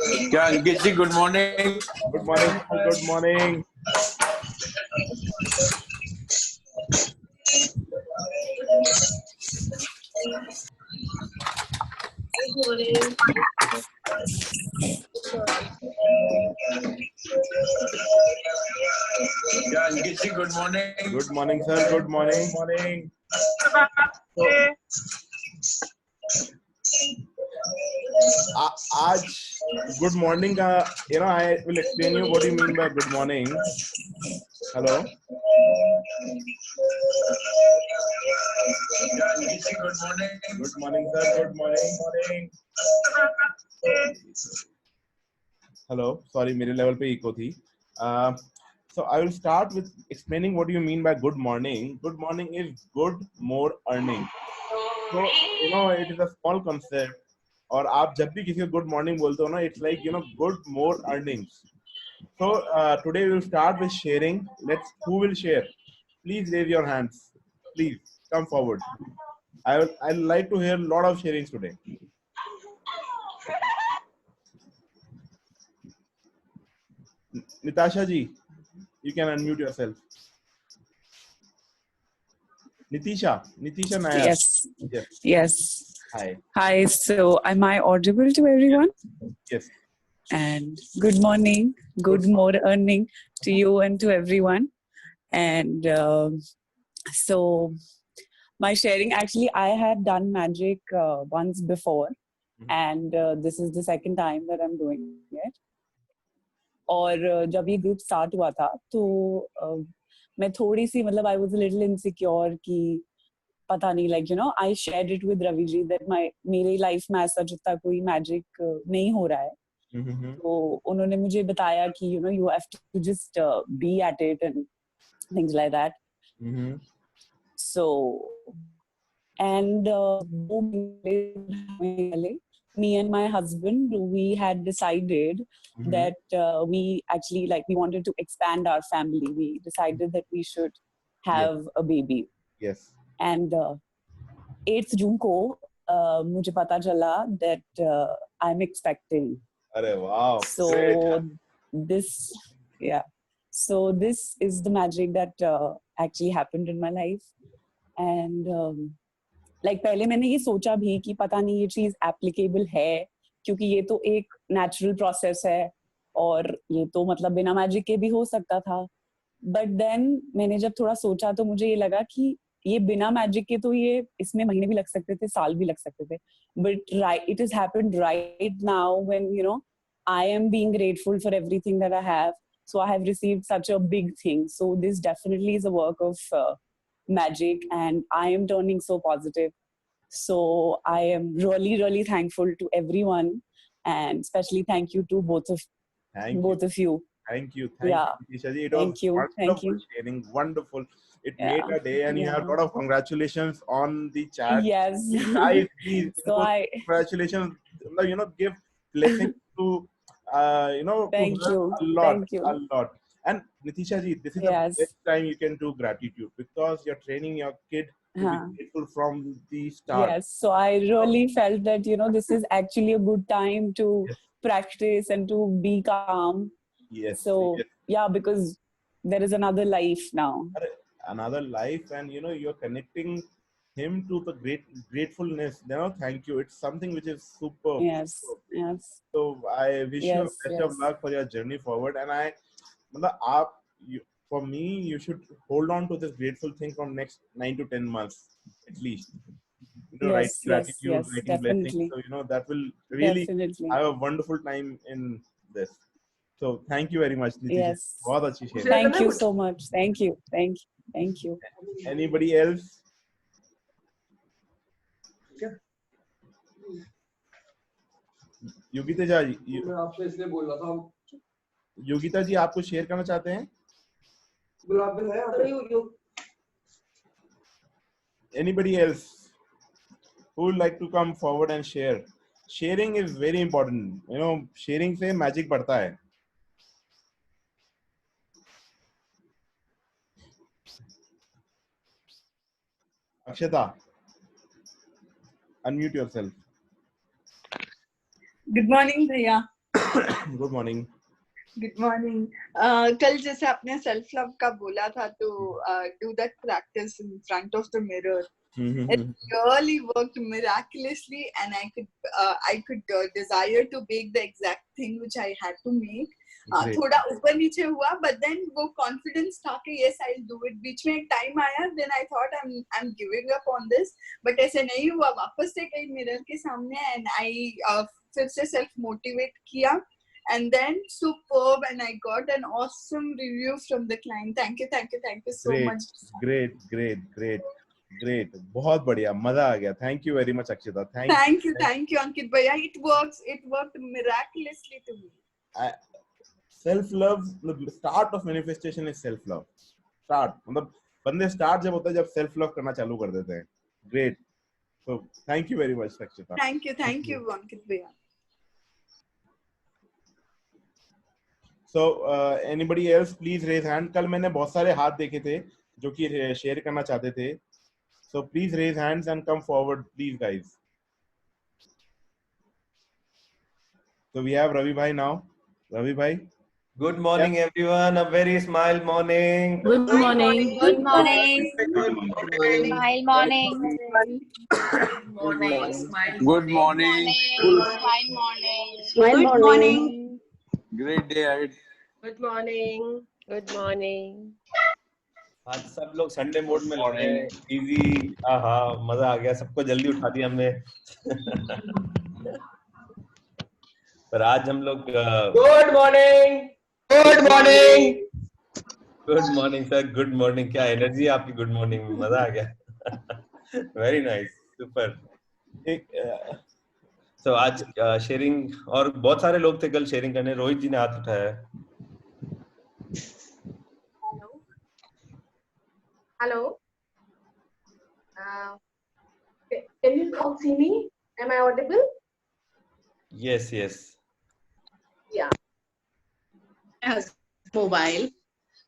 Yeah, Ankit ji, good morning. Good morning, sir. Good morning. Yeah, Ankit ji, good morning. Good morning, sir. Good morning. Morning. आज good morning का I will explain you what you mean by good morning. Hello. Yeah, Ankit ji, good morning. Good morning, sir. Good morning. Morning. Hello. Sorry, मेरे level पे echo थी. So I will start with explaining what you mean by good morning. Good morning is good, more earning. So it is a small concept. और आप जब भी किसी को good morning बोलते हो ना, it's like good more earnings. So today we will start with sharing. Who will share? Please raise your hands. Please come forward. I'd like to hear a lot of sharings today. Nitasha ji, you can unmute yourself. Nitisha Nair. Yes. Hi. So am I audible to everyone? Yes. And good morning, good more earning to you and to everyone. And so my sharing, actually, I had done magic once before, and this is the second time that I'm doing it. और जब ये group start हुआ था तो मैं थोड़ी सी मतलब I was a little insecure कि पता नहीं I shared it with Ravi ji that मेरी लाइफ में ऐसा जितना कोई मैजिक नहीं हो रहा है. तो उन्होंने मुझे बताया कि you have to just be at it and things like that. So and me and my husband, we had decided that we actually we wanted to expand our family. We decided that we should have a baby. Yes. And 8th June को मुझे पता चला that I'm expecting. अरे wow. So great. So this is the magic that actually happened in my life. And पहले मैंने ये सोचा भी कि पता नहीं ये चीज एप्लीकेबल है क्योंकि ये तो एक नेचुरल प्रोसेस है और ये तो मतलब बिना मैजिक के भी हो सकता था. बट देन मैंने जब थोड़ा सोचा तो मुझे ये लगा कि ये बिना मैजिक के तो ये इसमें महीने भी लग सकते थे, साल भी लग सकते थे. But it has happened right now when I am being grateful for everything that I have. So I have received such a big thing. So this definitely is a work of magic, and I am turning so positive. So I am really, really thankful to everyone, and especially thank you to both of you. Thank you, Nitisha ji. It Thank was you. wonderful sharing. Wonderful. It made a day, and you have a lot of congratulations on the chat. Yes. Guys, please, So congratulations. Give blessings to Thank to you. a lot. And Nitisha ji, this is the best time you can do gratitude because you're training your kid to be grateful from the start. Yes. So I really felt that this is actually a good time to practice and to be calm. Yes. So because there is another life now. Another life, and you're connecting him to the gratefulness. Thank you. It's something which is super. Yes. So I wish you best of luck for your journey forward. And for me, you should hold on to this grateful thing from next 9 to 10 months at least. Write gratitude, writing blessings. So that will really have a wonderful time in this. So thank you very much, Nitisha. Yes. बहुत अच्छी sharing. Thank you so much. Thank you. Anybody else? Yogita जी, मैं आपसे इसलिए बोल रहा था. योगिता जी, आप कुछ शेयर करना चाहते हैं? Anybody else who would like to come forward and share? Sharing is very important. Sharing से magic बढ़ता है. Akshata, unmute yourself. Good morning, Bhaiya. Good morning. Good morning. कल जैसे आपने सेल्फ लव का बोला था तो do that practice in front of the mirror. It really worked miraculously, and I could desire to make the exact thing which I had to make. Great. थोड़ा ऊपर नीचे हुआ, but then वो confidence था कि yes I'll do it. बीच में एक time आया, then I thought I'm giving up on this, but ऐसे नहीं हुआ. वापस से गई mirror के सामने and I फिर से self motivate किया. And then superb, and I got an awesome review from the client. Thank you so much. Great. बहुत बढ़िया, मजा आ गया. Thank you very much, Akshita. Thank you, Ankit Bhaiya. It worked miraculously to me. Self-love, the start of manifestation is self-love. Start, मतलब बंदे start जब होता है जब self-love करना चालू कर देते हैं. Great. So thank you very much, Akshita. Thank you, Ankit Bhaiya. So anybody else, please raise hand. कल मैंने बहुत सारे हाथ देखे थे जो कि शेयर करना चाहते थे. So please raise hands and come forward, please, guys. So we have Ravi Bhai now. Ravi Bhai. Good morning, everyone. A very smile morning. Good morning. Good morning. Smile morning. Good morning. Smile morning. Good morning. Great day ahead. Good morning. Good morning. आज सब लोग Sunday mode में लग रहे हैं. Easy. मजा आ गया. सबको जल्दी उठा दिया हमने. पर आज हम लोग good morning. Good morning. Good morning sir. Good morning. क्या एनर्जी है आपकी. गुड मॉर्निंग में. मजा आ गया. Very nice. सुपर. तो आज शेयरिंग और बहुत सारे लोग थे कल शेयरिंग करने. रोहित जी ने हाथ उठाया है. Hello. Can you all see me? Am I audible? Yes. Yeah. As mobile.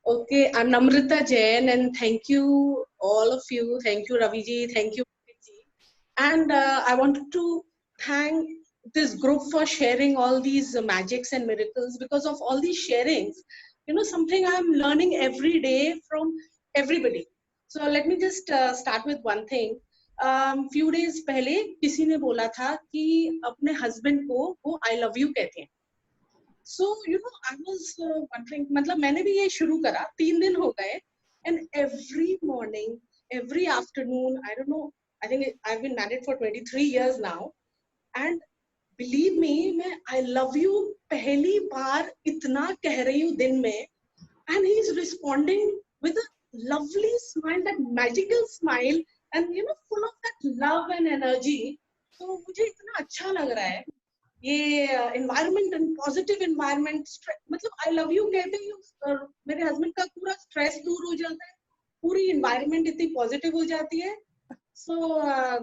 Okay, I'm Namrita Jain, and thank you all of you. Thank you, Ravi ji. Thank you, Ji. And I wanted to thank this group for sharing all these magics and miracles. Because of all these sharings, something I'm learning every day from everybody. So let me just start with one thing. Few days पहले किसी ने बोला था कि अपने husband को वो I love you कहते हैं. So I was wondering, मतलब मैंने भी ये शुरू करा. 3 दिन हो गए, and every morning, every afternoon, I don't know. I think I've been married for 23 years now, and believe me, मैं I love you पहली बार इतना कह रही हूँ दिन में, and he's responding with a lovely smile, that magical smile, and full of that love and energy. So मुझे इतना अच्छा लग रहा है ये environment and positive environment. मतलब I love you कहते ही मेरे husband का पूरा stress दूर हो जाता है, पूरी environment इतनी positive हो जाती है. So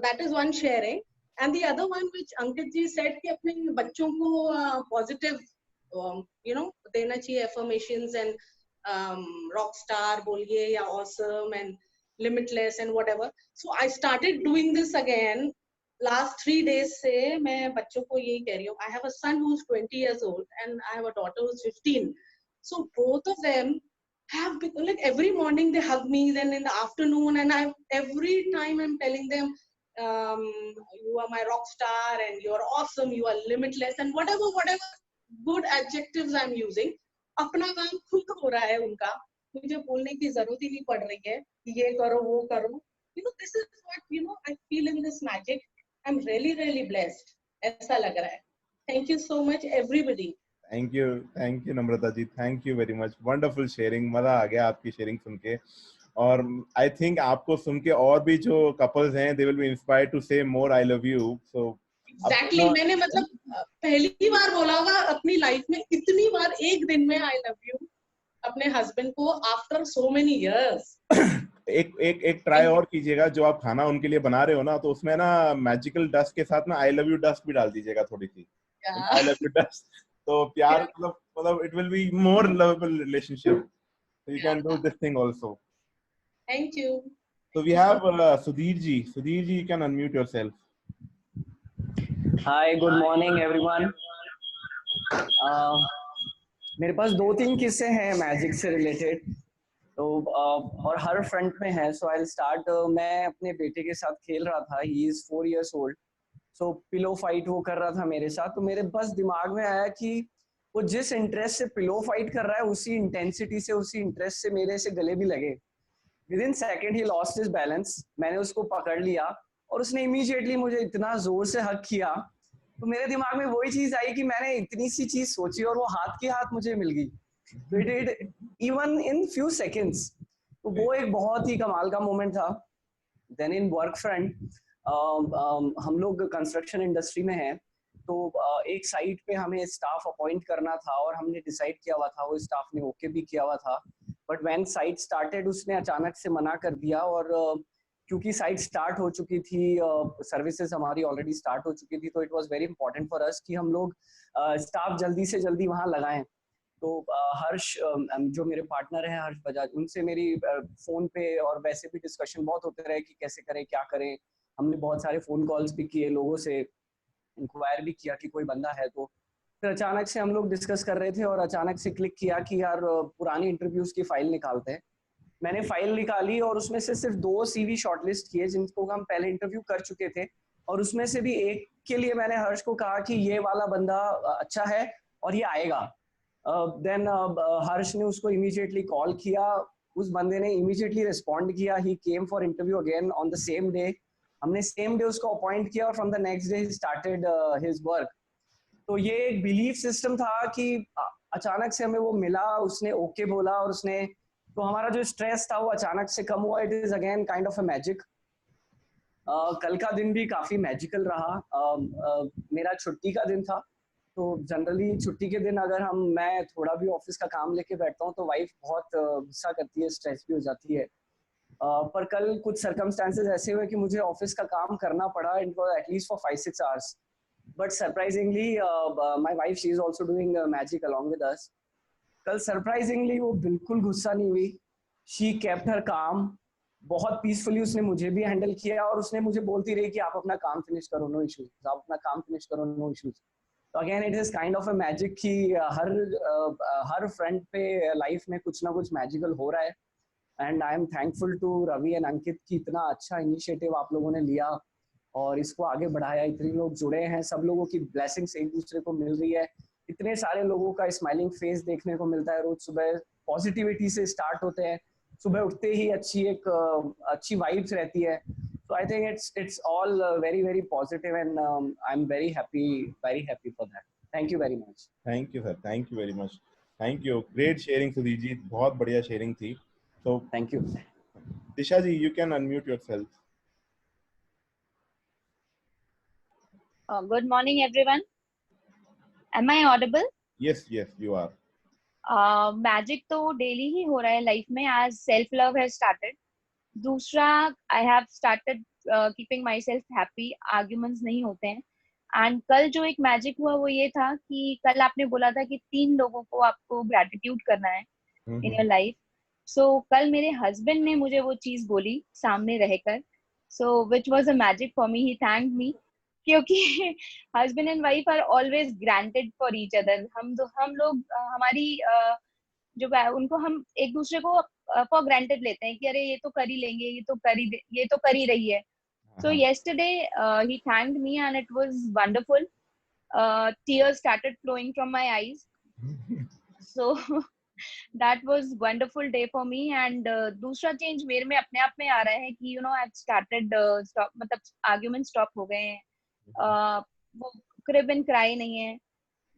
that is one sharing. And the other one which Ankit ji said कि अपने बच्चों को positive देना चाहिए affirmations and rock star बोलिए या awesome and limitless and whatever. So I started doing this again. Last 3 days से मैं बच्चों को यही कह रही हूँ. I have a son who's 20 years old and I have a daughter who's 15. So both of them have become, like every morning they hug me, then in the afternoon, and every time I'm telling them, you are my rock star and you are awesome, you are limitless, and whatever good adjectives I'm using. अपना काम खुद हो रहा है उनका. मुझे बोलने की जरूरत ही नहीं पड़ रही है ये करो वो करो. This is what I feel in this magic. I'm really blessed. ऐसा लग रहा है. Thank you so much everybody. Thank you Namrata ji. Thank you very much. Wonderful sharing. मजा आ गया आपकी sharing सुन के. और I think आपको सुन के और भी जो couples हैं, they will be inspired to say more I love you. So Exactly. मैंने मतलब पहली बार बोला होगा अपनी लाइफ में इतनी बार एक दिन में I love you अपने हस्बैंड को after so many years. एक ट्राई और कीजिएगा. जो आप खाना उनके लिए बना रहे हो ना, तो उसमें ना मैजिकल डस्ट के साथ ना आई लव यू डस्ट भी डाल दीजिएगा थोड़ी सी. I love you dust. तो प्यार मतलब it will be more lovable relationship. You can do this thing also. Thank you. So we have Sudhir ji. Sudhir ji, you can unmute yourself. Hi, good morning everyone. मेरे पास 2-3 किस्से हैं magic से related, तो और हर front में है। सो I will start. मैं अपने बेटे के साथ खेल रहा था, he is 4 years old। So pillow fight वो कर रहा था मेरे साथ, तो मेरे बस दिमाग में आया कि वो जिस इंटरेस्ट से पिलो फाइट कर रहा है, उसी इंटेंसिटी से, उसी इंटरेस्ट से मेरे से गले भी लगे। With in second he lost his balance. मैंने उसको पकड़ लिया और उसने इमीडिएटली मुझे इतना जोर से हक किया, तो मेरे दिमाग में वही चीज आई कि मैंने इतनी सी चीज सोची और वो हाथ की हाथ मुझे मिल गई। We did even in few seconds। तो वो एक बहुत ही कमाल का मोमेंट था। देन इन वर्क फ्रंट, हम लोग कंस्ट्रक्शन इंडस्ट्री में हैं, तो एक साइट पे हमें स्टाफ अपॉइंट करना था और हमने डिसाइड किया हुआ था, वो स्टाफ ने ओके भी किया हुआ था। बट व्हेन साइट स्टार्टेड, उसने अचानक से मना कर दिया। और क्योंकि साइट स्टार्ट हो चुकी थी, सर्विसेज हमारी ऑलरेडी स्टार्ट हो चुकी थी, तो it was very important for us कि हम लोग स्टाफ जल्दी से जल्दी वहां लगाएं। तो हर्ष, जो मेरे पार्टनर हैं, हर्ष बजाज, उनसे मेरी फोन पे और वैसे भी डिस्कशन बहुत होते रहे कि कैसे करें, क्या करें। हमने बहुत सारे फोन कॉल्स भी किए, लोगों से इंक्वायर भी किया कि कोई बंदा है। तो फिर अचानक से हम लोग डिस्कस कर रहे थे और अचानक से क्लिक किया कि यार पुरानी इंटरव्यूज की फाइल निकालते हैं। मैंने फाइल निकाली और उसमें से सिर्फ 2 CV शॉर्टलिस्ट किए जिनको हम पहले इंटरव्यू कर चुके थे, और उसमें से भी एक के लिए मैंने हर्ष को कहा कि ये वाला बंदा अच्छा है और ये आएगा। देन हर्ष ने उसको इमीडिएटली कॉल किया, उस बंदे ने इमीडिएटली रिस्पॉन्ड किया। He came for interview again on the same day. हमने सेम डे उसको अपॉइंट किया और from the next day he started his work. तो ये एक बिलीफ सिस्टम था कि अचानक से हमें वो मिला, उसने ओके बोला और उसने, तो हमारा जो स्ट्रेस था वो अचानक से कम हुआ। It is again kind of a magic. कल का दिन भी काफी मैजिकल रहा। मेरा छुट्टी का दिन था, तो जनरली छुट्टी के दिन अगर मैं थोड़ा भी ऑफिस का काम लेके बैठता हूँ तो वाइफ बहुत गुस्सा करती है, स्ट्रेस भी हो जाती है। पर कल कुछ सर्कमस्टेंसेस ऐसे हुए कि मुझे ऑफिस का काम करना पड़ा, it was at least for 5-6 hours। But surprisingly my wife, she is also doing magic along with us. कल सरप्राइजिंगली वो बिल्कुल गुस्सा नहीं हुई। शी केप्ट हर काम, बहुत पीसफुली उसने मुझे भी हैंडल किया और उसने मुझे बोलती रही कि आप अपना काम फिनिश करो, नो इश्यूज, आप अपना काम फिनिश करो, नो इश्यूज। तो again it is kind of a magic कि हर फ्रंट पे लाइफ में कुछ ना कुछ मैजिकल हो रहा है। And I am thankful to Ravi and Ankit कि इतना अच्छा इनिशिएटिव आप लोगों ने लिया और इसको आगे बढ़ाया। इतने लोग जुड़े हैं, सब लोगों की ब्लेसिंग्स एक दूसरे को मिल रही है, इतने सारे लोगों का स्माइलिंग फेस देखने को मिलता है। रोज सुबह पॉजिटिविटी से स्टार्ट होते हैं, सुबह उठते ही अच्छी वाइब्स रहती है। So I think it's all very very positive and I'm very happy for that. Thank you very much. Thank you sir, thank you very much. Thank you, great sharing Sudhir ji, बहुत बढ़िया sharing थी। So thank you. Disha ji, you can unmute yourself. Good morning, everyone. Am I audible? Yes, you are. Magic तो daily ही हो रहा है life में, as self love has started. दूसरा, I have started keeping myself happy. Arguments नहीं होते हैं. And कल जो एक मैजिक हुआ वो ये था कि कल आपने बोला था कि 3 लोगों को आपको ग्रेटिट्यूड करना है इन योर लाइफ। सो कल मेरे हस्बैंड ने मुझे वो चीज बोली सामने रहकर, so which was a magic for me. He thanked me, क्योंकि husband and wife are always granted for each other. हम लोग हमारी जो उनको हम एक दूसरे को फॉर ग्रांटेड लेते हैं कि अरे ये तो कर ही लेंगे, ये तो कर ही रही है। So yesterday he thanked me and it was wonderful. Tears started flowing from my eyes. So that was wonderful day for me. And दूसरा change मेरे में अपने आप में आ रहा है कि I've started मतलब arguments stop हो गए हैं, वो crib and cry नहीं है।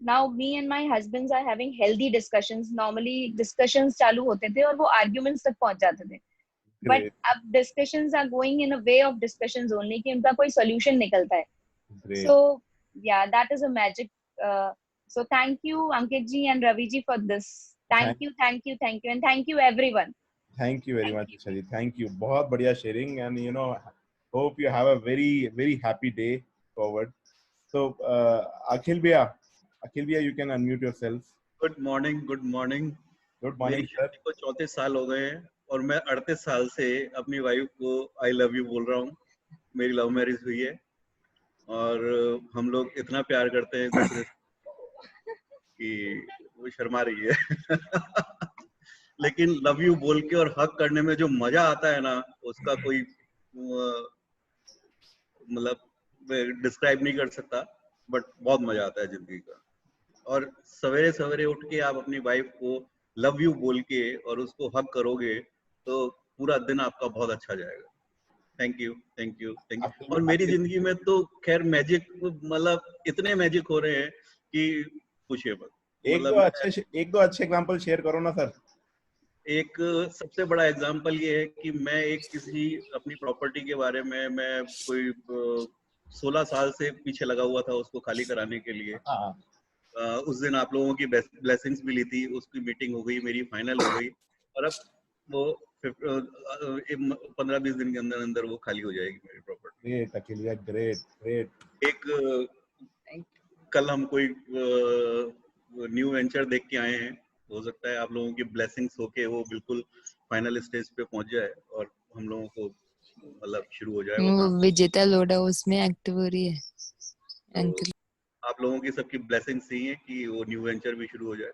Now me and my husbands are having healthy discussions. Normally discussions चालू होते थे और वो arguments तक पहुंच जाते थे। But अब discussions are going in a way of discussions only कि उनका कोई solution निकलता है। So yeah, that is a magic. So thank you Ankit ji and Ravi ji for this. Thank you, and thank you everyone. Thank you very much Disha ji. Thank you. बहुत बढ़िया sharing and hope you have a very very happy day forward. So Akhil bhaiya, you can unmute yourself. Good morning. Good morning sir. को 34 साल हो गए हैं और मैं 38 साल से अपनी वाइफ को आई लव यू बोल रहा हूँ। मेरी लव मैरिज हुई है और हम लोग इतना प्यार करते हैं दूसरे कि वो शर्मा रही है लेकिन लव यू बोल के और हक करने में जो मजा आता है ना, उसका कोई मतलब डिस्क्राइब नहीं कर सकता, बट बहुत मजा आता है जिंदगी का। और सवेरे सवेरे उठ के आप अपनी वाइफ को लव यू बोल के और उसको हक करोगे तो पूरा दिन आपका बहुत अच्छा जाएगा। Thank you, thank you, thank you. और मेरी जिंदगी में तो खैर मैजिक, मतलब इतने मैजिक हो रहे हैं कि पूछिए मत। एक दो अच्छे एग्जांपल शेयर करो ना सर। एक सबसे बड़ा एग्जांपल ये है कि मैं एक किसी अपनी प्रॉपर्टी के बारे में, मैं कोई 16 साल से पीछे लगा हुआ था उसको खाली कराने के लिए। उस दिन आप लोगों की ब्लेसिंग्स भी ली थी, उसकी मीटिंग हो गई, मेरी फाइनल हो गई, और अब वो 15-20 दिन के अंदर अंदर वो खाली हो जाएगी मेरी प्रॉपर्टी। ग्रेट अखिल, ग्रेट ग्रेट। एक कल हम कोई न्यू वेंचर देख के आए हैं, हो सकता है आप लोगों की ब्लेसिंग्स होके वो बिल्कुल फाइनल स्टेज पे पहुंच जाए और हम लोगों को मतलब शुरू हो जाए वो काम। विजेता लोडा उसमें एक्टिव हो रही है तो आप लोगों की सबकी ब्लेसिंग्स ही है कि वो न्यू वेंचर भी शुरू हो जाए।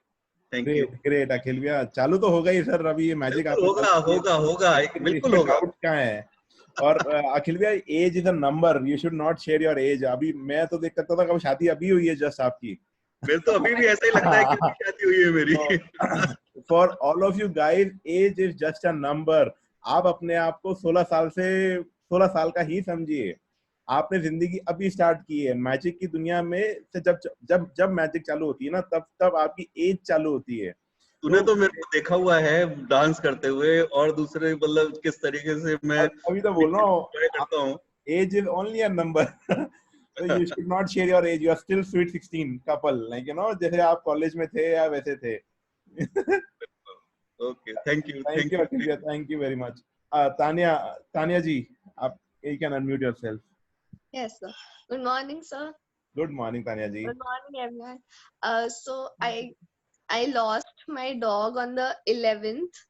Thank you. ग्रेट अखिल भैया, चालू तो होगा ही सर, अभी ये मैजिक आपने होगा होगा होगा, बिल्कुल होगा। डाउट क्या है? और अखिल भैया, age is a number, you should not share your age. अभी मैं तो देख सकता था कब शादी अभी हुई है जस्ट आपकी। मेरे तो अभी भी ऐसा ही लगता है कि अभी शादी हुई है मेरी। For all of you guys, age is just a number. आप अपने आप को 16 साल का ही समझिए। आपने जिंदगी अभी स्टार्ट की है। मैजिक की दुनिया में से जब जब जब मैजिक चालू होती है ना, तब तब आपकी एज चालू होती है। तूने तो मेरे को देखा हुआ है डांस करते हुए, और दूसरे मतलब किस तरीके से मैं अभी तो बोल रहा हूँ, करता हूँ। Age is only a number. so you should not share your age. You are still sweet 16 couple, like you know, जैसे आप कॉलेज में थे या वैसे थे। Okay, thank you, Thank you अखिल भैया, thank you very much. Tania जी, आप you can unmute yourself. Yes, sir. Good morning, sir. Good morning Tania ji. Good morning, everyone. So I lost my dog on the 11th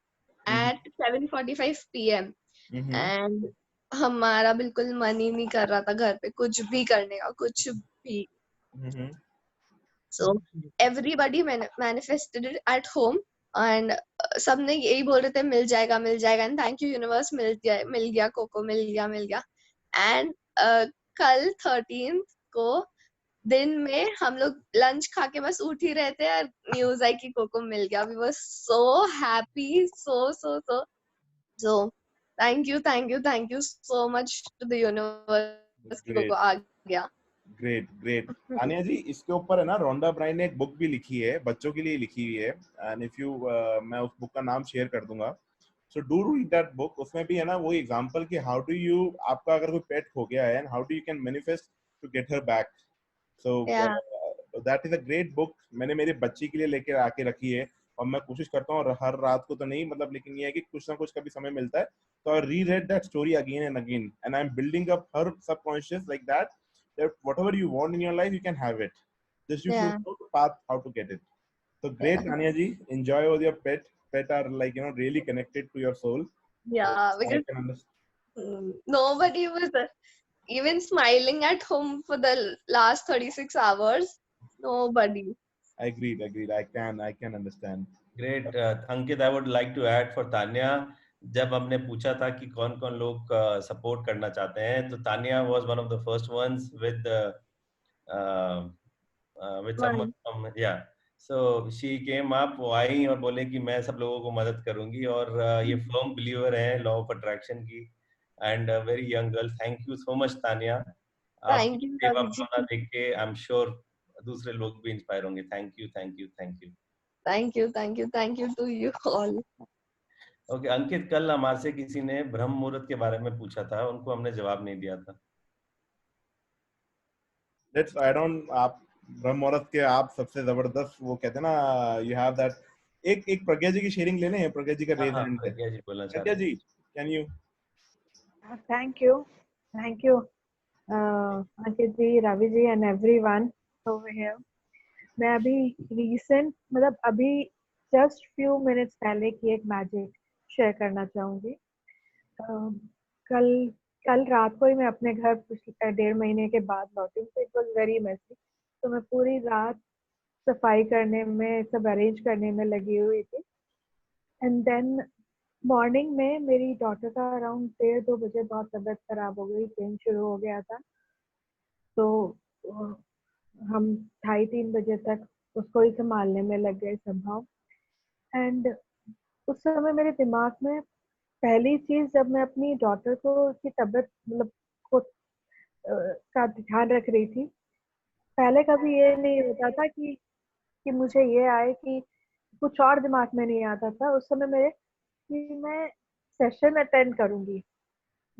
at 7:45 p.m. and हमारा बिल्कुल मन ही नहीं कर रहा था घर पे कुछ भी करने का, कुछ भी. So everybody manifested it at home and सबने यही बोल रहे थे मिल जाएगा and thank you universe, मिल गया कोको, मिल गया. And कल 13th को दिन में हम लोग लंच खा के बस उठ ही रहे थे और न्यूज आई कि कोको मिल गया. We were so happy, so thank you so much to the universe कि कोको आ गया. ग्रेट तानिया जी, इसके ऊपर है ना रोंडा ब्राइन ने एक बुक भी लिखी है, बच्चों के लिए लिखी हुई है, एंड इफ यू मैं उस बुक का नाम शेयर कर दूंगा, so do read that book. उसमें भी है ना वो एग्जांपल कि हाउ डू यू, आपका अगर कोई पेट खो गया है, and how do you can manifest to get her back. So that is a great book. मैंने मेरे बच्ची के लिए लेके आके रखी है और मैं कोशिश करता हूँ हर रात को तो नहीं, मतलब लेकिन ये है कि कुछ ना कुछ कभी समय मिलता है तो I read that story again and again, and I am building up her subconscious like that, that whatever you want in your life you can have it, just you should know the path how to get it. So great Tanya ji, enjoy with your pet are like, you know, really connected to your soul. Yeah, so because nobody was even smiling at home for the last 36 hours. Nobody. Agreed, I can understand. Great. Ankit, I would like to add for Tanya, जब हमने पूछा था कि कौन कौन लोग support करना चाहते हैं, तो Tania was one of the first ones with someone from, yeah, so she came up, वो आई और बोले कि मैं सब लोगों को मदद करूंगी, और ये फर्म बिलीवर है लॉ ऑफ अट्रैक्शन की, and very young girl. Thank you so much Tania. आपकी सेवा भावना देख के आई एम श्योर दूसरे लोग भी इंस्पायर होंगे. Thank you to you all. Okay Ankit, कल हमारे से किसी ने ब्रह्म मुहूर्त के बारे में पूछा था, उनको हमने जवाब नहीं दिया था. Let's add on. आप ब्रह्म मुहूर्त के आप सबसे जबरदस्त, वो कहते हैं ना, you have that. एक प्रज्ञा जी की शेयरिंग ले लें. प्रज्ञा जी का रेज हैंड है. प्रज्ञा जी बोलना चाह प्रज्ञा रहे हैं. जी, can you? Thank you, Ankit ji, Ravi ji and everyone over here. मैं अभी recent, मतलब अभी just few minutes पहले की एक मैजिक शेयर करना चाहूँगी. कल रात को ही मैं अपने घर 1.5 महीने के बाद लौटी, तो it was very messy. तो मैं पूरी रात सफाई करने में, सब अरेंज करने में लगी हुई थी। एंड देन मॉर्निंग में मेरी डॉटर का अराउंड 1:30-2 बजे बहुत तबीयत खराब हो गई, पेन शुरू हो गया था। तो हम 2:30-3 बजे तक उसको ही संभालने में लग गए संभव। एंड उस समय मेरे दिमाग में पहली चीज, जब मैं अपनी डॉटर को की तबीयत मतलब को का ध्यान रख रही थी, पहले कभी ये नहीं होता था कि मुझे ये आए कि कुछ और दिमाग में नहीं आता था उस समय मेरे कि मैं सेशन अटेंड करूंगी।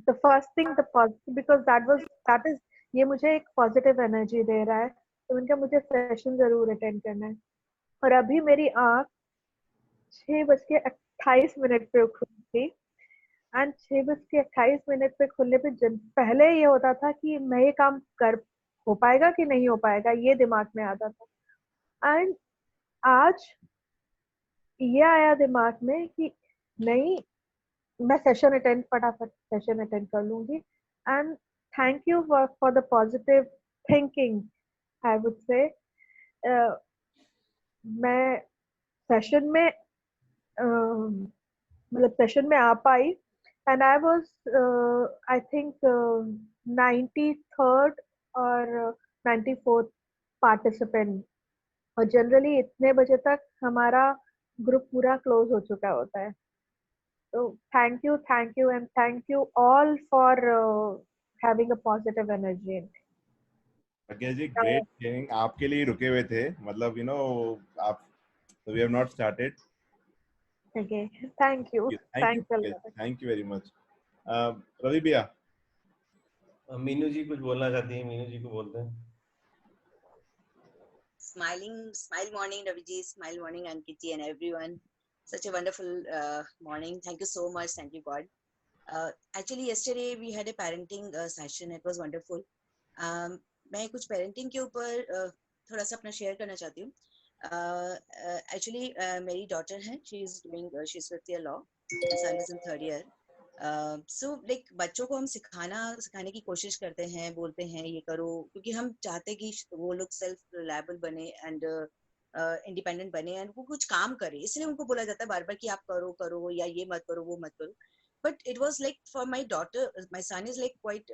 The first thing the positive, because that is ये मुझे एक पॉजिटिव एनर्जी दे रहा है, तो उनका मुझे सेशन जरूर अटेंड करना है। और अभी मेरी आँख 6:28 पे खुली थी। एंड 6:28 पे खुलने पे पहले ये होता था कि मैं ये काम कर हो पाएगा कि नहीं हो पाएगा, ये दिमाग में आता था। एंड आज ये आया दिमाग में कि नहीं, मैं फटाफट सेशन अटेंड कर लूंगी। And thank you for the positive thinking, I would say. मैं सेशन में मतलब सेशन में आ पाई। And I was I think 93rd और 94th पार्टिसिपेंट। और जनरली इतने बजे तक हमारा ग्रुप पूरा क्लोज हो चुका होता है। तो thank you and thank you all for having a positive energy. Rakesh ji, great sharing. आपके लिए रुके हुए थे, मतलब आप, so we have not started. Okay, thank you. Thanks a lot. Thank you very much. Ravi भैया, मीनू जी कुछ बोलना चाहती हैं? मीनू जी को बोलते हैं। Smile morning, Raviji. Smile morning, Ankit ji and everyone. Such a wonderful morning. Thank you so much. Thank you, God. Actually, yesterday we had a parenting session. It was wonderful. मैं कुछ parenting के ऊपर थोड़ा सा अपना share करना चाहती हूँ. Actually, मेरी daughter है. She's fifth year law. My son is in third year. So like बच्चों को हम सिखाने की कोशिश करते हैं, बोलते हैं ये करो, क्योंकि हम चाहते हैं कि वो लोग सेल्फ रिलायबल बने एंड इंडिपेंडेंट बने एंड वो कुछ काम करे, इसलिए उनको बोला जाता है बार बार कि आप करो या ये मत करो वो मत करो। But it was like for my daughter, my son is like quite,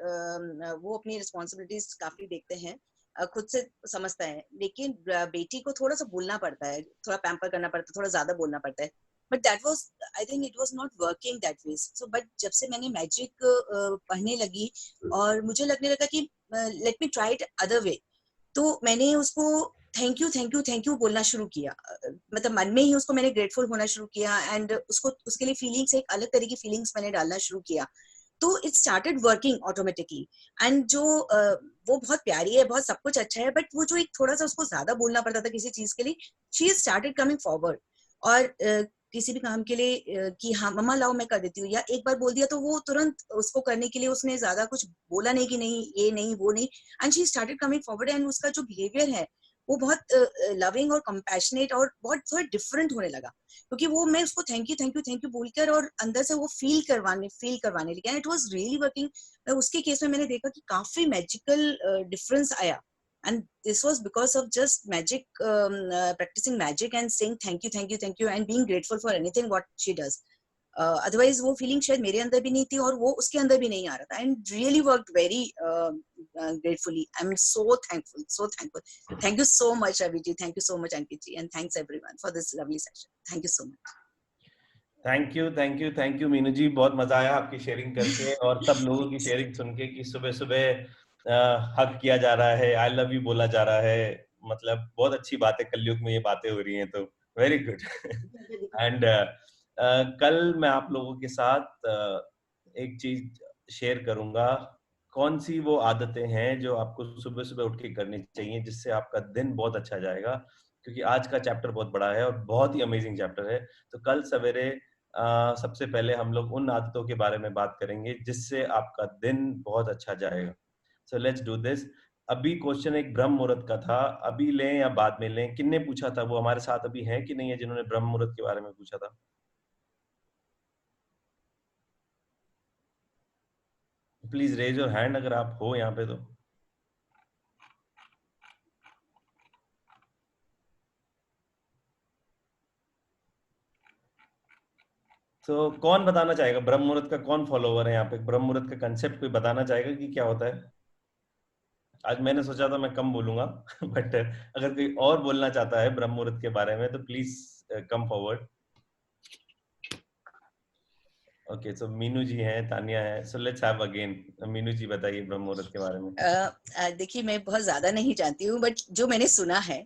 वो अपनी रिस्पॉन्सिबिलिटीज काफी देखते हैं, खुद से समझता है, लेकिन बेटी को थोड़ा सा बोलना पड़ता है, थोड़ा पैम्पर करना पड़ता है, थोड़ा ज्यादा बोलना पड़ता है। But that was, I think it was not working that way. So, but जब से मैंने मैजिक पढ़ने लगी और मुझे लगने लगा कि let me try it other way, तो मैंने उसको थैंक यू बोलना शुरू किया। मतलब मन में ही उसको मैंने ग्रेटफुल होना शुरू किया एंड उसको उसके लिए फीलिंग्स, एक अलग तरह की फीलिंग्स मैंने डालना शुरू किया। तो it started working automatically. And जो वो बहुत प्यारी है, बहुत सब कुछ अच्छा है, बट वो जो एक थोड़ा सा उसको ज्यादा बोलना पड़ता था किसी चीज के लिए, शी स्टार्टेड कमिंग फॉरवर्ड। और किसी भी काम के लिए कि हाँ मम्मा लाओ मैं कर देती हूँ, या एक बार बोल दिया तो वो तुरंत उसको करने के लिए उसने ज्यादा कुछ बोला नहीं कि नहीं ये नहीं वो नहीं, and she started coming forward. And उसका जो बिहेवियर है वो बहुत लविंग और कंपैशनेट और बहुत थोड़ा डिफरेंट होने लगा, क्योंकि वो मैं उसको थैंक यू बोलकर और अंदर से वो फील करवाने लगी। And it was really working. उसके केस में मैंने देखा कि काफी मैजिकल डिफरेंस आया, and this was because of just magic, practicing magic and saying thank you and being grateful for anything what she does. Otherwise वो feeling शायद मेरे अंदर भी नहीं थी और वो उसके अंदर भी नहीं आ रहा था, and really worked very gratefully. I'm so thankful. Thank you so much Ravi ji, thank you so much Ankit ji, and thanks everyone for this lovely session. Thank you so much. Thank you Meenu ji, बहुत मजा आया आपकी sharing करके और सब लोगों की sharing सुन के कि सुबह सुबह हक किया जा रहा है, आई लव यू बोला जा रहा है, मतलब बहुत अच्छी बात है, कलयुग में ये बातें हो रही हैं, तो वेरी गुड। एंड कल मैं आप लोगों के साथ एक चीज शेयर करूंगा, कौन सी वो आदतें हैं जो आपको सुबह सुबह उठ के करनी चाहिए जिससे आपका दिन बहुत अच्छा जाएगा, क्योंकि आज का चैप्टर बहुत बड़ा है और बहुत ही अमेजिंग चैप्टर है। तो कल सवेरे सबसे पहले हम लोग उन आदतों के बारे में बात करेंगे जिससे आपका दिन बहुत अच्छा जाएगा। So let's do this. अभी क्वेश्चन एक ब्रह्म मुहूर्त का था, अभी लें या बाद में लें? किन्ने पूछा था? वो हमारे साथ अभी हैं कि नहीं है जिन्होंने ब्रह्म मुहूर्त के बारे में पूछा था? प्लीज रेज योर हैंड अगर आप हो यहाँ पे तो। तो कौन बताना चाहेगा, ब्रह्म मुहूर्त का कौन फॉलोवर है यहाँ पे? ब्रह्म मुहूर्त का कंसेप्ट कोई बताना चाहेगा कि क्या होता है? आज मैंने सोचा था मैं कम बोलूंगा बट अगर कोई और बोलना चाहता है ब्रह्म मुहूर्त के बारे में तो please come forward. Okay, so Meenu ji हैं, तानिया है, so let's have again. Meenu ji बताइए ब्रह्म मुहूर्त के बारे में। देखिए मैं बहुत ज्यादा नहीं जानती हूँ, बट जो मैंने सुना है,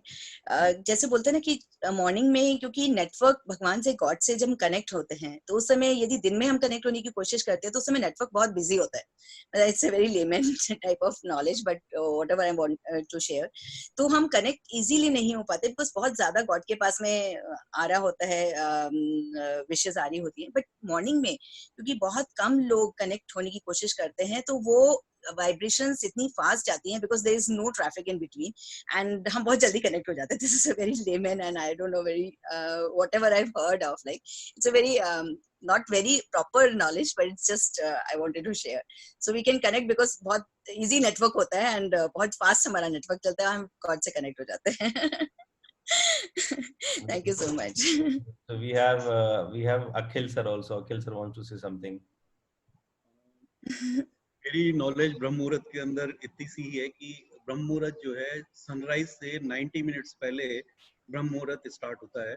जैसे बोलते हैं ना कि मॉर्निंग में, क्योंकि नेटवर्क भगवान से, गॉड से जब हम कनेक्ट होते हैं तो उस समय यदि दिन में हम कनेक्ट होने की कोशिश करते हैं तो उस समय नेटवर्क बहुत बिजी होता है। It's a very layman type of knowledge, but whatever I want to share, तो हम कनेक्ट इजीली नहीं हो पाते बिकॉज बहुत ज्यादा गॉड के पास में आ रहा होता है, विशेष आ रही होती है। बट मॉर्निंग में क्योंकि बहुत कम लोग कनेक्ट होने की कोशिश करते हैं तो वो वाइब्रेशंस इतनी फास्ट जाती हैं because there is no traffic in between, एंड हम बहुत जल्दी कनेक्ट हो जाते हैं। This is a very layman and I don't know very whatever I have heard of, like it's a very not very proper knowledge, but it's just I wanted to share, so we can connect because बहुत easy network होता है and बहुत fast हमारा network चलता है, हम God से connect हो जाते हैं। Thank you so much. So we have Akhil sir also. Akhil sir wants to say something. मेरी नॉलेज ब्रह्म मुहूर्त के अंदर इतनी सी है कि ब्रह्म मुहूर्त जो है सनराइज से 90 मिनट्स पहले ब्रह्म मुहूर्त स्टार्ट होता है,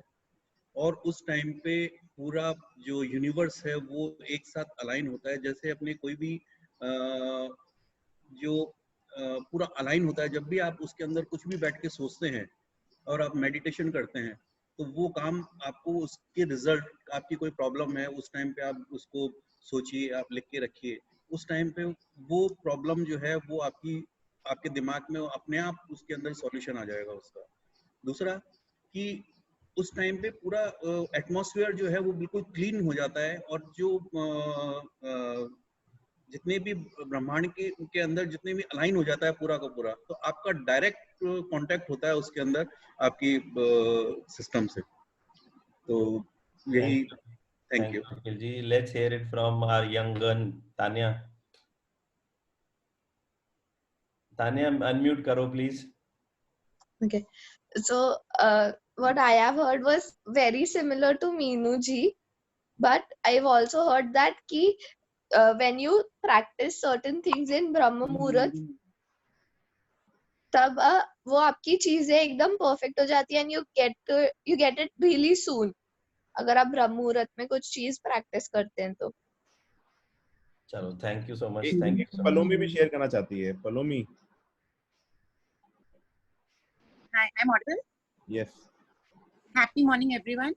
और उस टाइम पे पूरा जो यूनिवर्स है वो एक साथ अलाइन होता है। जैसे अपने कोई भी जो पूरा अलाइन होता है, जब भी आप उसके अंदर कुछ भी बैठ के सोचते हैं और आप मेडिटेशन करते हैं तो वो काम आपको, उसके रिजल्ट, आपकी कोई प्रॉब्लम है उस टाइम पे आप उसको सोचिए, आप लिख के रखिए, उस टाइम पे वो प्रॉब्लम जो है वो आपके दिमाग में अपने आप उसके अंदर सॉल्यूशन आ जाएगा उसका। दूसरा कि उस टाइम पे पूरा एटमॉस्फेयर जो है वो बिल्कुल क्लीन हो जाता है, और जो जितने भी ब्रह्मांड के अंदर जितने भी अलाइन हो जाता है पूरा का पूरा, तो आपका डायरेक्ट कांटेक्ट होता है उसके अंदर आपकी सिस्टम से। तो यही। Thank you Akhil ji. Let's hear it from our young girl Tania. Tania unmute करो please. Okay, so what I have heard was very similar to Meenu ji, but I've also heard that ki when you practice certain things in Brahma Muhurat, तब वो आपकी चीजें एकदम perfect हो जाती है, and you get it really soon अगर आप ब्रह्म मुहूर्त में कुछ चीज प्रैक्टिस करते हैं तो। चलो, thank you so much. Thank you. Palomi भी शेयर करना चाहती है। पलोमी। Hi, I'm audible? Yes. Happy morning, everyone.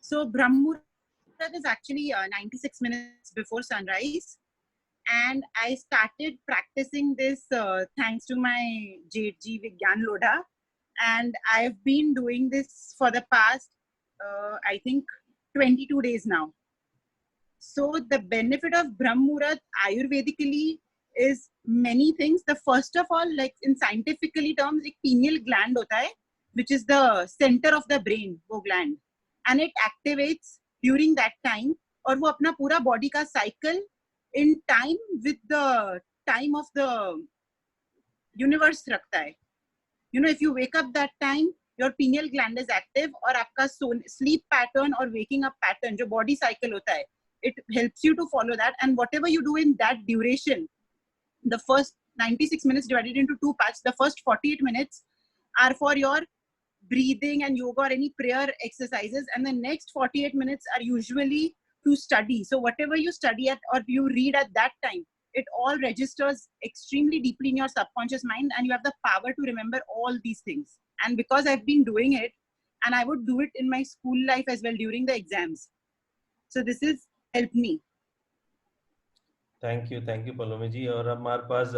So, Brahm Muhurat is actually 96 minutes before sunrise. And I started practicing this thanks to my JG Vigyan Lodha. And I've been doing this for the past, I think, 22 days now. So, the benefit of Brahm Muhurat Ayurvedically is many things. The first of all, like in scientifically terms, एक pineal gland होता है, which is the center of the brain, वो gland, and it activates during that time, और वो अपना पूरा body का cycle in time with the time of the universe रखता है. You know, if you wake up that time, your pineal gland is active, और आपका sleep pattern और waking up pattern जो body cycle होता है, it helps you to follow that, and whatever you do in that duration, the first 96 minutes divided into 2 parts, the first 48 minutes are for your breathing and yoga or any prayer exercises, and the next 48 minutes are usually to study. So whatever you study at or you read at that time, it all registers extremely deeply in your subconscious mind, and you have the power to remember all these things. And because I've been doing it, and I would do it in my school life as well during the exams, so this has helped me. Thank you Palomi ji. और अब हमारे पास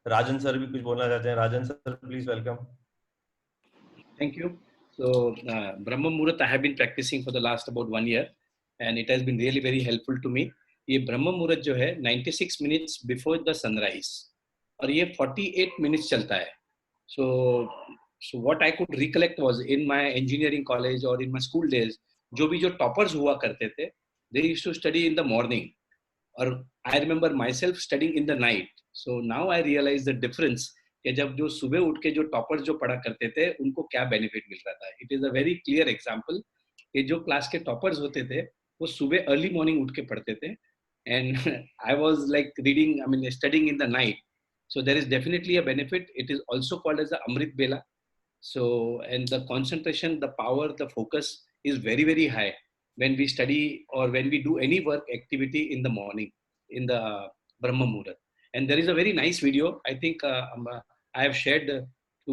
राजन sir भी कुछ बोलना चाहते हैं। Rajan sir please welcome. Thank you. So Brahma Muhurat I have been practicing for the last about 1 year, and it has been really very helpful to me. ये Brahma Muhurat जो है 96 minutes before the sunrise, और ये 48 minutes चलता है. So what I could recollect was in my engineering college or in my school days, जो भी जो toppers हुआ करते थे, they used to study in the morning, और I remember myself studying in the night. So now I realize the difference कि जब जो सुबह उठ के जो टॉपर्स जो पढ़ा करते थे उनको क्या बेनिफिट मिल रहा था. It is a very clear example कि जो क्लास के टॉपर्स होते थे वो सुबह अर्ली मॉर्निंग उठ के पढ़ते थे, and I was like reading, I mean studying in the night. So there is definitely a benefit. It is also called as the Amrit Bela. So, and the concentration, the power, the focus is very, very high when we study or when we do any work activity in the morning, in the Brahma Muhurat. And there is a very nice video, I think I have shared to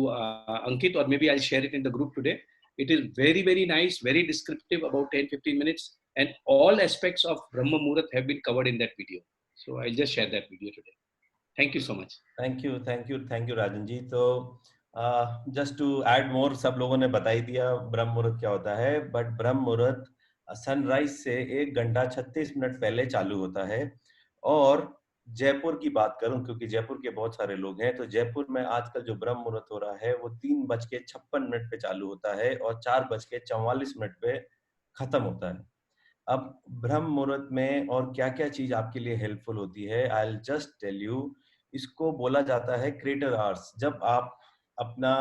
Ankit, or maybe I'll share it in the group today. It is very, very nice, very descriptive, about 10-15 minutes, and all aspects of Brahma Muhurat have been covered in that video. So I'll just share that video today. Thank you so much. Thank you, Rajan ji. तो just to add more, सब लोगों ने बता ही दिया ब्रह्म मुहूर्त क्या होता है, बट ब्रह्म मुहूर्त सनराइज से 1 घंटा 36 मिनट पहले चालू होता है. और जयपुर की बात करूं, क्योंकि जयपुर के बहुत सारे लोग हैं, तो जयपुर में आजकल जो ब्रह्म मुहूर्त हो रहा है वो 3:56 पे चालू होता है और 4:44 पे खत्म होता है. अब ब्रह्म मुहूर्त में और क्या क्या चीज आपके लिए हेल्पफुल होती है, I will just tell you. इसको बोला जाता है क्रिएटर आवर्स, जब आप अपना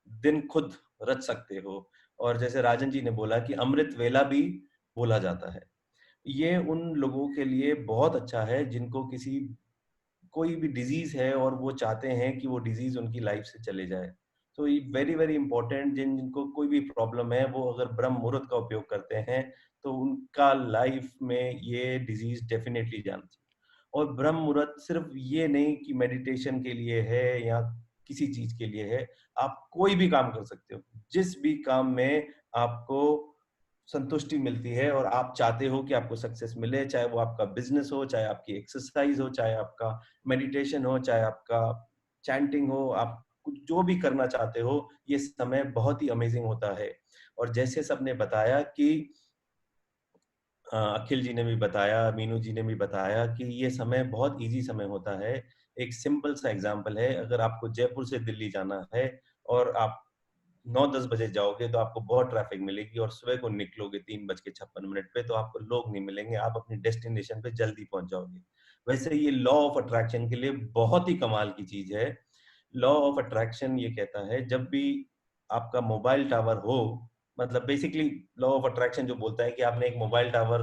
दिन खुद रच सकते हो. और जैसे राजन जी ने बोला कि अमृत वेला भी बोला जाता है. ये उन लोगों के लिए बहुत अच्छा है जिनको कोई भी डिजीज है और वो चाहते हैं कि वो डिजीज उनकी लाइफ से चले जाए. तो ये वेरी वेरी इंपॉर्टेंट, जिनको कोई भी प्रॉब्लम है वो अगर ब्रह्म मुहूर्त का उपयोग करते हैं तो उनका लाइफ में ये डिजीज डेफिनेटली जानती है. और ब्रह्म मुहूर्त सिर्फ ये नहीं कि मेडिटेशन के लिए है या किसी चीज के लिए है, आप कोई भी काम कर सकते हो. जिस भी काम में आपको संतुष्टि मिलती है और आप चाहते हो कि आपको सक्सेस मिले, चाहे वो आपका बिजनेस हो, चाहे आपकी एक्सरसाइज हो, चाहे आपका मेडिटेशन हो, चाहे आपका चैंटिंग हो, आप कुछ जो भी करना चाहते हो, ये समय बहुत ही अमेजिंग होता है. और जैसे सबने बताया कि अखिल जी ने भी बताया, मीनू जी ने भी बताया कि ये समय बहुत इजी समय होता है. एक सिंपल सा एग्जांपल है, अगर आपको जयपुर से दिल्ली जाना है और आप 9-10 बजे जाओगे तो आपको बहुत ट्रैफिक मिलेगी, और सुबह को निकलोगे 3:56 पे तो आपको लोग नहीं मिलेंगे, आप अपनी डेस्टिनेशन पे जल्दी पहुंच जाओगे. वैसे ये लॉ ऑफ अट्रैक्शन के लिए बहुत ही कमाल की चीज है. लॉ ऑफ अट्रैक्शन ये कहता है जब भी आपका मोबाइल टावर हो, मतलब बेसिकली लॉ ऑफ अट्रैक्शन जो बोलता है कि आपने एक मोबाइल टावर,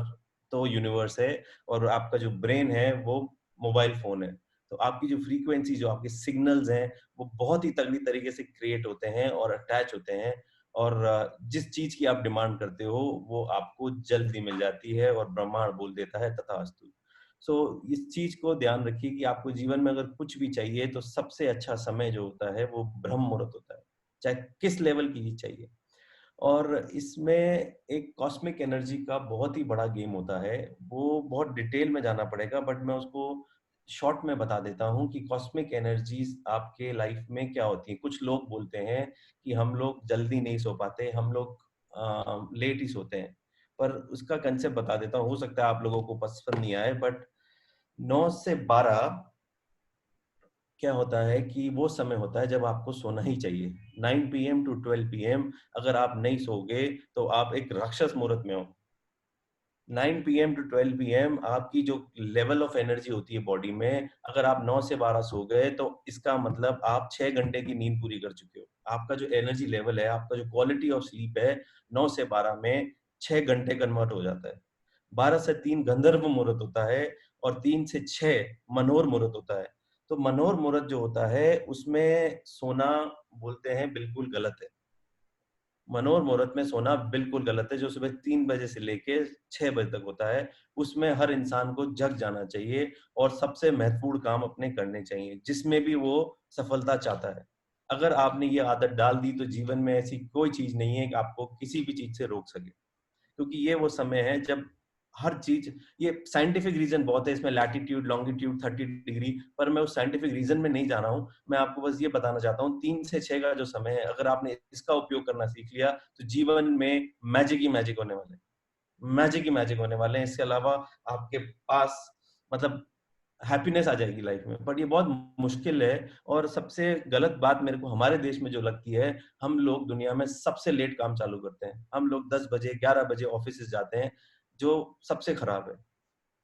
तो यूनिवर्स है, और आपका जो ब्रेन है वो मोबाइल फोन है. तो आपकी जो फ्रीक्वेंसी, जो आपके सिग्नल्स हैं, वो बहुत ही तगड़ी तरीके से क्रिएट होते हैं और अटैच होते हैं. और जिस चीज की आप डिमांड करते हो वो आपको जल्दी मिल जाती है और ब्रह्मांड बोल देता है तथास्तु. सो इस चीज को ध्यान रखिए कि आपको जीवन में अगर कुछ भी चाहिए तो सबसे अच्छा समय जो होता है वो ब्रह्म मुहूर्त होता है, चाहे किस लेवल की चीज चाहिए. और इसमें एक कॉस्मिक एनर्जी का बहुत ही बड़ा गेम होता है. वो बहुत डिटेल में जाना पड़ेगा, बट मैं उसको शॉर्ट में बता देता हूँ कि कॉस्मिक एनर्जीज आपके लाइफ में क्या होती है. कुछ लोग बोलते हैं कि हम लोग जल्दी नहीं सो पाते, हम लोग लेट ही सोते हैं, पर उसका कंसेप्ट बता देता हूँ. हो सकता है आप लोगों को पसंद नहीं आए, बट 9 से 12 क्या होता है कि वो समय होता है जब आपको सोना ही चाहिए. 9 PM to 12 PM अगर आप नहीं सोगे तो आप एक राक्षस मुहूर्त में हो. 9 PM to 12 PM आपकी जो लेवल ऑफ एनर्जी होती है बॉडी में, अगर आप 9 से 12 सो गए तो इसका मतलब आप 6 घंटे की नींद पूरी कर चुके हो. आपका जो एनर्जी लेवल है, आपका जो क्वालिटी ऑफ स्लीप है, 9 से 12 में 6 घंटे कन्वर्ट हो जाता है. 12 से 3 गंधर्व मुहूर्त होता है और 3 से 6 मनोहर मुहूर्त होता है. तो मनोहर मुहूर्त जो होता है उसमें सोना बोलते हैं बिल्कुल गलत है. मनोहर मुहूर्त में सोना बिल्कुल गलत है, जो सुबह 3 बजे से लेके 6 बजे तक होता है. उसमें हर इंसान को जग जाना चाहिए और सबसे महत्वपूर्ण काम अपने करने चाहिए जिसमें भी वो सफलता चाहता है. अगर आपने ये आदत डाल दी तो जीवन में ऐसी कोई चीज नहीं है कि आपको किसी भी चीज से रोक सके, क्योंकि ये वो समय है जब हर चीज, ये साइंटिफिक रीजन बहुत है इसमें, लैटिट्यूड लॉन्गिट्यूड 30 डिग्री, पर मैं उस साइंटिफिक रीजन में नहीं जा रहा हूँ. मैं आपको बस ये बताना चाहता हूँ 3 से 6 का जो समय है, अगर आपने इसका उपयोग करना सीख लिया तो जीवन में मैजिक ही मैजिक होने वाले, मैजिक ही मैजिक होने वाले हैं. इसके अलावा आपके पास मतलब हैप्पीनेस आ जाएगी लाइफ में. बट ये बहुत मुश्किल है. और सबसे गलत बात मेरे को हमारे देश में जो लगती है, हम लोग दुनिया में सबसे लेट काम चालू करते हैं. हम लोग 10 बजे 11 बजे ऑफिस जाते हैं, जो सबसे खराब है.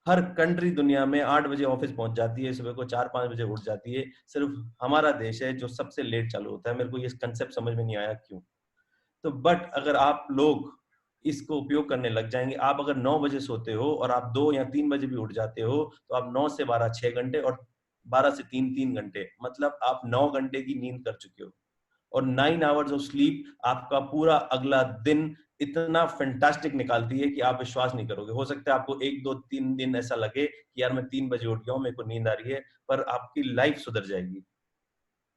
हर कंट्री दुनिया में 8 बजे ऑफिस पहुंच जाती है, सुबह को 4-5 बजे उठ जाती है. सिर्फ हमारा देश है जो सबसे लेट चालू होता है. मेरे को ये कंसेप्ट समझ में नहीं आया क्यों. तो बट अगर आप लोग इसको उपयोग करने लग जाएंगे। आप अगर 9 बजे सोते हो और आप 2 या 3 बजे भी उठ जाते हो, तो आप 9 से 12 6 घंटे और 12 से 3 3 घंटे, मतलब आप 9 घंटे की नींद कर चुके हो। और 9 आवर्स ऑफ स्लीप आपका पूरा अगला दिन इतना फैंटास्टिक निकालती है कि आप विश्वास नहीं करोगे। हो सकता है आपको 1 2 3 दिन ऐसा लगे कि यार मैं 3 बजे उठ गया हूँ, मेरे को नींद आ रही है, पर आपकी लाइफ सुधर जाएगी।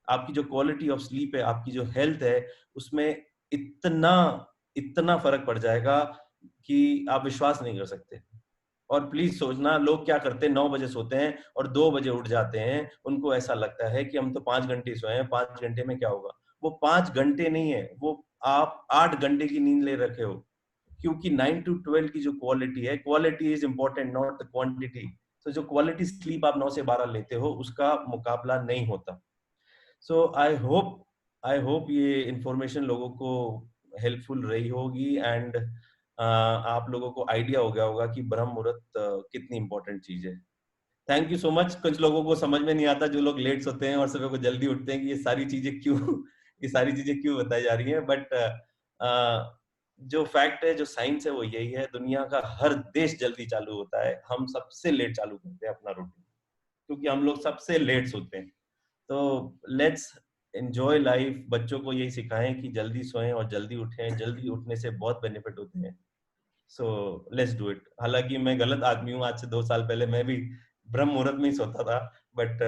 आपकी जो क्वालिटी ऑफ स्लीप है, आपकी जो हेल्थ है, उसमें इतना इतना फर्क पड़ जाएगा कि आप विश्वास नहीं कर सकते। और प्लीज सोचना, लोग क्या करते हैं, 9 बजे सोते हैं और 2 बजे उठ जाते हैं। उनको ऐसा लगता है कि हम तो 5 घंटे सोए हैं, 5 घंटे में क्या होगा। वो 5 घंटे नहीं है, वो आप 8 घंटे की नींद ले रखे हो। क्योंकि 9 to 12 की जो क्वालिटी है, quality is important not the quantity. तो जो क्वालिटी स्लीप आप 9 से 12 लेते हो, उसका मुकाबला नहीं होता। सो आई होप ये इंफॉर्मेशन लोगों को हेल्पफुल रही होगी एंड आप लोगों को आइडिया हो गया होगा कि ब्रह्म मुहूर्त कितनी इंपॉर्टेंट चीज है। Thank you so much. कुछ लोगों को समझ में नहीं आता, जो लोग लेट सोते हैं और सुबह को जल्दी उठते हैं, कि ये सारी चीजें क्यों बताई जा रही हैं। बट जो फैक्ट है, जो साइंस है, वो यही है, दुनिया का हर देश जल्दी चालू होता है, हम सबसे लेट चालू करते हैं अपना रूटीन, क्योंकि हम लोग सबसे लेट सोते हैं। तो लेट्स एंजॉय लाइफ। बच्चों को यही सिखाएं कि जल्दी सोएं और जल्दी उठें। जल्दी उठने से बहुत बेनिफिट होते हैं। So let's do it. हालांकि मैं गलत आदमी हूँ, आज से 2 साल पहले मैं भी ब्रह्म मुहूर्त में ही सोता था, बट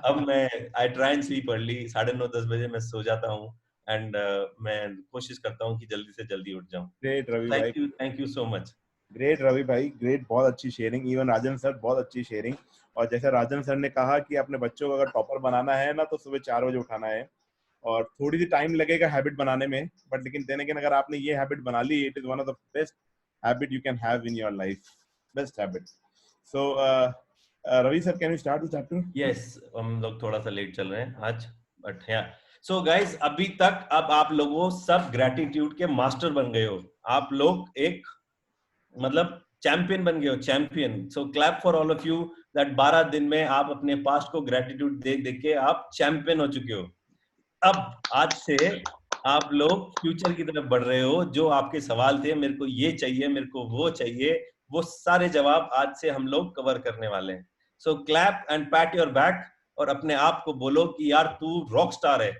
अब मैं I try and sleep early. 9:30 10 बजे मैं सो जाता हूँ एंड मैं कोशिश करता हूँ कि जल्दी से जल्दी उठ जाऊँ। ग्रेट रवि भाई, thank you so much. Great Ravi भाई, ग्रेट, बहुत अच्छी शेयरिंग। इवन राजन सर बहुत अच्छी शेयरिंग। और जैसे राजन सर ने कहा कि अपने बच्चों को अगर टॉपर बनाना है ना, तो सुबह 4 बजे उठाना है। और थोड़ी सी टाइम लगेगा हैबिट बनाने में, बट लेकिन देने के अगर आपने ये हैबिट बना ली, it is one of the best habit you can have in your life, best habit. So Ravi sir, can you start the chapter? Yes, हम लोग थोड़ा सा लेट चल रहे हैं आज, बट या सो गाइस, अभी तक अब आप लोगों सब ग्रेटिट्यूड के मास्टर बन गए हो। आप लोग एक मतलब चैंपियन बन गए हो, champion. So clap for all of you that 12 दिन में आप अपने पास्ट को ग्रेटिट्यूड देख देख के आप चैंपियन हो चुके हो। अब आज से आप लोग फ्यूचर की तरफ बढ़ रहे हो। जो आपके सवाल थे, मेरे को ये चाहिए, मेरे को वो चाहिए, वो सारे जवाब आज से हम लोग कवर करने वाले हैं। So clap and pat your back और अपने आप को बोलो कि यार तू रॉक स्टार है।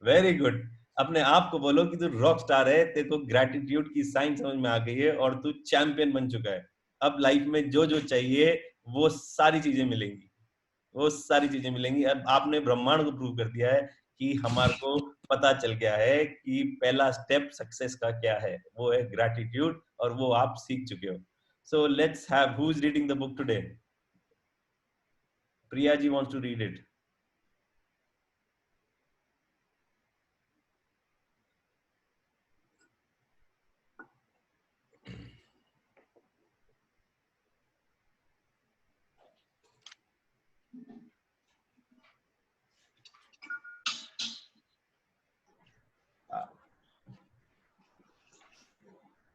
Very good. अपने आप को बोलो कि तू रॉक स्टार है, तेरे को ग्रेटिट्यूड की साइंस समझ में आ गई है और तू चैंपियन बन चुका है। अब लाइफ में जो जो चाहिए वो सारी चीजें मिलेंगी, वो सारी चीजें मिलेंगी। अब आपने ब्रह्मांड को प्रूव कर दिया है कि हमारे को पता चल गया है कि पहला स्टेप सक्सेस का क्या है, वो है ग्रेटिट्यूड, और वो आप सीख चुके हो। So let's have who is reading the book today? Priya ji wants to read it.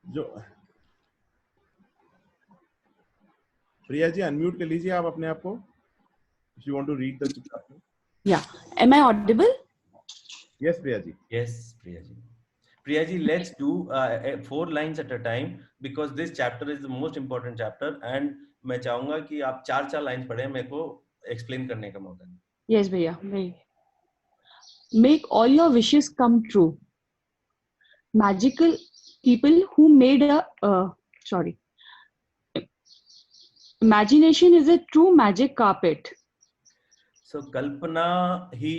जो प्रिया जी अनम्यूट कर लीजिए आप अपने आप को, if you want to read the chapter. Yeah, am I audible? Yes, Priya ji. Yes, Priya ji. Priya ji, let's do 4 lines at a time because this chapter is the most important chapter and मैं चाहूंगा कि आप 4 line पढ़ें, मेरे को explain करने का मौका दें। Yes, भैया। Make all your wishes come true. Magical people who made imagination is a true magic carpet. So कल्पना ही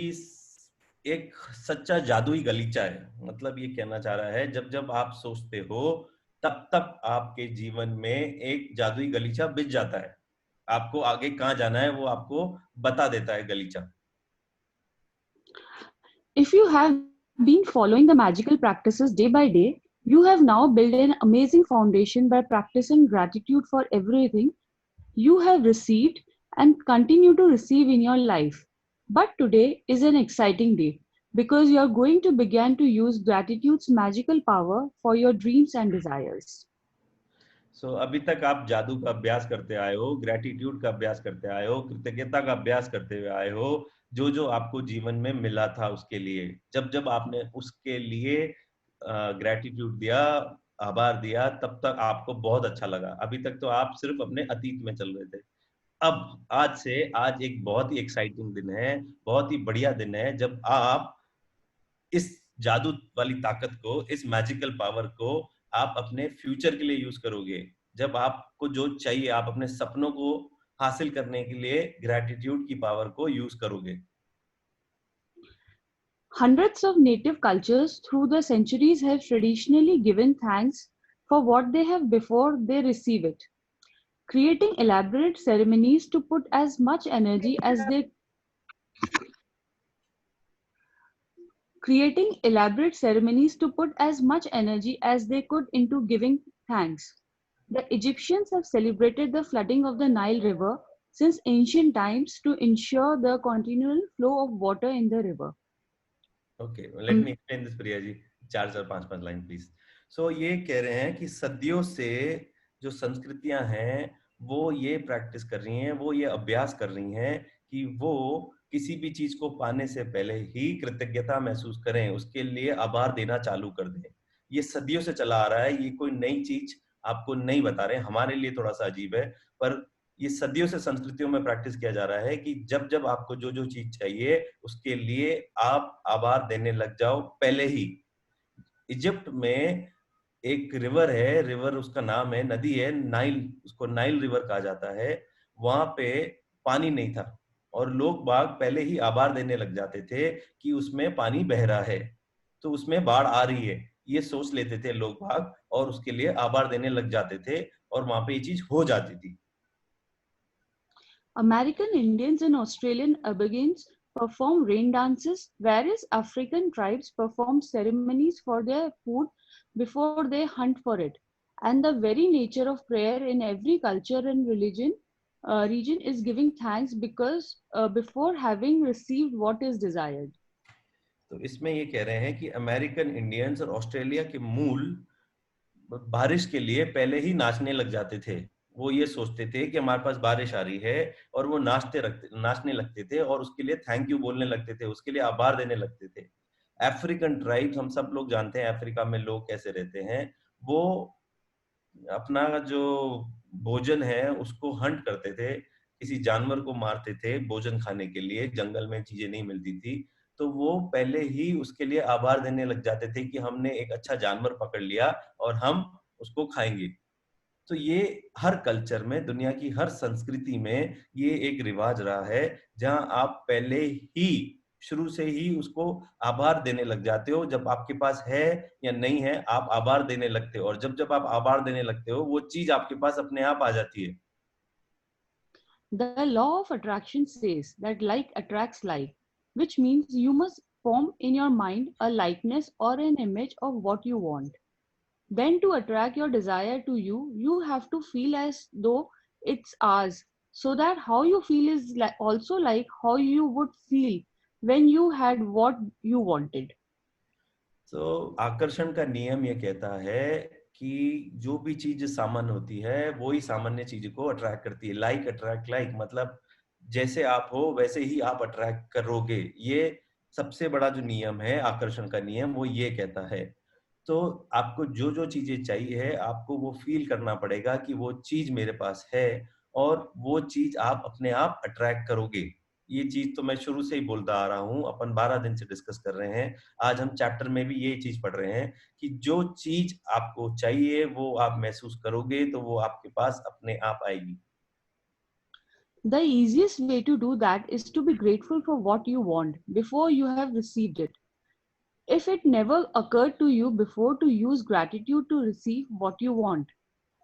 एक सच्चा जादुई गलीचा है। मतलब ये कहना चाह रहा है, जब जब आप सोचते हो तब तब आपके जीवन में एक जादुई गलीचा बिछ जाता है। आपको आगे कहाँ जाना है वो आपको बता देता है गलीचा। If you have been following the magical practices day by day, you have now built an amazing foundation by practicing gratitude for everything you have received and continue to receive in your life. But today is an exciting day because you are going to begin to use gratitude's magical power for your dreams and desires. So अभी तक आप जादू का अभ्यास करते आए हो, gratitude का अभ्यास करते आए हो, कृतज्ञता का अभ्यास करते हुए आए हो, जो जो आपको जीवन में मिला था उसके लिए। जब जब आपने उसके लिए ग्रेटिट्यूड दिया, आभार दिया, तब तक आपको बहुत अच्छा लगा। अभी तक तो आप सिर्फ अपने अतीत में चल रहे थे। अब आज एक बहुत ही एक्साइटिंग दिन है, बहुत ही बढ़िया दिन है, जब आप इस जादू वाली ताकत को, इस मैजिकल पावर को आप अपने फ्यूचर के लिए यूज करोगे। जब आपको जो चाहिए, आप अपने सपनों को हासिल करने के लिए ग्रेटिट्यूड की पावर को यूज करोगे। Hundreds of native cultures through the centuries have traditionally given thanks for what they have before they receive it, creating elaborate ceremonies to put as much energy as they could into giving thanks. The Egyptians have celebrated the flooding of the Nile River since ancient times to ensure the continual flow of water in the river. Okay, let me explain this, Priya ji. 4-5 line please. So ये कह रहे हैं कि सदियों से जो संस्कृतियां हैं वो ये प्रैक्टिस कर रही हैं, वो ये अभ्यास कर रही हैं कि वो किसी भी चीज को पाने से पहले ही कृतज्ञता महसूस करें, उसके लिए आभार देना चालू कर दें। ये सदियों से चला आ रहा है, ये कोई नई चीज आपको नहीं बता रहे, हमारे लिए थोड़ा सा अजीब है, पर ये सदियों से संस्कृतियों में प्रैक्टिस किया जा रहा है कि जब जब आपको जो जो चीज चाहिए उसके लिए आप आभार देने लग जाओ पहले ही। इजिप्ट में एक रिवर है, रिवर उसका नाम है, नदी है नाइल, उसको नाइल रिवर कहा जाता है। वहां पे पानी नहीं था और लोग बाग पहले ही आभार देने लग जाते थे कि उसमें पानी बह रहा है, तो उसमें बाढ़ आ रही है, ये सोच लेते थे लोग बाग और उसके लिए आभार देने लग जाते थे और वहां पे ये चीज हो जाती थी। American Indians and Australian Aborigines perform rain dances, whereas African tribes perform ceremonies for their food before they hunt for it. And the very nature of prayer in every culture and region is giving thanks because before having received what is desired. तो इसमें ये कह रहे हैं कि American Indians और Australia के मूल बारिश के लिए पहले ही नाचने लग जाते थे। वो ये सोचते थे कि हमारे पास बारिश आ रही है और वो नाचने लगते थे और उसके लिए थैंक यू बोलने लगते थे, उसके लिए आभार देने लगते थे। अफ्रीकन ट्राइब्स, हम सब लोग जानते हैं अफ्रीका में लोग कैसे रहते हैं, वो अपना जो भोजन है उसको हंट करते थे, किसी जानवर को मारते थे भोजन खाने के लिए, जंगल में चीजें नहीं मिलती थी, तो वो पहले ही उसके लिए आभार देने लग जाते थे कि हमने एक अच्छा जानवर पकड़ लिया और हम उसको खाएंगे। तो ये हर कल्चर में, दुनिया की हर संस्कृति में ये एक रिवाज रहा है जहां आप पहले ही शुरू से ही उसको आभार देने लग जाते हो। जब आपके पास है या नहीं है आप आभार देने लगते हो, और जब जब आप आभार देने लगते हो वो चीज आपके पास अपने आप आ जाती है। The law of attraction says that like attracts like, which means you must form in your mind a likeness or an image of what you want. Then to attract your desire to you, you have to feel as though it's ours, so that how you feel is also like how you would feel when you had what you wanted. So आकर्षण का नियम ये कहता है कि जो भी चीज सामान्य होती है वो ही सामान्य चीज को अट्रैक्ट करती है। लाइक अट्रैक्ट लाइक, मतलब जैसे आप हो वैसे ही आप अट्रैक्ट करोगे। ये सबसे बड़ा जो नियम है आकर्षण का नियम, वो ये कहता है। तो आपको जो जो चीजें चाहिए है आपको वो फील करना पड़ेगा कि वो चीज मेरे पास है, और वो चीज आप अपने आप अट्रैक्ट करोगे। ये चीज तो मैं शुरू से ही बोलता आ रहा हूँ, अपन 12 दिन से डिस्कस कर रहे हैं। आज हम चैप्टर में भी ये चीज पढ़ रहे हैं कि जो चीज आपको चाहिए वो आप महसूस करोगे तो वो आपके पास अपने आप आएगी। The easiest way to do that is to be grateful for what you want before you have received it. If it never occurred to you before to use gratitude to receive what you want,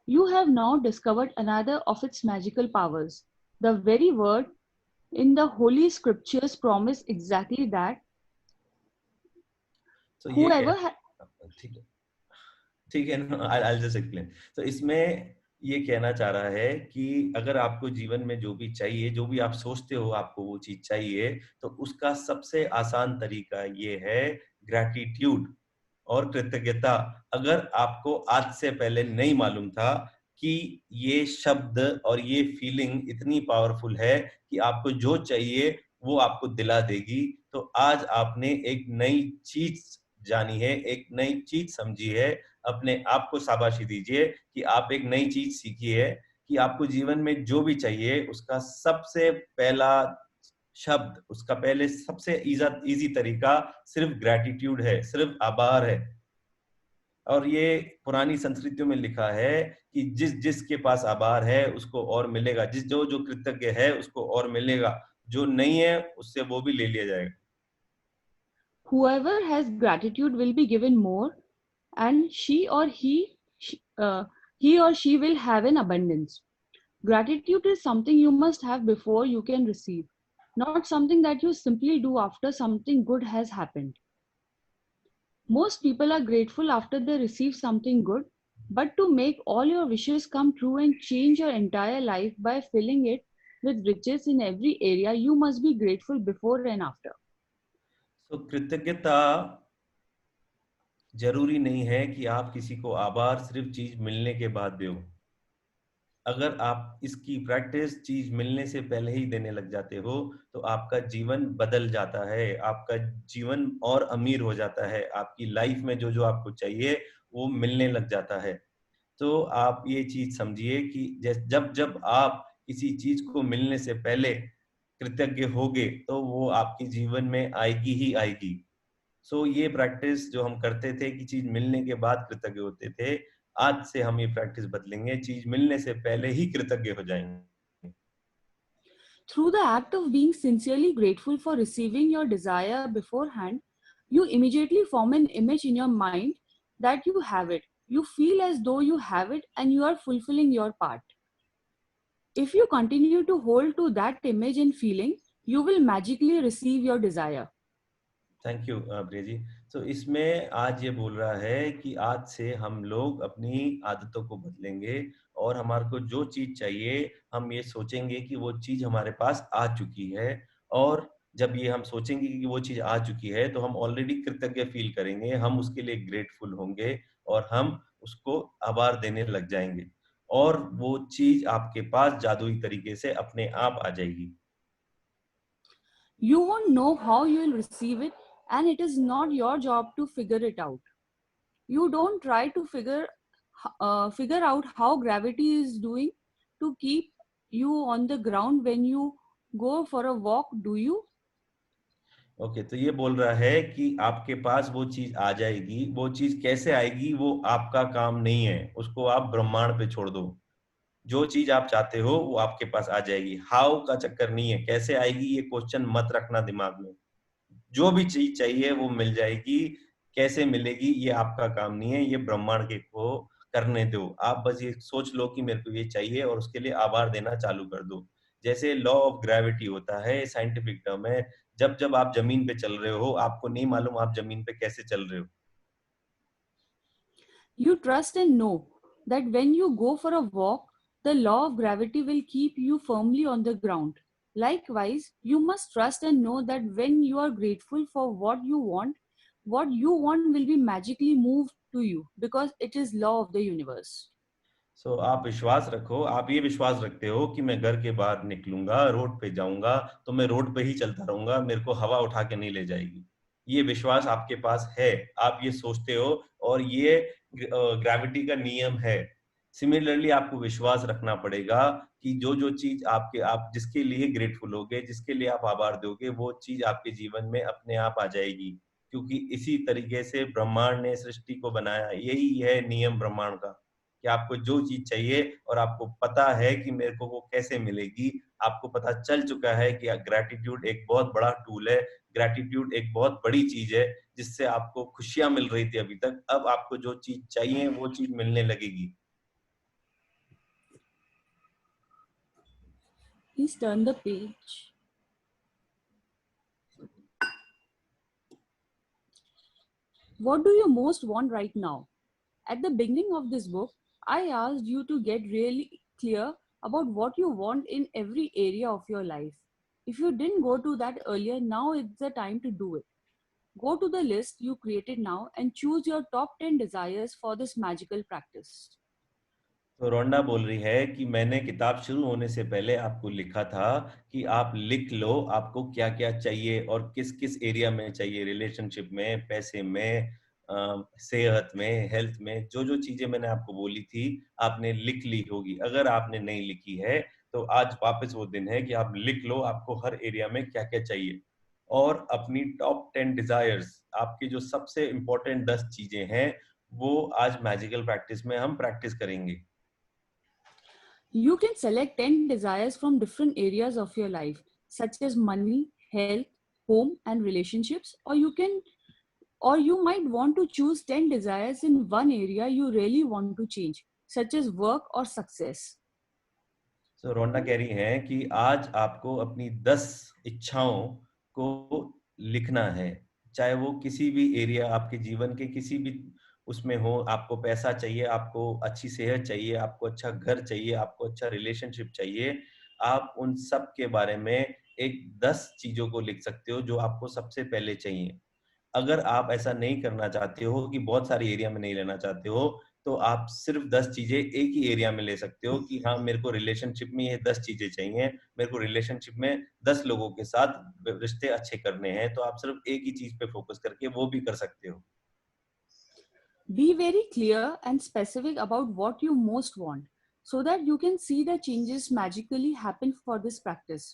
you have now discovered another of its magical powers. The very word in the Holy Scriptures promise exactly that. So whoever ठीक है, I'll just explain. So इसमें ये कहना चाह रहा है कि अगर आपको जीवन में जो भी चाहिए, जो भी आप सोचते हो आपको वो चीज चाहिए, तो उसका सबसे आसान तरीका ये है ग्रैटिट्यूड और कृतज्ञता। अगर आपको आज से पहले नहीं मालूम था कि ये शब्द और ये फीलिंग इतनी पावरफुल है कि आपको जो चाहिए वो आपको दिला देगी, तो आज आपने एक नई चीज जानी है, एक नई चीज समझी है, अपने आप को शाबाशी दीजिए कि आप एक नई चीज सीखी है कि आपको जीवन में जो भी चाहिए उसका सबसे पहला शब्द, उसका पहले सबसे इजी तरीका सिर्फ ग्रेटिट्यूड है, सिर्फ आभार है। और ये पुरानी संस्कृतियों में लिखा है कि जिसके पास आभार है उसको और मिलेगा, जो कृतज्ञ है उसको और मिलेगा, जो नहीं है उससे वो भी ले लिया जाएगा। Whoever has gratitude will be given more, and he or she will have an abundance. Gratitude is something you must have before you can receive, not something that you simply do after something good has happened. Most people are grateful after they receive something good, but to make all your wishes come true and change your entire life by filling it with riches in every area, you must be grateful before and after. तो कृतज्ञता जरूरी नहीं है कि आप किसी को आभार सिर्फ चीज मिलने के बाद दो। अगर आप इसकी प्रैक्टिस चीज मिलने से पहले ही देने लग जाते हो तो आपका जीवन बदल जाता है, आपका जीवन और अमीर हो जाता है, आपकी लाइफ में जो जो आपको चाहिए वो मिलने लग जाता है। तो आप ये चीज समझिए कि जब जब आप किसी चीज को मिलने से पहले कृतज्ञ होगे तो वो आपके जीवन में आएगी ही आएगी। सो ये प्रैक्टिस जो हम करते थे कि चीज मिलने के बाद कृतज्ञ होते थे, आज से हम ये प्रैक्टिस बदलेंगे, चीज मिलने से पहले ही कृतज्ञ हो जाएंगे। Through the act of being sincerely grateful for receiving your desire beforehand, you immediately form an image in your mind that you have it. You feel as though you have it and you are fulfilling your part. If you continue to hold to that image and feeling, you will magically receive your desire. Thank you Priya ji. तो इसमें आज ये बोल रहा है कि आज से हम लोग अपनी आदतों को बदलेंगे और हमारे को जो चीज चाहिए हम ये सोचेंगे कि वो चीज हमारे पास आ चुकी है, और जब ये हम सोचेंगे कि वो चीज आ चुकी है तो हम ऑलरेडी कृतज्ञ फील करेंगे, हम उसके लिए ग्रेटफुल होंगे और हम उसको आभार देने लग जाएंगे और वो चीज आपके पास जादुई तरीके से अपने आप आ जाएगी। You won't know how you will receive it, and it is not your job to figure it out. You don't try to figure out how gravity is doing to keep you on the ground when you go for a walk, do you? Okay, तो ये बोल रहा है कि आपके पास वो चीज आ जाएगी, वो चीज कैसे आएगी वो आपका काम नहीं है, उसको आप ब्रह्मांड पे छोड़ दो। जो चीज आप चाहते हो वो आपके पास आ जाएगी, हाउ का चक्कर नहीं है, कैसे आएगी ये क्वेश्चन मत रखना दिमाग में। जो भी चीज चाहिए वो मिल जाएगी, कैसे मिलेगी ये आपका काम नहीं है, ये ब्रह्मांड के को करने दो। आप बस ये सोच लो कि मेरे को ये चाहिए और उसके लिए आभार देना चालू कर दो। जैसे लॉ ऑफ ग्रेविटी होता है, साइंटिफिक टर्म है, जब जब आप जमीन पे चल रहे हो आपको नहीं मालूम आप जमीन पे कैसे चल रहे हो। You trust and know that when you go for a walk, the law of gravity will keep you firmly on the ground. Likewise, you must trust and know that when you are grateful for what you want will be magically moved to you because it is law of the universe. सो आप विश्वास रखो, आप ये विश्वास रखते हो कि मैं घर के बाहर निकलूंगा, रोड पे जाऊंगा तो मैं रोड पे ही चलता रहूंगा, मेरे को हवा उठा के नहीं ले जाएगी। ये विश्वास आपके पास है, आप ये सोचते हो और ये ग्रेविटी का नियम है। सिमिलरली आपको विश्वास रखना पड़ेगा कि जो जो चीज आप जिसके लिए ग्रेटफुल होगे, जिसके लिए आप आभार दोगे, वो चीज आपके जीवन में अपने आप आ जाएगी, क्योंकि इसी तरीके से ब्रह्मांड ने सृष्टि को बनाया। यही है नियम ब्रह्मांड का कि आपको जो चीज चाहिए और आपको पता है कि मेरे को वो कैसे मिलेगी, आपको पता चल चुका है कि ग्रैटिट्यूड एक बहुत बड़ा टूल है, ग्रैटिट्यूड एक बहुत बड़ी चीज है जिससे आपको खुशियां मिल रही थी अभी तक, अब आपको जो चीज चाहिए वो चीज मिलने लगेगी। Please turn the page. What do you most want right now? At the beginning of this book, I asked you to get really clear about what you want in every area of your life. If you didn't go to that earlier, now is the time to do it. Go to the list you created now and choose your top 10 desires for this magical practice. तो रोंडा बोल रही है कि मैंने किताब शुरू होने से पहले आपको लिखा था कि आप लिख लो आपको क्या क्या चाहिए और किस किस एरिया में चाहिए, रिलेशनशिप में, पैसे में, सेहत में, हेल्थ में। जो जो चीजें मैंने आपको बोली थी आपने लिख ली होगी। अगर आपने नहीं लिखी है तो आज वापस वो दिन है कि आप लिख लो आपको हर एरिया में क्या क्या चाहिए, और अपनी टॉप 10 डिजायर्स, आपकी जो सबसे इंपॉर्टेंट 10 चीजें हैं, वो आज मैजिकल प्रैक्टिस में हम प्रैक्टिस करेंगे। You can select 10 desires from different areas of your life, such as money, health, home, and relationships, or you might want to choose 10 desires in one area you really want to change, such as work or success. So रोंडा कह रही है कि आज आपको अपनी 10 इच्छाओं को लिखना है, चाहे वो किसी भी एरिया, आपके जीवन के किसी भी उसमें हो। आपको पैसा चाहिए, आपको अच्छी सेहत चाहिए, आपको अच्छा घर चाहिए, आपको अच्छा रिलेशनशिप चाहिए। आप उन सब के बारे में एक 10 चीजों को लिख सकते हो जो आपको सबसे पहले चाहिए। अगर आप ऐसा नहीं करना चाहते हो कि बहुत सारी एरिया में नहीं लेना चाहते हो, तो आप सिर्फ 10 चीजें एक ही एरिया में ले सकते हो कि हाँ मेरे को रिलेशनशिप में ये 10 चीजें चाहिए, मेरे को रिलेशनशिप में 10 लोगों के साथ रिश्ते अच्छे करने हैं, तो आप सिर्फ एक ही चीज पे फोकस करके वो भी कर सकते हो। Be very clear and specific about what you most want, so that you can see the changes magically happen for this practice.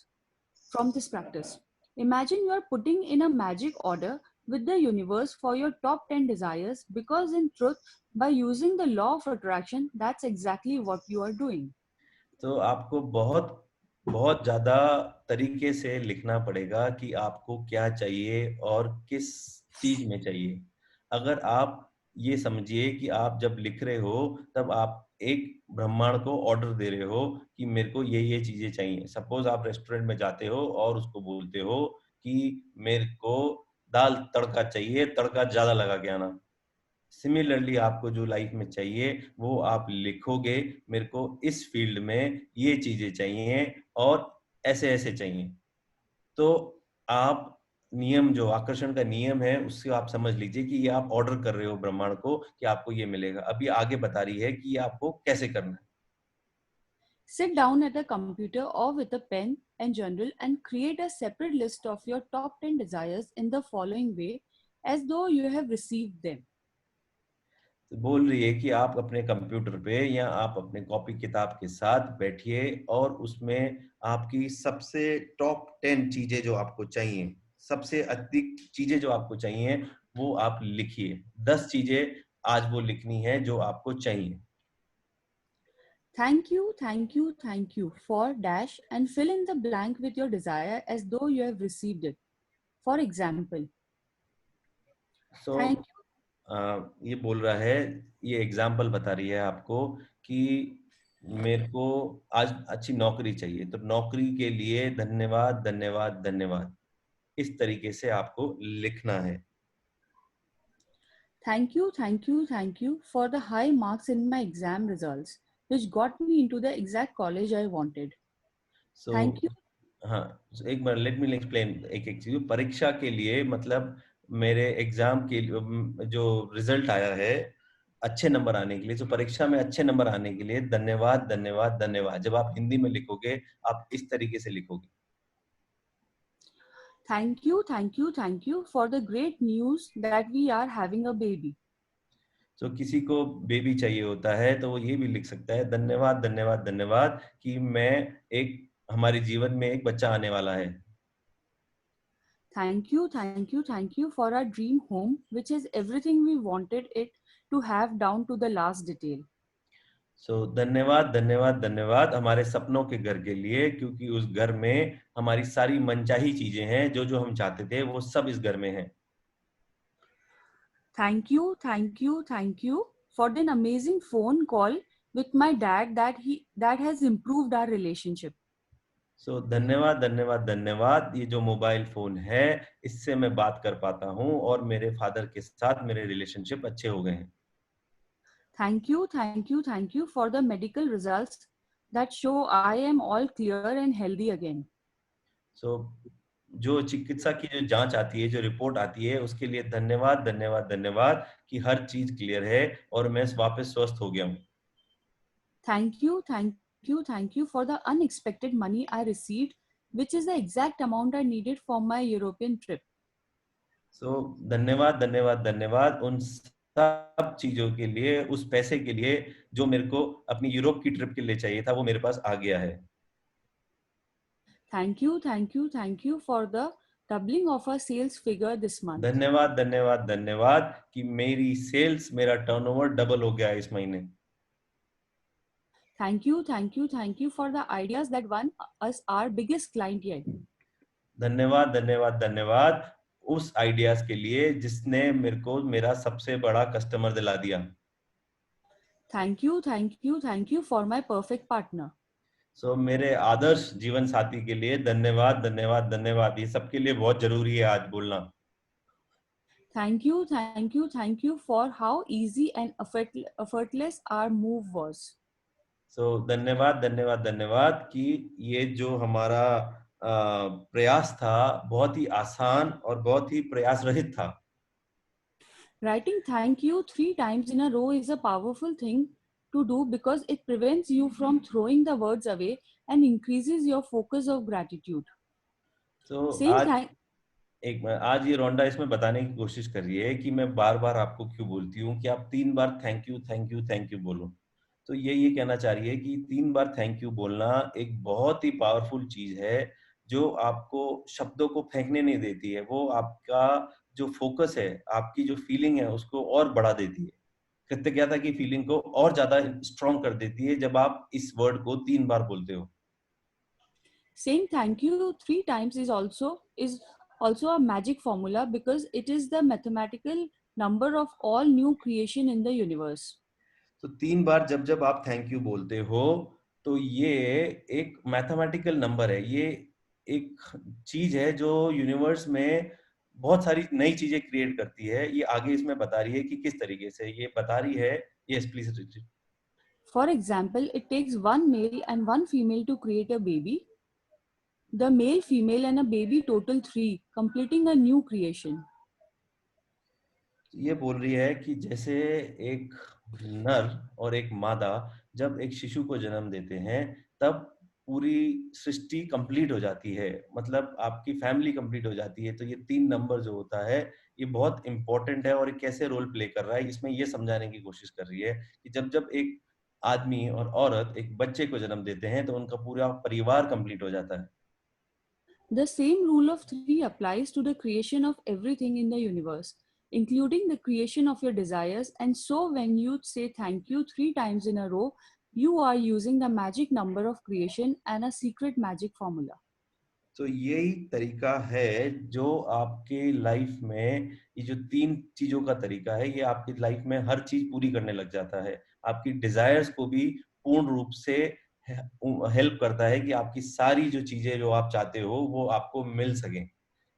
From this practice, imagine you are putting in a magic order with the universe for your top 10 desires, because in truth, by using the law of attraction, that's exactly what you are doing. तो आपको बहुत बहुत ज्यादा तरीके से लिखना पड़ेगा कि आपको क्या चाहिए और किस चीज में चाहिए। अगर आप ये समझिए कि आप जब लिख रहे हो तब आप एक ब्रह्मांड को ऑर्डर दे रहे हो कि मेरे को ये चीजें चाहिए। सपोज आप रेस्टोरेंट में जाते हो और उसको बोलते हो कि मेरे को दाल तड़का चाहिए, तड़का ज्यादा लगा के आना। सिमिलरली आपको जो लाइफ में चाहिए वो आप लिखोगे, मेरे को इस फील्ड में ये चीजें चाहिए और ऐसे ऐसे चाहिए। तो आप नियम, जो आकर्षण का नियम है, उससे आप समझ लीजिए कि ये आप ऑर्डर कर रहे हो ब्रह्मांड को कि आपको ये मिलेगा। अभी आगे बता रही है कि ये आपको कैसे करना है। Sit down at a computer or with a pen and journal and create a separate list of your top 10 desires in the following way, as though you have received them. तो बोल रही है कि आप अपने कंप्यूटर पे या आप अपने कॉपी किताब के साथ बैठिए और उसमें आपकी सबसे टॉप 10 चीजें जो आपको चाहिए, सबसे अधिक चीजें जो आपको चाहिए, वो आप लिखिए। 10 चीजें आज वो लिखनी है जो आपको चाहिए। Thank you, thank you, thank you for dash and fill in the blank with your desire as though you have received it. For example, So, thank you. ये बोल रहा है, ये एग्जाम्पल बता रही है आपको कि मेरे को आज अच्छी नौकरी चाहिए, तो नौकरी के लिए धन्यवाद धन्यवाद धन्यवाद, इस तरीके से आपको लिखना है। Thank you, thank you, thank you for the high marks in my exam results, which got me into the exact college I wanted. So, Thank you. हाँ, एक बार लेट मी एक्सप्लेन एक एक चीज। परीक्षा के लिए मतलब मेरे एग्जाम के जो रिजल्ट आया है अच्छे नंबर आने के लिए, तो परीक्षा में अच्छे नंबर आने के लिए धन्यवाद धन्यवाद धन्यवाद। जब आप हिंदी में लिखोगे आप इस तरीके से लिखोगे। Thank you, thank you, thank you for the great news that we are having a baby. तो किसी को बेबी चाहिए होता है तो वो ये भी लिख सकता है, धन्यवाद धन्यवाद धन्यवाद कि हमारे जीवन में एक बच्चा आने वाला है। Thank you, thank you, thank you for our dream home, which is everything we wanted it to have down to the last detail. So, धन्यवाद धन्यवाद धन्यवाद हमारे सपनों के घर के लिए, क्योंकि उस घर में हमारी सारी मनचाही चीजें हैं, जो जो हम चाहते थे वो सब इस घर में है। Thank you, thank you, thank you for an amazing phone call with my dad that has improved our relationship. So, धन्यवाद धन्यवाद धन्यवाद, ये जो मोबाइल फोन है इससे मैं बात कर पाता हूँ और मेरे फादर के साथ मेरे रिलेशनशिप अच्छे हो गए हैं। Thank you, thank you, thank you for the medical results that show I am all clear and healthy again. So, जो चिकित्सा की जो जांच आती है, जो रिपोर्ट आती है, उसके लिए धन्यवाद धन्यवाद धन्यवाद कि हर चीज क्लियर है और मैं वापस स्वस्थ हो गया हूँ। Thank you for the unexpected money I received, which is the exact amount I needed for my European trip. So धन्यवाद धन्यवाद धन्यवाद उन सब चीजों के लिए, उस पैसे के लिए जो मेरे को अपनी यूरोप की ट्रिप के लिए चाहिए था, वो मेरे पास आ गया है. Thank you for the doubling of our sales figure this month. धन्यवाद धन्यवाद धन्यवाद कि मेरी सेल्स, मेरा टर्नओवर डबल हो गया है इस महीने. Thank you for the ideas that won us our biggest client yet. धन्यवाद धन्यवाद धन्यवाद उस आइडियाज के लिए जिसने मेरे को मेरा सबसे बड़ा कस्टमर दिला दिया. Thank you for my perfect partner. So मेरे आदर्श जीवन साथी के लिए धन्यवाद धन्यवाद धन्यवाद. ये सबके लिए बहुत जरूरी है आज बोलना. Thank you for how easy and effortless our move was. So धन्यवाद धन्यवाद धन्यवाद कि ये जो हमारा प्रयास था बहुत ही आसान और बहुत ही प्रयास रहित था. Writing thank you 3 times in a row is a powerful thing to do because it prevents you from throwing the words away and increases your focus of gratitude. So आज ये रोंडा इसमें बताने की कोशिश कर रही है कि मैं बार बार आपको क्यों बोलती हूँ कि आप 3 बार थैंक यू बोलो. तो ये कहना चाह रही है कि 3 बार थैंक यू बोलना एक बहुत ही पावरफुल चीज है जो आपको शब्दों को फेंकने नहीं देती है. वो आपका जो फोकस है, आपकी जो फीलिंग है उसको और बढ़ा देती है. कृतज्ञता की फीलिंग को और ज्यादा स्ट्रॉन्ग कर देती है जब आप इस वर्ड को 3 बार बोलते हो. Saying thank you 3 times is also a magic formula because it is the mathematical number of all new creation in the universe. तो 3 बार जब आप थैंक यू बोलते हो तो ये एक मैथमेटिकल नंबर है. ये एक चीज है जो यूनिवर्स में बहुत सारी नई चीजें क्रिएट करती है. ये आगे इसमें बता रही है कि किस तरीके से ये बता रही है. Yes please. For example, it takes 1 male and 1 female to create a baby. The male, female and a baby total 3, completing a new creation. ये बोल रही है कि जैसे एक नर और एक मादा जब एक शिशु को जन्म देते हैं तब पूरी सृष्टि कंप्लीट हो जाती है, मतलब आपकी फैमिली कंप्लीट हो जाती है. तो ये 3 नंबर जो होता है ये बहुत इंपॉर्टेंट है और कैसे रोल प्ले कर रहा है इसमें ये समझाने की कोशिश कर रही है कि जब एक आदमी और औरत एक बच्चे को जन्म देते हैं तो उनका पूरा परिवार कंप्लीट हो जाता है. The same rule of 3 applies to the creation of everything in the universe, including the creation of your desires. And so when you say thank you 3 times in a row, you are using the magic number of creation and a secret magic formula. तो यही तरीका है जो आपके life में, ये जो 3 चीजों का तरीका है ये आपकी लाइफ में हर चीज पूरी करने लग जाता है. आपकी डिजायर्स को भी पूर्ण रूप से हेल्प करता है कि आपकी सारी जो चीजें जो आप चाहते हो वो आपको मिल सके.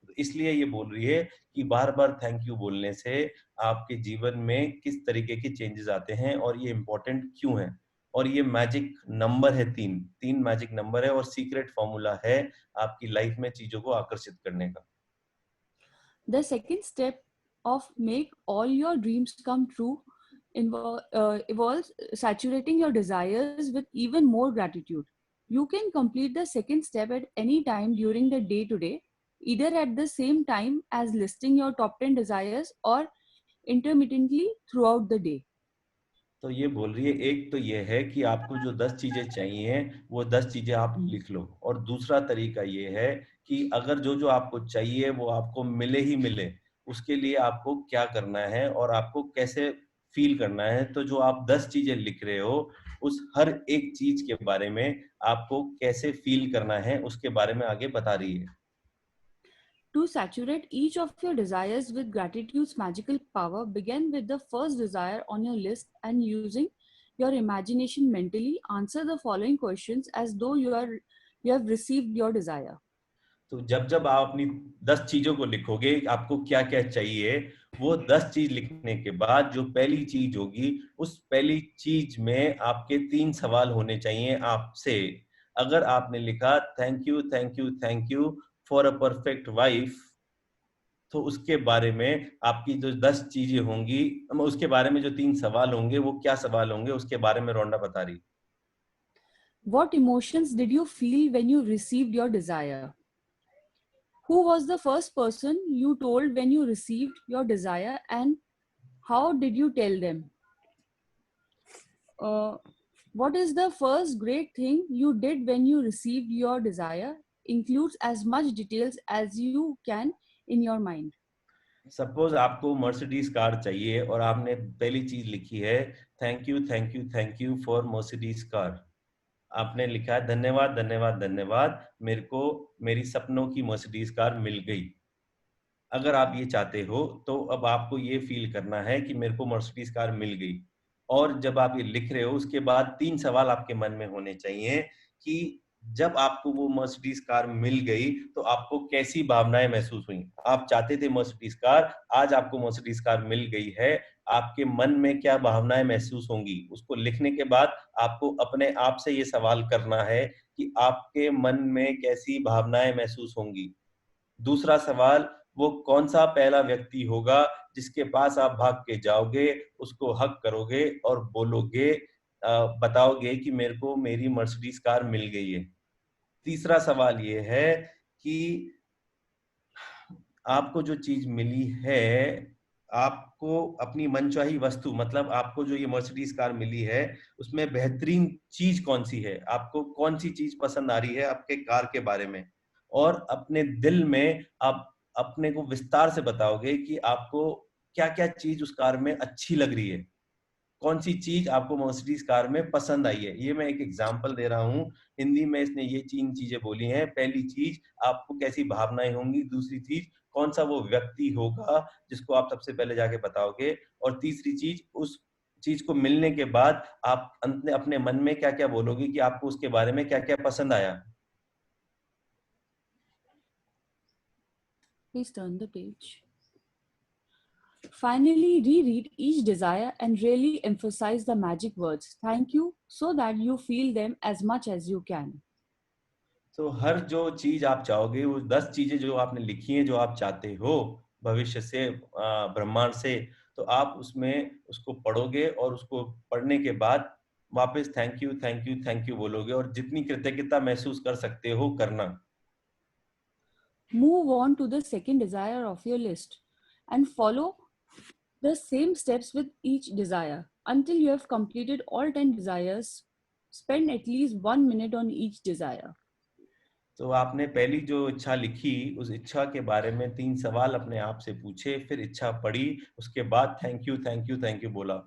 तो इसलिए ये बोल रही है कि बार बार थैंक यू बोलने से आपके जीवन में किस तरीके के चेंजेस आते हैं और ये इम्पोर्टेंट क्यों है. और ये मैजिक नंबर है 3 मैजिक नंबर है और सीक्रेट फॉर्मूला है आपकी लाइफ में चीजों को आकर्षित करने का. The second step of make all your dreams come true involves saturating your desires with even more gratitude. You can complete the second step at any time during the day today, either at the same time as listing your top 10 desires or intermittently throughout the day. तो ये बोल रही है, एक तो ये है कि आपको जो 10 चीजें चाहिए वो 10 चीजें आप लिख लो. और दूसरा तरीका ये है कि अगर जो आपको चाहिए वो आपको मिले ही मिले, उसके लिए आपको क्या करना है और आपको कैसे फील करना है. तो जो आप 10 चीजें लिख रहे हो उस हर एक चीज के बारे में आपको कैसे फील करना है उसके बारे में आगे बता रही है. To saturate each of your desires with gratitude's magical power, begin with the first desire on your list and using your imagination mentally answer the following questions as though you have received your desire. तो जब आप अपनी 10 चीजों को लिखोगे आपको क्या क्या चाहिए, वो 10 चीज लिखने के बाद जो पहली चीज होगी उस पहली चीज में आपके 3 सवाल होने चाहिए आपसे. अगर आपने लिखा thank you for a perfect wife, तो उसके बारे में आपकी जो 10 चीजें होंगी, उसके बारे में जो 3 सवाल होंगे वो क्या सवाल होंगे उसके बारे में रोंडा बता रही. What emotions did you feel when you received your desire? Who was the first person you told when you received your desire, and how did you tell them? What is the first great thing you did when you received your desire? Includes as much details as you can in your mind. Suppose आपको Mercedes car चाहिए और आपने पहली चीज लिखी है thank you thank you thank you for Mercedes car. आपने लिखा है धन्यवाद धन्यवाद धन्यवाद, मेरे को मेरी सपनों की मर्सिडीज कार मिल गई। अगर आप ये चाहते हो तो अब आपको ये फील करना है कि मेरे को मर्सिडीज कार मिल गई। और जब आप ये लिख रहे हो उसके बाद 3 सवाल आपके मन में होने चाहिए कि जब आपको वो मर्सिडीज कार मिल गई तो आपको कैसी भावनाएं महसूस हुई। आप चाहते थे मर्सिडीज कार, आज आपको मर्सिडीज कार मिल गई है, आपके मन में क्या भावनाएं महसूस होंगी। उसको लिखने के बाद आपको अपने आप से ये सवाल करना है कि आपके मन में कैसी भावनाएं महसूस होंगी। दूसरा सवाल, वो कौन सा पहला व्यक्ति होगा जिसके पास आप भाग के जाओगे, उसको हक करोगे और बोलोगे, बताओगे कि मेरे को मेरी मर्सिडीज कार मिल गई है। तीसरा सवाल ये है कि आपको जो चीज मिली है, आपको अपनी मनचाही वस्तु, मतलब आपको जो ये मर्सिडीज कार मिली है उसमें बेहतरीन चीज कौन सी है, आपको कौन सी चीज पसंद आ रही है आपके कार के बारे में। और अपने दिल में आप अपने को विस्तार से बताओगे कि आपको क्या क्या चीज उस कार में अच्छी लग रही है, कौन सी चीज आपको मर्सिडीज कार में पसंद आई है। ये मैं एक एग्जांपल दे रहा हूँ। हिंदी में इसने ये 3 चीजें बोली हैं। पहली चीज, आपको कैसी भावनाएं होंगी। दूसरी चीज, कौन सा वो व्यक्ति होगा जिसको आप सबसे पहले जाके बताओगे। और तीसरी चीज, उस चीज को मिलने के बाद आप अपने मन में क्या क्या बोलोगे कि आपको उसके बारे में क्या क्या पसंद आया। Please turn the page. Finally, reread each desire and really emphasize the magic words thank you so that you feel them as much as you can. तो हर जो चीज आप चाहोगे, वो 10 चीजें जो आपने लिखी हैं जो आप चाहते हो भविष्य से, ब्रह्मांड से, तो आप उसमें उसको पढ़ोगे और उसको पढ़ने के बाद वापस thank you thank you thank you बोलोगे और जितनी कृतज्ञता महसूस कर सकते हो करना। Move on to the second desire of your list and follow the same steps with each desire until you have completed all 10 desires. Spend at least 1 minute on each desire. तो आपने पहली जो इच्छा लिखी, उस इच्छा के बारे में 3 सवाल अपने आप से पूछे, फिर इच्छा पढ़ी, उसके बाद thank you thank you thank you बोला।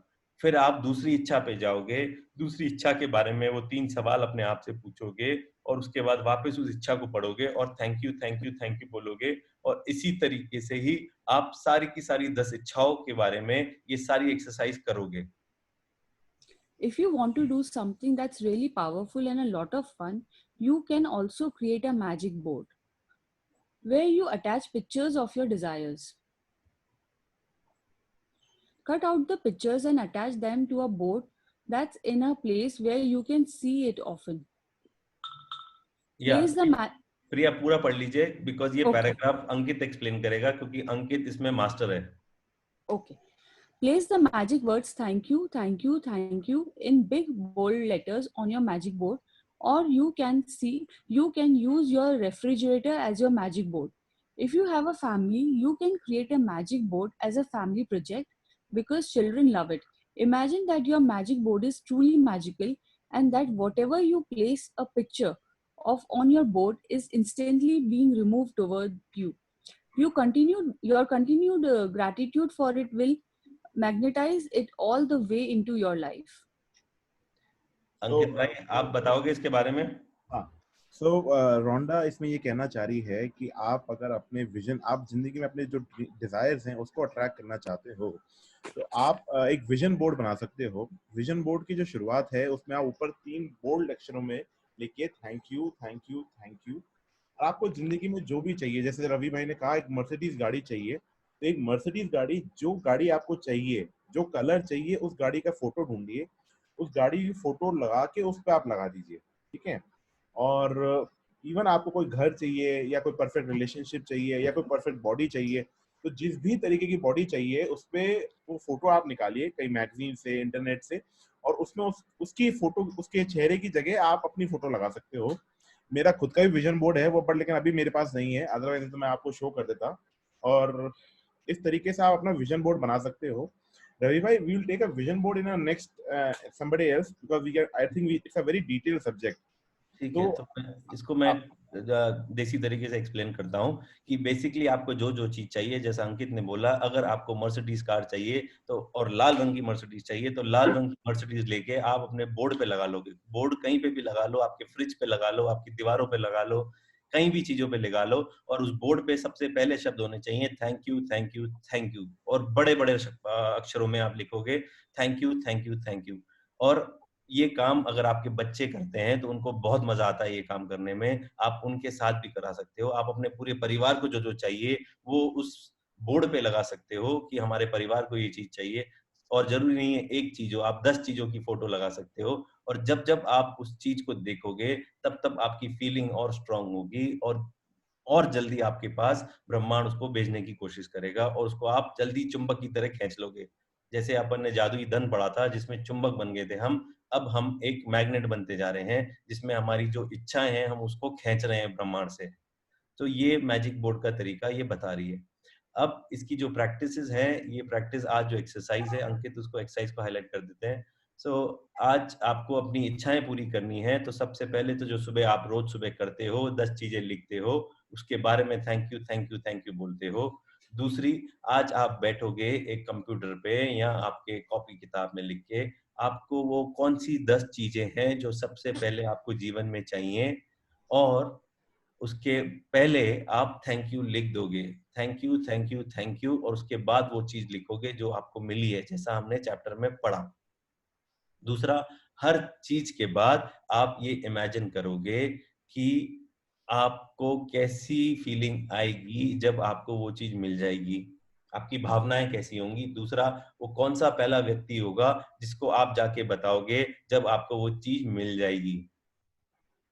फिर आप दूसरी इच्छा पे जाओगे, दूसरी इच्छा के बारे में वो 3 सवाल अपने आप से पूछोगे और उसके बाद वापस उस इच्छा को पढ़ोगे और thank you thank you thank you बोलोगे। और इसी तरीके से ही आप सारी की सारी 10 इच्छाओं के बारे में ये सारी एक्सरसाइज करोगे। If you want to do something that's really powerful and a lot of fun, you can also create a magic board where you attach pictures of your desires. Cut out the pictures and attach them to a board that's in a place where you can see it often. Place the प्रिया पूरा पढ़ लीजिए, because ये paragraph अंकित explain करेगा क्योंकि अंकित इसमें master है। Okay. Place the magic words thank you, thank you, thank you in big bold letters on your magic board, or you can use your refrigerator as your magic board. If you have a family, you can create a magic board as a family project because children love it. Imagine that your magic board is truly magical and that whatever you place a picture of on your board is instantly being removed toward you. Your continued gratitude for it will magnetize it all the way into your life. अंकित भाई, आप बताओगे इसके बारे में? हाँ, सो रोंडा इसमें ये कहना चाह रही है कि आप अगर अपने विजन, आप जिंदगी में अपने जो डिजायर्स हैं उसको अट्रैक्ट करना चाहते हो तो आप एक विजन बोर्ड बना सकते हो। विजन बोर्ड की जो शुरुआत है उसमें आप ऊपर 3 बोल्ड अक्षरों में लिखिए thank you thank you thank you. और आपको जिंदगी में जो भी चाहिए, जैसे रवि भाई ने कहा एक मर्सिडीज गाड़ी चाहिए, तो एक मर्सिडीज गाड़ी, जो गाड़ी आपको चाहिए, जो कलर चाहिए, उस गाड़ी का फोटो ढूंढिए, उस गाड़ी की फोटो लगा के उस पर आप लगा दीजिए, ठीक है। और इवन आपको कोई घर चाहिए या कोई परफेक्ट रिलेशनशिप चाहिए या कोई परफेक्ट बॉडी चाहिए, तो जिस भी तरीके की बॉडी चाहिए उस पे वो फोटो आप निकालिए कई मैगजीन से, इंटरनेट से, और उसमें उसकी फोटो, उसके चेहरे की जगह आप अपनी फोटो लगा सकते हो। मेरा खुद का भी विजन बोर्ड है वो, पर लेकिन अभी मेरे पास नहीं है, अदरवाइज तो मैं आपको शो कर देता। और इस तरीके से आप अपना विजन बोर्ड बना सकते हो। Ravi bhai, we will take a vision board in our next somebody else because I think it's a very detailed subject. ठीक है, तो इसको मैं देसी तरीके से एक्सप्लेन करता हूँ कि बेसिकली आपको जो जो चीज चाहिए, जैसा अंकित ने बोला, अगर आपको मर्सिडीज कार चाहिए तो और लाल रंग की मर्सिडीज चाहिए तो लाल रंग की मर्सिडीज लेके आप अपने बोर्ड पे लगा लोगे। बोर्ड कहीं पे भी लगा लो, आपके फ्रिज पे लगा लो, आपकी दीवारों पे लगा लो, कहीं भी चीजों पे लगा लो, और उस बोर्ड पे सबसे पहले शब्द होने चाहिए thank you thank you thank you, और बड़े बड़े अक्षरों में आप लिखोगे thank you thank you thank you. और ये काम अगर आपके बच्चे करते हैं तो उनको बहुत मजा आता है ये काम करने में, आप उनके साथ भी करा सकते हो। आप अपने पूरे परिवार को जो जो चाहिए वो उस बोर्ड पे लगा सकते हो कि हमारे परिवार को ये चीज चाहिए, और जरूरी नहीं है एक चीज हो, आप 10 चीजों की फोटो लगा सकते हो। और जब जब आप उस चीज को देखोगे तब तब आपकी फीलिंग और स्ट्रांग होगी, और जल्दी आपके पास ब्रह्मांड उसको भेजने की कोशिश करेगा, और उसको आप जल्दी चुंबक की तरह खींच लोगे। जैसे अपन ने जादुई धन पढ़ा था जिसमें चुंबक बन गए थे हम, अब हम एक मैग्नेट बनते जा रहे हैं जिसमें हमारी जो इच्छाएं हैं हम उसको खींच रहे हैं ब्रह्मांड से। तो ये मैजिक बोर्ड का तरीका ये बता रही है। अब इसकी जो प्रैक्टिसेस है, ये प्रैक्टिस आज जो एक्सरसाइज है, अंकित उसको एक्सरसाइज को हाईलाइट कर देते हैं। सो आज आपको अपनी इच्छाएं पूरी करनी है, तो सबसे पहले तो जो सुबह आप रोज सुबह करते हो, 10 चीजें लिखते हो, उसके बारे में thank you thank you thank you बोलते हो। दूसरी, आज आप बैठोगे एक कंप्यूटर पे या आपके कॉपी किताब में लिख के, आपको वो कौन सी 10 चीजें हैं जो सबसे पहले आपको जीवन में चाहिए, और उसके पहले आप थैंक यू लिख दोगे, thank you thank you thank you, और उसके बाद वो चीज लिखोगे जो आपको मिली है, जैसा हमने चैप्टर में पढ़ा। दूसरा, हर चीज के बाद आप ये इमेजिन करोगे कि आपको कैसी फीलिंग आएगी जब आपको वो चीज मिल जाएगी, आपकी भावनाएं कैसी होंगी। दूसरा, वो कौन सा पहला व्यक्ति होगा जिसको आप जाके बताओगे जब आपको वो चीज मिल जाएगी।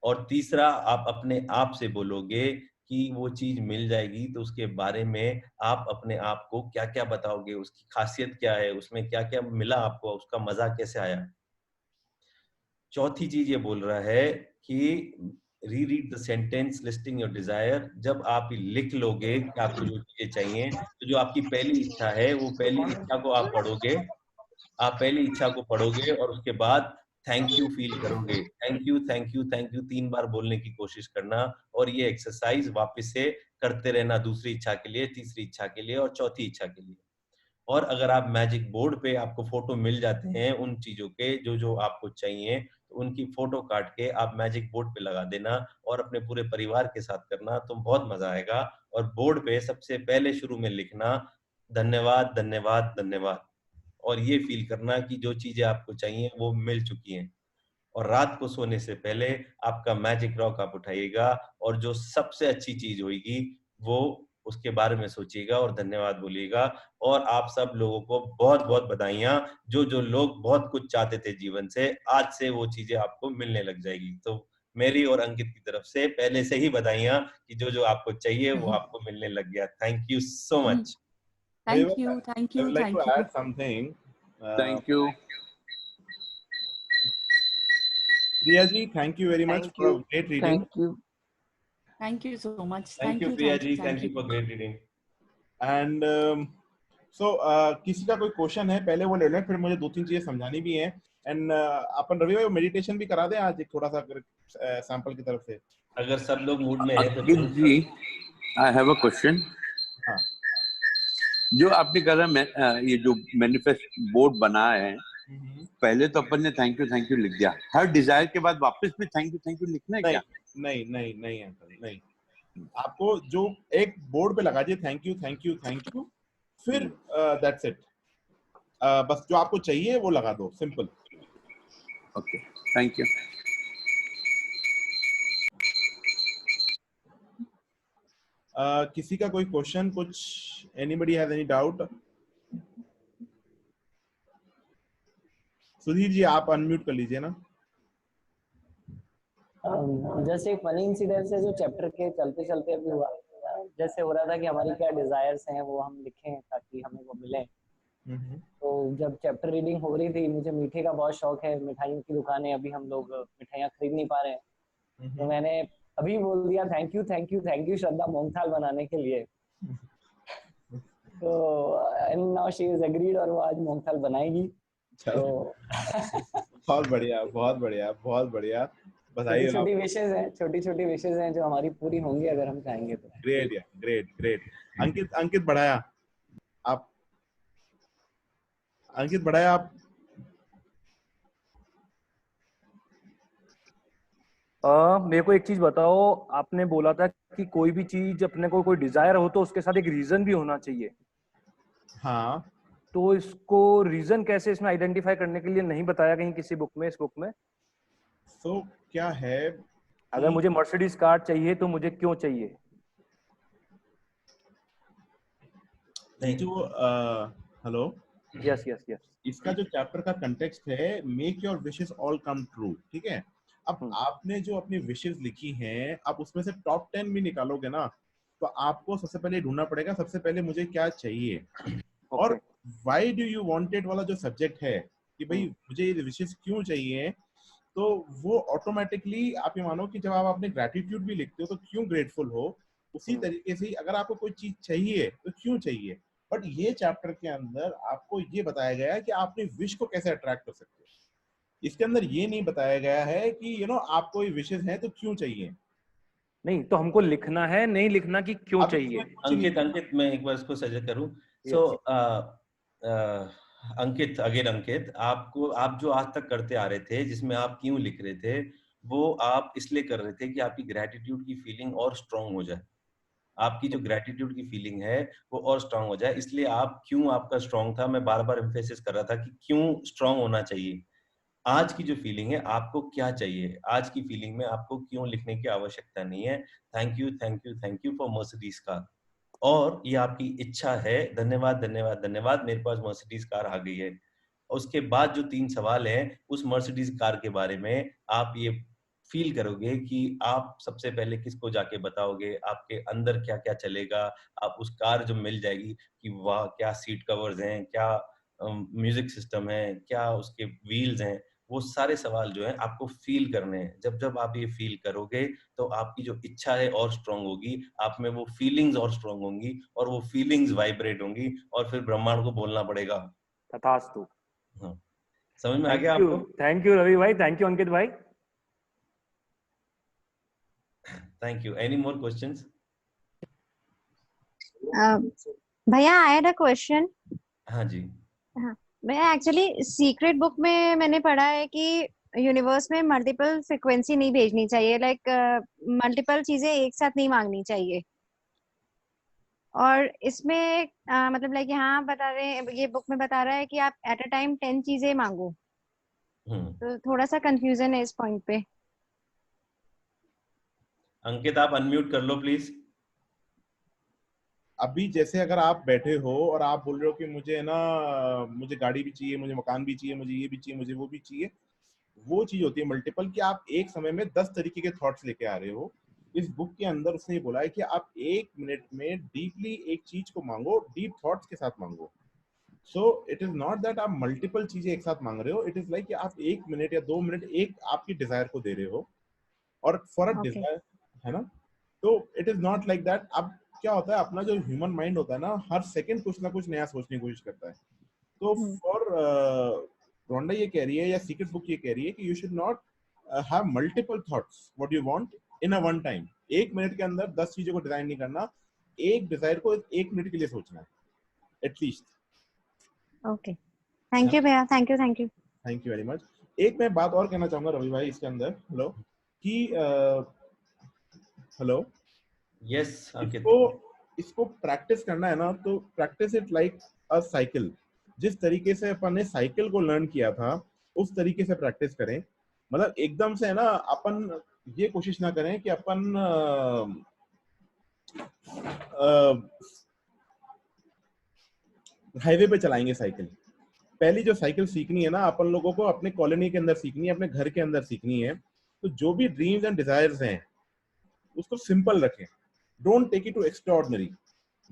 और तीसरा, आप अपने आप से बोलोगे कि वो चीज मिल जाएगी तो उसके बारे में आप अपने आप को क्या क्या बताओगे, उसकी खासियत क्या है, उसमें क्या क्या मिला आपको, उसका मजा कैसे आया। चौथी चीज ये बोल रहा है कि reread the sentence listing your desire. जब आप लिख लोगे कि आपको जो चीजें चाहिए, तो जो आपकी पहली इच्छा है वो पहली इच्छा को आप पढ़ोगे, आप पहली इच्छा को पढ़ोगे और उसके बाद थैंक यू फील करोगे। Thank you thank you thank you 3 बार बोलने की कोशिश करना, और ये एक्सरसाइज वापस से करते रहना, दूसरी इच्छा के लिए, तीसरी इच्छा के लिए और चौथी इच्छा के लिए। और अगर आप मैजिक बोर्ड पे आपको फोटो मिल जाते हैं उन चीजों के जो जो आपको चाहिए, तो उनकी फोटो काट के आप मैजिक बोर्ड पे लगा देना और अपने पूरे परिवार के साथ करना, तो बहुत मजा आएगा। और बोर्ड पे सबसे पहले शुरू में लिखना धन्यवाद धन्यवाद धन्यवाद, और ये फील करना कि जो चीजें आपको चाहिए वो मिल चुकी हैं। और रात को सोने से पहले आपका मैजिक रॉक आप उठाइएगा और जो सबसे अच्छी चीज होगी वो उसके बारे में सोचिएगा और धन्यवाद बोलिएगा। और आप सब लोगों को बहुत बहुत बधाइयां, जो जो लोग बहुत कुछ चाहते थे जीवन से, आज से वो चीजें आपको मिलने लग जाएगी। तो मेरी और अंकित की तरफ से पहले से ही बधाइयां कि जो जो आपको चाहिए वो आपको मिलने लग गया। Thank you so much. Thank you, thank I you, would like thank to you. add something. Thank you. Priya ji, thank you very much Thank for a you. great reading. Thank you. Thank you so much. Thank you Thank you, Priya thank ji, you, thank thank you you. For great reading. And so किसी का कोई question है पहले वो ले लें, फिर मुझे 2-3 चीजें समझानी भी हैं। एंड अपन रवि भाई मेडिटेशन भी करा दें आज एक थोड़ा सा सैंपल की तरफ से, अगर सब लोग मूड में हैं तो Ankit ji, I have a question. हाँ, जो आपने कहा ये जो मैनिफेस्ट बोर्ड बना है, पहले तो अपन ने थैंक यू लिख दिया, हर डिजायर के बाद वापस भी थैंक यू लिखना है क्या? नहीं नहीं नहीं अंकल, नहीं। आपको जो एक बोर्ड पे लगा दिए थैंक यू, फिर दैट्स इट, बस जो आपको चाहिए वो लगा दो, सिंपल। Okay, thank you. किसी का कोई क्वेश्चन, कुछ anybody has any doubt? Sudhir ji आप अनम्यूट कर लीजिए ना। जैसे एक फनी इंसिडेंस है जो चैप्टर के चलते चलते अभी हुआ। जैसे हो रहा था कि हमारी क्या डिजायर्स हैं वो हम लिखें ताकि हमें वो मिले। तो जब चैप्टर रीडिंग हो रही थी, मुझे मीठे का बहुत शौक है, मिठाइयों की दुकानें अभी हम लोग मिठाइयाँ खरीद नहीं पा रहे हैं, तो मैंने अभी बोल दिया thank you thank you thank you Shraddha मोंगथाल बनाने के लिए। तो and now she is agreed और वो आज मोंगथाल बनाएगी। तो बहुत बढ़िया, बहुत बढ़िया, बहुत बढ़िया, बधाई हो। छोटी छोटी विशेष हैं जो हमारी पूरी होंगी अगर हम चाहेंगे तो। ग्रेट यार, ग्रेट ग्रेट। अंकित बढ़ाया आप, अंकित बढ़ाया आप। मेरे को एक चीज बताओ, आपने बोला था कि कोई भी चीज अपने को कोई डिजायर हो तो उसके साथ एक रीजन भी होना चाहिए। हाँ, तो इसको रीजन कैसे इसमें आइडेंटिफाई करने के लिए नहीं बताया कहीं किसी बुक में, इस बुक में? तो क्या है, अगर मुझे मर्सिडीज कार चाहिए तो मुझे क्यों चाहिए? जो हेलो, यस यस यस, इसका जो चैप्टर का कंटेक्स्ट है, make your wishes all come true, ठीक है। अब आपने जो अपनी विशेस लिखी हैं, आप उसमें से टॉप 10 भी निकालोगे ना, तो आपको सबसे पहले ढूंढना पड़ेगा सबसे पहले मुझे क्या चाहिए। और व्हाई डू यू वांटेड वाला जो सब्जेक्ट है कि भाई मुझे ये विशेस क्यों चाहिए, तो वो ऑटोमेटिकली आप ये मानो कि जब आप अपने ग्रेटिट्यूड भी लिखते हो तो क्यों ग्रेटफुल हो, उसी तरीके से अगर आपको कोई चीज चाहिए तो क्यों चाहिए। बट ये चैप्टर के अंदर आपको ये बताया गया है कि आप अपनी विश को कैसे अट्रैक्ट कर सकते हो। इसके अंदर ये नहीं बताया गया है कि आपको ये विशेस हैं तो क्यों चाहिए। नहीं, तो हमको लिखना है, नहीं लिखना कि क्यों चाहिए। अंकित मैं एक बार इसको सजेस्ट करूं। सो अंकित, आप जो आज तक करते आ रहे थे, जिसमें आप क्यों लिख रहे थे, वो आप इसलिए कर रहे थे कि आपकी ग्रेटिट्यूड की फीलिंग और स्ट्रांग हो जाए। आपकी जो ग्रेटिट्यूड की फीलिंग है वो और स्ट्रांग हो जाए, इसलिए आप क्यों आपका स्ट्रांग था। मैं बार बार एम्फेसिस कर रहा था कि क्यों स्ट्रांग होना चाहिए। आज की जो फीलिंग है, आपको क्या चाहिए, आज की फीलिंग में आपको क्यों लिखने की आवश्यकता नहीं है। Thank you thank you thank you for Mercedes car, और ये आपकी इच्छा है, धन्यवाद धन्यवाद धन्यवाद, मेरे पास मर्सिडीज कार आ गई है। उसके बाद जो 3 सवाल हैं उस मर्सिडीज कार के बारे में, आप ये फील करोगे कि आप सबसे पहले किसको जाके बताओगे, आपके अंदर क्या क्या चलेगा। आप उस कार जो मिल जाएगी कि वाह क्या सीट कवर्स हैं, क्या म्यूजिक सिस्टम है, क्या उसके व्हील्स हैं, वो सारे सवाल जो है आपको फील करने हैं। जब जब आप ये फील करोगे तो आपकी जो इच्छा है और स्ट्रांग होगी, आप में वो फीलिंग्स और स्ट्रांग होंगी, और वो फीलिंग्स वाइब्रेट होंगी, और फिर ब्रह्मांड को बोलना पड़ेगा तथास्तु। हाँ, समझ में आ गया आपको? थैंक यू रवि भाई, थैंक यू अंकित भाई। Thank you. Any more questions? भैया आई हैड अ क्वेश्चन। हाँ जी। हाँ भैया, एक्चुअली सीक्रेट बुक में मैंने पढ़ा है कि यूनिवर्स में मल्टीपल फ्रिक्वेंसी नहीं भेजनी चाहिए, लाइक मल्टीपल चीजें एक साथ नहीं मांगनी चाहिए। और इसमें मतलब लाइक यहाँ बता रहे हैं, ये बुक में बता रहा है कि आप एट अ टाइम 10 चीजें मांगो। तो थोड़ा सा कंफ्यूजन है इस पॉइंट पे। अंकित आप अनम्यूट कर लो प्लीज। अभी जैसे अगर आप बैठे हो और आप बोल रहे हो कि मुझे ना, मुझे गाड़ी भी चाहिए, मुझे मकान भी चाहिए, मुझे ये भी चाहिए, मुझे वो भी चाहिए, वो चीज होती है मल्टीपल, कि आप एक समय में 10 तरीके के थॉट्स लेके आ रहे हो। इस बुक के अंदर उसने बोला है कि आप 1 मिनट में डीपली एक चीज को मांगो, डीप थॉट्स के साथ मांगो। So it is not that आप मल्टीपल चीजें एक साथ मांग रहे हो, इट इज लाइक कि आप 1 मिनट या 2 मिनट एक आपकी डिजायर को दे रहे हो, और फॉर अ डिजायर, है ना। तो it is not like that. अब क्या होता है, अपना जो ह्यूमन माइंड होता है ना, हर सेकंड कुछ ना कुछ नया सोचने की कोशिश करता है। तो फॉर रोंडा ये कह रही है, या सीक्रेट बुक ये कह रही है कि you should not have multiple thoughts what you want in a one time. 1 minute के अंदर 10 चीजों को डिजाइन नहीं करना, एक डिजायर को 1 मिनट के लिए सोचना है एटलीस्ट। ओके, थैंक यू भैया, thank you thank you thank you very much. एक मैं बात और कहना चाहूंगा रवि भाई इसके अंदर, हेलो, कि हेलो, यस अंकित, इसको प्रैक्टिस करना है ना, तो practice it like a cycle. जिस तरीके से अपन ने साइकिल को लर्न किया था उस तरीके से प्रैक्टिस करें। मतलब एकदम से है ना, अपन ये कोशिश ना करें कि अपन हाईवे पे चलाएंगे साइकिल। पहली जो साइकिल सीखनी है ना, अपन लोगों को अपने कॉलोनी के अंदर सीखनी है, अपने घर के अंदर सीखनी है। तो जो भी ड्रीम्स एंड डिजायर्स हैं उसको सिंपल रखें। Don't take it to extraordinary.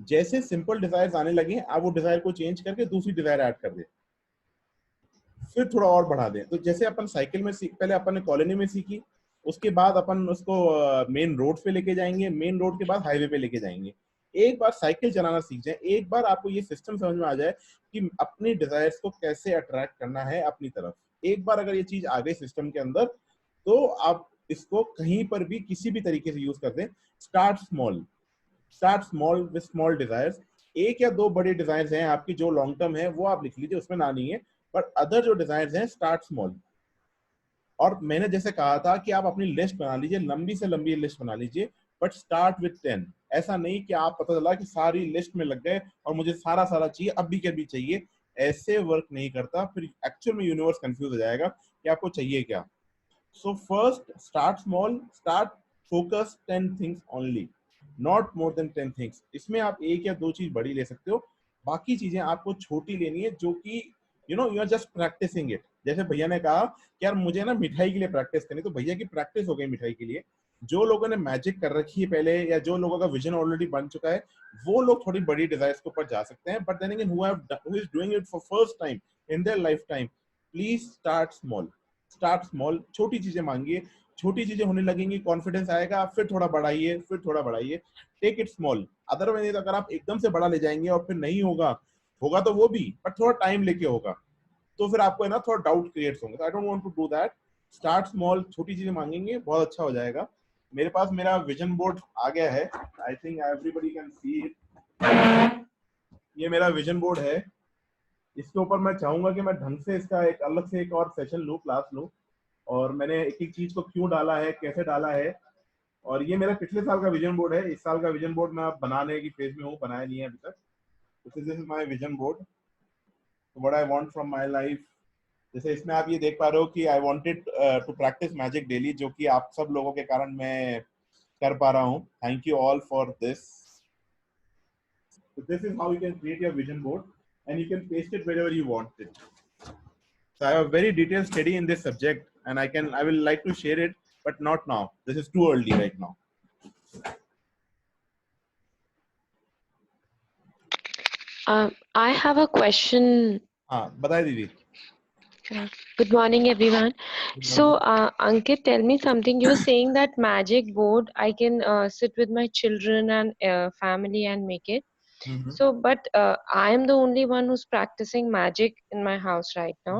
जैसे सिंपल डिजायर्स आने लगे आप वो डिजायर को चेंज करके दूसरी डिजायर ऐड कर दे, फिर थोड़ा और बढ़ा दें। तो जैसे अपन साइकिल में पहले अपन ने कॉलोनी में सीखी, उसके बाद अपन उसको मेन रोड पे लेके जाएंगे, मेन रोड के बाद हाईवे पे लेके जाएंगे। एक बार साइकिल चलाना सीख जाए, एक बार आपको ये सिस्टम समझ में आ जाए कि अपनी डिजायर्स को कैसे अट्रैक्ट करना है अपनी तरफ, एक बार अगर ये चीज आ गई सिस्टम के अंदर, तो आप इसको कहीं पर भी किसी भी तरीके से यूज कर दें। Start small with small desires. एक या दो बड़े डिजायर्स हैं आपकी जो लॉन्ग टर्म है, वो आप लिख लीजिए, उसमें ना नहीं है, बट अदर जो डिजायर्स हैं स्टार्ट स्मॉल। और मैंने जैसे कहा था कि आप अपनी लिस्ट बना लीजिए, लंबी से लंबी लिस्ट बना लीजिए, बट स्टार्ट विद 10। ऐसा नहीं कि आप पता चला कि सारी लिस्ट में लग गए और मुझे सारा चाहिए, अभी के अभी चाहिए। ऐसे वर्क नहीं करता, फिर एक्चुअल में यूनिवर्स कंफ्यूज हो जाएगा कि आपको चाहिए क्या। So first start small, start focus 10 things only, not more than 10 things. इसमें आप एक या दो चीज बड़ी ले सकते हो, बाकी चीजें आपको छोटी लेनी है, जो कि you are just practising it. जैसे भैया ने कहा कि यार मुझे ना मिठाई के लिए प्रैक्टिस करनी, तो भैया की प्रैक्टिस हो गई मिठाई के लिए। जो लोगों ने मैजिक कर रखी है पहले, या जो लोगों का विजन ऑलरेडी बन चुका है, वो लोग थोड़ी बड़ी डिजायर्स के ऊपर जा सकते हैं। But then again who is doing it for first time in their life time, please start small. छोटी चीजें मांगिए, छोटी चीजें होने लगेंगी, कॉन्फिडेंस आएगा, फिर थोड़ा बढ़ाइए, फिर थोड़ा बढ़ाइए। Take it small. अदरवाइज अगर आप एकदम से बड़ा ले जाएंगे और फिर नहीं होगा तो वो भी, बट थोड़ा टाइम लेके होगा, तो फिर आपको है ना थोड़ा डाउट क्रिएट होंगे। I don't want to do that. Start small, छोटी चीजें मांगेंगे, बहुत अच्छा हो जाएगा। मेरे पास मेरा विजन बोर्ड आ गया है, I think everybody can see it. ये मेरा विजन बोर्ड है। इसके ऊपर मैं चाहूंगा कि मैं ढंग से इसका एक अलग से एक और सेशन लूं, क्लास लूं, और मैंने एक एक चीज को क्यों डाला है, कैसे डाला है। और ये मेरा पिछले साल का विजन बोर्ड है। इस साल का विजन बोर्ड मैं बनाने की फेज में हूँ, बनाया नहीं है अभी तक। This is my vision board, what I want from my life. जैसे इसमें आप ये देख पा रहे हो कि I wanted to practise magic daily, जो कि आप सब लोगों के कारण मैं कर पा रहा हूँ। Thank you all for this. So this is how you can create your vision board, and you can paste it wherever you want it. So I have a very detailed study in this subject, and I will like to share it, but not now. This is too early right now. I have a question. बताइए दीदी। Good morning, everyone. So, Ankit, tell me something. You were saying that magic board, I can sit with my children and family and make it. So, but I am the only one who's practicing magic in my house right now.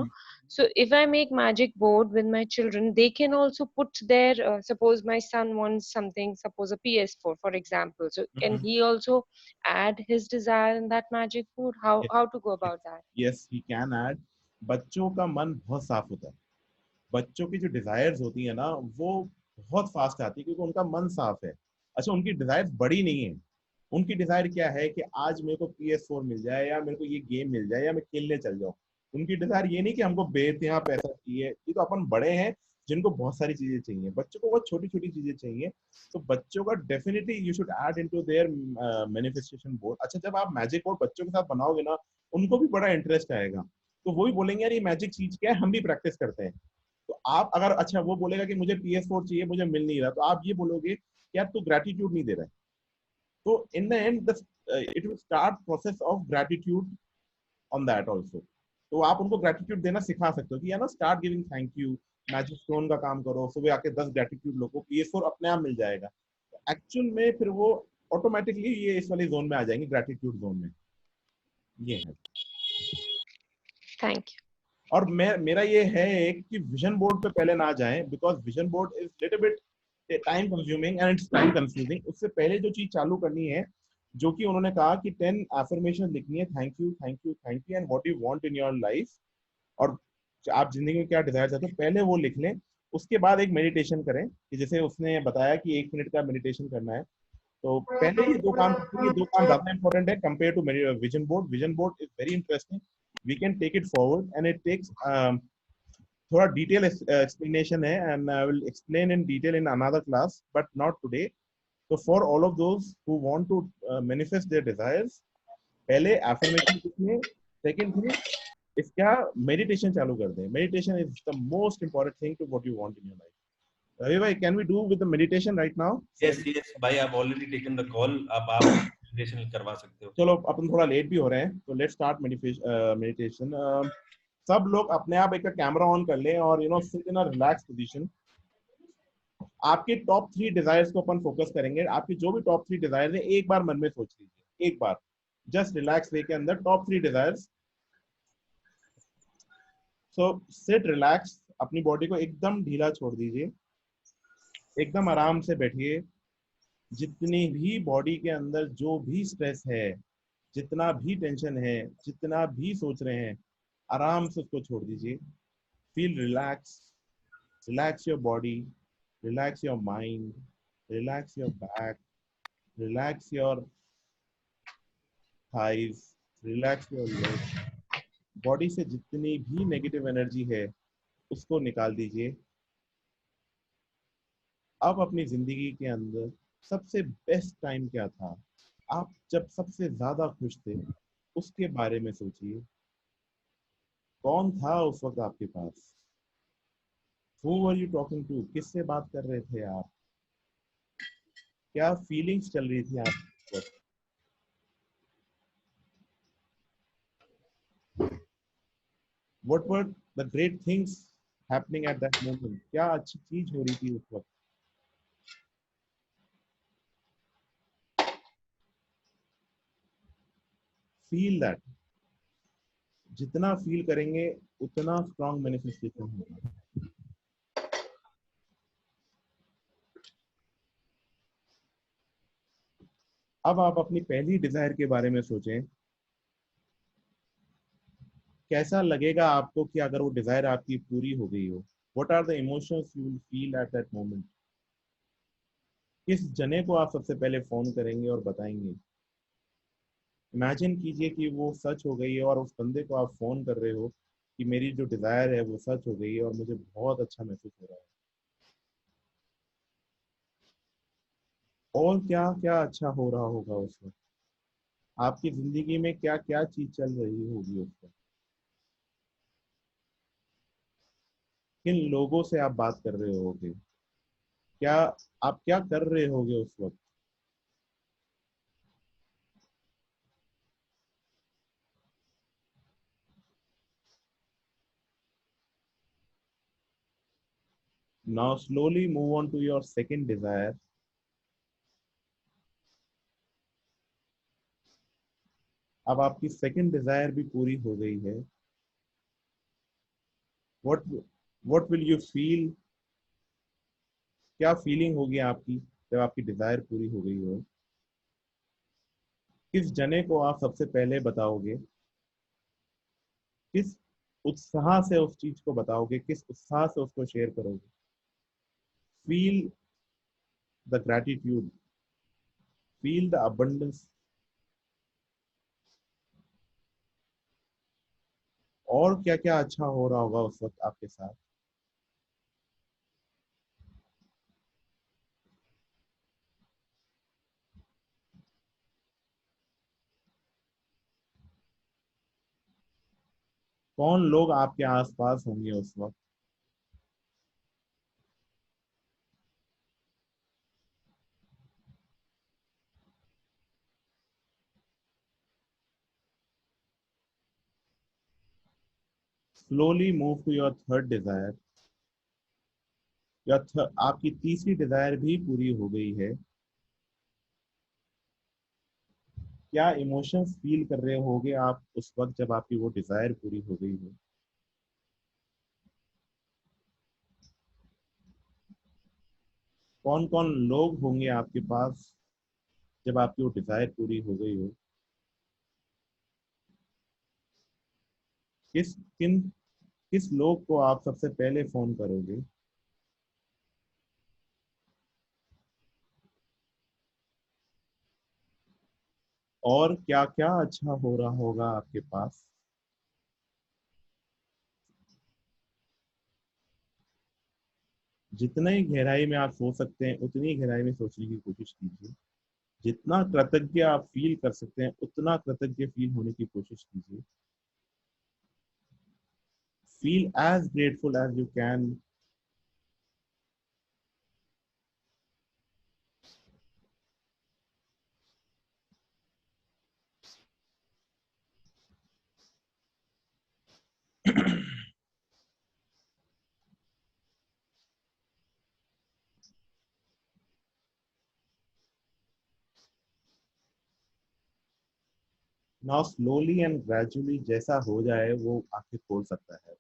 So, if I make magic board with my children, they can also put their, suppose my son wants something, suppose a PS4, for example. So, can he also add his desire in that magic board? How to go about that? Yes, he can add. बच्चों का मन बहुत साफ होता है। बच्चों की जो डिजायर्स होती है ना, वो बहुत फास्ट आती है, क्योंकि उनका मन साफ है। अच्छा, उनकी डिजायर्स बड़ी नहीं है। उनकी डिजायर क्या है कि आज मेरे को PS4 मिल जाए, या मेरे को ये गेम मिल जाए, या मैं खेलने चल जाऊं। उनकी डिजायर ये नहीं कि हमको बेइंतहा पैसा चाहिए। ये तो अपन बड़े हैं जिनको बहुत सारी चीजें चाहिए, बच्चों को बहुत छोटी छोटी चीजें चाहिए। तो बच्चों का definitely you should add into their manifestation board. अच्छा, जब आप मैजिक बोर्ड बच्चों के साथ बनाओगे ना, उनको भी बड़ा इंटरेस्ट आएगा, तो वो भी बोलेंगे यार ये मैजिक चीज क्या है, हम भी प्रैक्टिस करते हैं। तो आप अगर, अच्छा वो बोलेगा कि मुझे PS4 चाहिए, मुझे मिल नहीं रहा, तो आप ये बोलोगे कि यार तू ग्रेटिट्यूड नहीं दे रहा है। तो in the end it will start process of gratitude on that also. तो आप उनको ग्रेटिट्यूड देना सिखा सकते हो कि यार ना start giving thank you, magic stone का काम करो, सुबह आके 10 ग्रेटिट्यूड लो, PS4 अपने आप मिल जाएगा। एक्चुअल में फिर वो ऑटोमेटिकली ये इस वाली जोन में आ जाएंगे, ग्रेटिट्यूड जोन में। ये है। Thank you. और मेरा ये है कि विजन बोर्ड पे पहले ना जाएं, because vision board is little bit time consuming and it's time confusing. उससे पहले जो चीज चालू करनी है, जो कि उन्होंने कहा कि 10 अफर्मेशन लिखनी है, thank you thank you thank you and what you want in your life, और आप जिंदगी में क्या डिजायर चाहते हो, पहले वो लिख लें। उसके बाद एक मेडिटेशन करें, कि जैसे उसने बताया कि 1 मिनट का मेडिटेशन करना है। तो पहले ये दो काम ज्यादा इंपॉर्टेंट है compare to vision board. Vision board is very interesting, we can take it forward and it takes थोड़ा डिटेल एक्सप्लेनेशन है, and I will explain in detail in another class, but not today. So for all of those who want to manifest their desires, पहले affirmation लिखिए, second thing इसका meditation चालू कर दें। Meditation is the most important thing to what you want in your life. Ravi bhai, can we do with the meditation right now? Yes, भाई, I've already taken the call. अब आप meditation करवा सकते हो. चलो अपन थोड़ा लेट भी हो रहे हैं, तो लेट्स स्टार्ट मेडिटेशन. सब लोग अपने आप एक कैमरा ऑन कर लें और sit in a relax position. आपके टॉप 3 डिजायर्स को अपन फोकस करेंगे. आपकी जो भी टॉप 3 डिजायर्स है एक बार मन में सोच लीजिए, एक बार जस्ट रिलैक्स वे के अंदर top 3 desires. So sit relax, अपनी बॉडी को एकदम ढीला छोड़ दीजिए, एकदम आराम से बैठिए. जितनी भी बॉडी के अंदर जो भी स्ट्रेस है, जितना भी टेंशन है, जितना भी सोच रहे हैं, आराम से उसको छोड़ दीजिए. Feel relax, relax your body, relax your mind, relax your back, relax your thighs, relax your legs. Body से जितनी भी नेगेटिव एनर्जी है उसको निकाल दीजिए. अब अपनी जिंदगी के अंदर सबसे बेस्ट टाइम क्या था, आप जब सबसे ज्यादा खुश थे, उसके बारे में सोचिए. कौन था उस वक्त आपके पास? Who were you talking to? किससे बात कर रहे थे आप? क्या फीलिंग्स चल रही थी आप वक्त? What were the great things happening at that moment? क्या अच्छी चीज हो रही थी उस वक्त? Feel that. जितना फील करेंगे उतना स्ट्रॉन्ग मैनिफेस्टेशन होगा. अब आप अपनी पहली डिजायर के बारे में सोचें. कैसा लगेगा आपको कि अगर वो डिजायर आपकी पूरी हो गई हो? What are the emotions you will feel at that moment? किस जने को आप सबसे पहले फोन करेंगे और बताएंगे? इमेजिन कीजिए कि वो सच हो गई है और उस बंदे को आप फोन कर रहे हो कि मेरी जो डिजायर है वो सच हो गई है और मुझे बहुत अच्छा महसूस हो रहा है. और क्या क्या अच्छा हो रहा होगा उस वक्त? आपकी जिंदगी में क्या क्या चीज चल रही होगी उस वक्त? किन लोगों से आप बात कर रहे होगे? क्या आप क्या कर रहे होगे उस वक्त? Now slowly move on to your second desire. अब आपकी सेकंड डिजायर भी पूरी हो गई है. What will you feel? क्या फीलिंग होगी आपकी जब आपकी डिजायर पूरी हो गई हो? किस जने को आप सबसे पहले बताओगे? किस उत्साह से उस चीज को बताओगे? किस उत्साह से उसको शेयर करोगे? Feel the gratitude, feel the abundance. और क्या क्या अच्छा हो रहा होगा उस वक्त आपके साथ? कौन लोग आपके आसपास होंगे उस वक्त? Slowly move to your third desire. आपकी तीसरी डिजायर भी पूरी हो गई है. क्या इमोशंस फील कर रहे होगे आप उस वक्त जब आपकी वो डिजायर पूरी हो गई हो? कौन कौन लोग होंगे आपके पास जब आपकी वो डिजायर पूरी हो गई हो? किस लोग को आप सबसे पहले फोन करोगे? और क्या क्या अच्छा हो रहा होगा आपके पास? जितने गहराई में आप सोच सकते हैं उतनी गहराई में सोचने की कोशिश कीजिए. जितना कृतज्ञ आप फील कर सकते हैं उतना कृतज्ञ फील होने की कोशिश कीजिए. Feel as grateful as you can. Now slowly and gradually जैसा हो जाए वो आंखें खोल सकता है.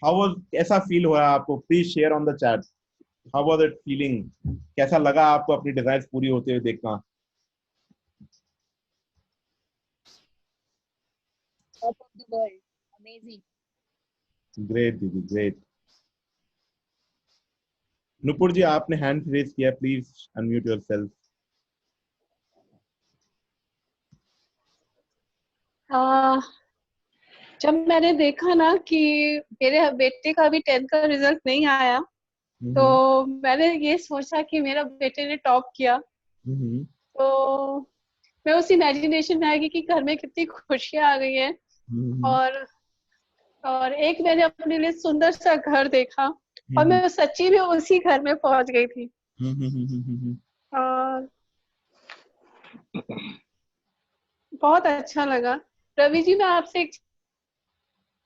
How was कैसा फील हुआ आपको? Please share on the chat. How was it feeling? कैसा लगा आपको अपनी डिजायर्स पूरी होते हुए देखना? Top of the world. Amazing. Great दीदी, ग्रेट. नुपुर जी आपने हैंड रेज किया, प्लीज अनम्यूट योरसेल्फ. जब मैंने देखा ना कि मेरे बेटे का भी 10th का रिजल्ट नहीं आया, तो मैंने ये सोचा कि मेरा बेटे ने टॉप किया, तो मैं उस इमेजिनेशन में आ गई कि घर में कितनी खुशियां आ गई हैं. और एक मैंने अपने लिए सुंदर सा घर देखा और मैं सच्ची में उसी घर में पहुंच गई थी. और बहुत अच्छा लगा. रवि जी, मैं आपसे एक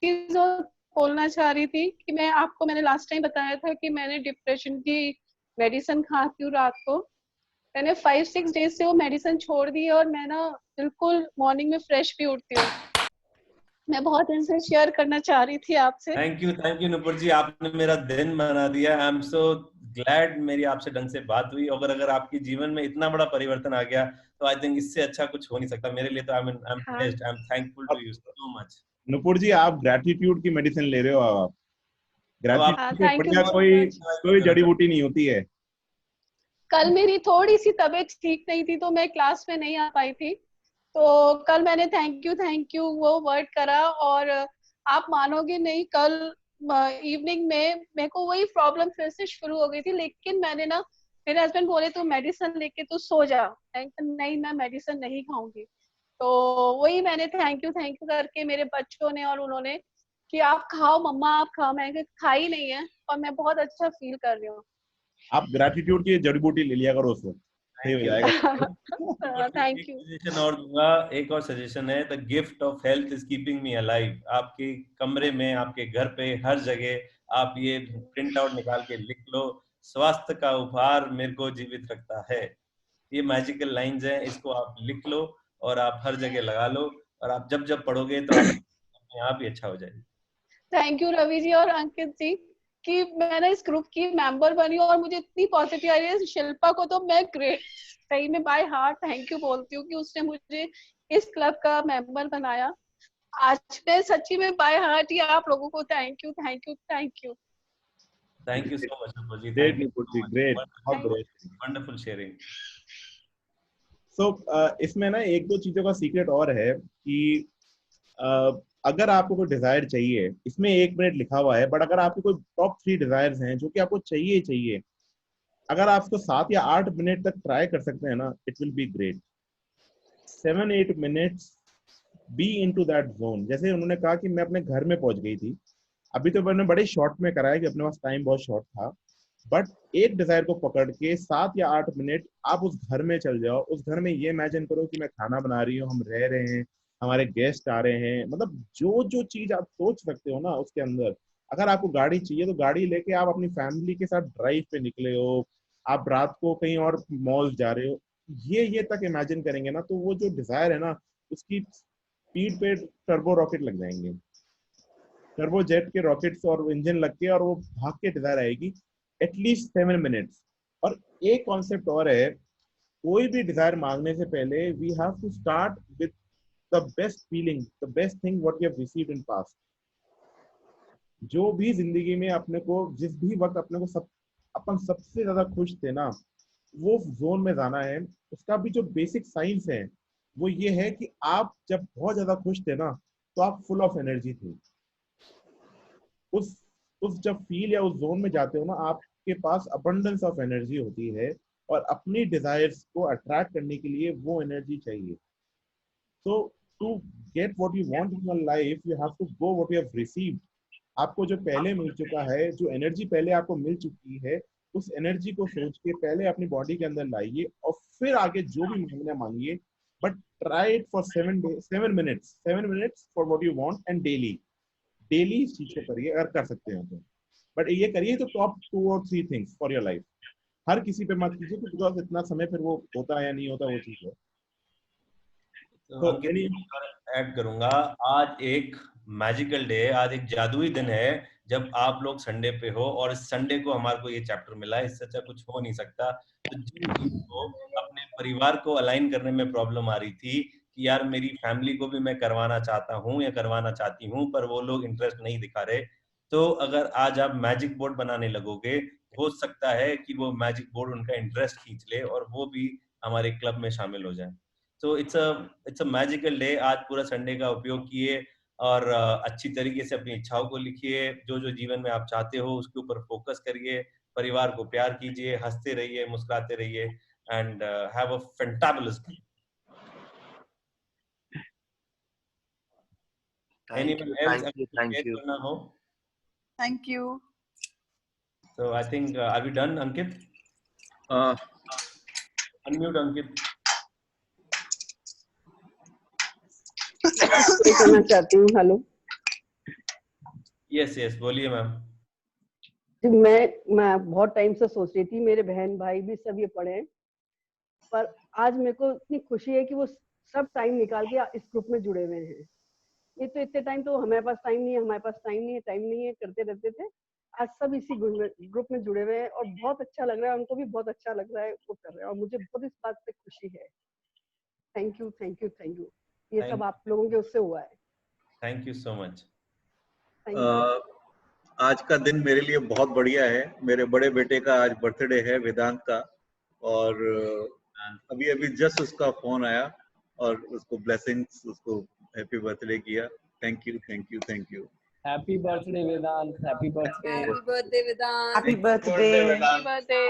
चीज और बोलना चाह रही थी कि मैंने लास्ट टाइम बताया था कि मैंने डिप्रेशन की मेडिसिन खाती हूँ रात को. मैंने 5-6 डेज से वो मेडिसिन छोड़ दी है और मैं ना बिल्कुल मॉर्निंग में फ्रेश भी उठती हूँ. मैं बहुत इनसे शेयर करना चाह रही थी आपसे. थैंक यू नुपुर जी, आपने मेरा दिन बना दिया. आई एम सो ग्लैड मेरी आपसे ढंग से बात हुई. और अगर आपके जीवन में इतना बड़ा परिवर्तन आ गया तो आई थिंक इससे अच्छा कुछ हो नहीं सकता मेरे लिए. तो I am blessed, I am thankful to you so much. Nupur ji आप ग्रेटिट्यूड की मेडिसिन ले रहे हो. आप ग्रेटिट्यूड से थैंक यू बढ़िया सो कोई जड़ी बूटी नहीं होती है. कल मेरी थोड़ी सी तबीयत ठीक नहीं थी तो मैं क्लास में नहीं आ पाई थी, तो कल मैंने थैंक यू वो वर्ड करा और आप मानोगे नहीं, कल इवनिंग में मेरे को वही प्रॉब्लम फिर से शुरू हो गई थी. लेकिन मैंने ना, मेरे हस्बैंड बोले तू मेडिसिन लेके तू सो जा. नहीं, मैं मेडिसिन नहीं खाऊंगी. तो वही मैंने थैंक यू करके मेरे बच्चों ने और उन्होंने कि आप खाओ मम्मा, आप खाओ. मैंने खाई नहीं है और मैं बहुत अच्छा फील कर रही हूँ. आप ग्रेटिट्यूड की जड़ी बूटी ले लिया करो उस वक्त, सही हो जाएगा. Thank you. सजेशन और दूंगा, एक और सजेशन है, the gift of health is keeping me alive. आपके कमरे में, आपके घर पे, हर जगह आप ये प्रिंट आउट निकाल के लिख लो, स्वास्थ्य का उपहार मेरे को जीवित रखता है. ये मैजिकल लाइंस हैं, इसको आप लिख लो और आप हर जगह लगा लो और आप जब जब पढ़ोगे तो आप अपने आप ही अच्छा हो जाएगा. थैंक यू रवि जी और अंकित जी कि मैं ना इस ग्रुप की मेंबर बनी और मुझे इतनी पॉजिटिव आ रही है. शिल्पा को तो मैं ग्रेट सही में बाय हार्ट थैंक यू बोलती हूँ कि उसने मुझे इस क्लब का मेंबर बनाया. आज मैं सच्ची में बाय हार्ट ही आप लोगों को thank you. Thank you so much Nupur ji. Great Nupur ji, great, बहुत ग्रेट, वंडरफुल शेयरिंग. सो इसमें ना एक दो चीजों का सीक्रेट और है कि अगर आपको कोई डिजायर चाहिए, इसमें 1 मिनट लिखा हुआ है, बट अगर आपके कोई टॉप 3 डिजायर्स हैं जो कि आपको चाहिए, अगर आप उसको 7 या 8 मिनट तक ट्राई कर सकते हैं ना, it will be great. 7-8 minutes be into that zone. जैसे उन्होंने कहा कि मैं अपने घर में पहुंच गई थी, अभी तो मैंने बड़े शॉर्ट में कराया कि अपने पास टाइम बहुत शॉर्ट था, बट एक डिजायर को पकड़ के 7 या 8 मिनट आप उस घर में चल जाओ. उस घर में ये इमेजिन करो कि मैं खाना बना रही हूँ, हम रह रहे हैं, हमारे गेस्ट आ रहे हैं, मतलब जो चीज आप सोच सकते हो ना उसके अंदर. अगर आपको गाड़ी चाहिए तो गाड़ी लेके आप अपनी फैमिली के साथ ड्राइव पे निकले हो, आप रात को कहीं और मॉल जा रहे हो, ये तक इमेजिन करेंगे ना, तो वो जो डिजायर है ना उसकी स्पीड पे टर्बो रॉकेट लग जाएंगे, टर्बो जेट के रॉकेट्स और इंजन लग के, और वो भाग के डिजायर आएगी एटलीस्ट 7 मिनट्स. और एक कॉन्सेप्ट और है, कोई भी डिजायर मांगने से पहले we have to start with the best feeling, the best thing what we have received in past. जो भी जिंदगी में अपने को जिस भी वक्त अपने को अपन सबसे ज्यादा खुश थे ना, वो जोन में जाना है. उसका भी जो बेसिक साइंस है वो ये है कि आप जब बहुत ज्यादा खुश थे ना तो आप फुल ऑफ एनर्जी थे. उस उस जब फील या उस जोन में जाते हो ना, आपके पास अबंडेंस ऑफ एनर्जी होती है और अपनी डिजायर्स को अट्रैक्ट करने के लिए वो एनर्जी चाहिए. So to get what you want in your life, you have to go what you have received. आपको जो पहले मिल चुका है, जो एनर्जी पहले आपको मिल चुकी है, उस एनर्जी को सोच के पहले अपनी बॉडी के अंदर लाइए और फिर आगे जो भी मांगना मांगिए. But try it for 7 minutes for what you want and daily इस चीज को करिए अगर कर सकते हैं तो. बट ये करिए तो टॉप 2 और 3 थिंग्स फॉर योर लाइफ. हर किसी पे मत कीजिए बिकॉज इतना समय फिर वो होता है या नहीं होता वो चीज है. तो ऐड करूंगा, आज एक मैजिकल डे है, आज एक जादुई दिन है जब आप लोग संडे पे हो और इस संडे को हमारे को ये चैप्टर मिला है, इससे अच्छा कुछ हो नहीं सकता. तो जिन को अपने परिवार को अलाइन करने में प्रॉब्लम आ रही थी कि यार मेरी फैमिली को भी मैं करवाना चाहता हूँ या करवाना चाहती हूँ पर वो लोग इंटरेस्ट नहीं दिखा रहे, तो अगर आज आप मैजिक बोर्ड बनाने लगोगे, हो सकता है कि वो मैजिक बोर्ड उनका इंटरेस्ट खींच ले और वो भी हमारे क्लब में शामिल हो जाए. तो इट्स अ मैजिकल डे. आज पूरा संडे का उपयोग किए और अच्छी तरीके से अपनी इच्छाओं को लिखिए, जो जो जीवन में आप चाहते हो उसके ऊपर फोकस करिए, परिवार को प्यार कीजिए, हंसते रहिए, मुस्कुराते रहिए and have a fantabulous day. Anyone else करना हो? Thank you. So I think are we done, Ankit? Unmute Ankit. करना चाहती हूँ. हेलो. यस बोलिए मैम. मैं बहुत टाइम से सोच रही थी, मेरे बहन भाई भी सब ये पढ़े हैं, पर आज मेरे को इतनी खुशी है कि वो सब टाइम निकाल के इस ग्रुप में जुड़े हुए हैं. ये तो इतने टाइम तो हमारे पास टाइम नहीं है करते रहते थे. आज सब इसी ग्रुप में जुड़े हुए हैं और बहुत अच्छा लग रहा है, उनको भी बहुत अच्छा लग रहा है वो कर रहे हैं और मुझे बहुत इस बात पे खुशी है. Thank you. ये सब आप लोगों के उससे हुआ है. Thank you so much. आज का दिन मेरे लिए बहुत बढ़िया है. मेरे बड़े बेटे का आज बर्थडे है, वेदांत का, और अभी जस्ट उसका फोन आया और उसको ब्लेसिंग्स, उसको हैप्पी बर्थडे किया. Thank you. Happy birthday Vedant. Happy birthday. Happy birthday, Vedant. Happy birthday.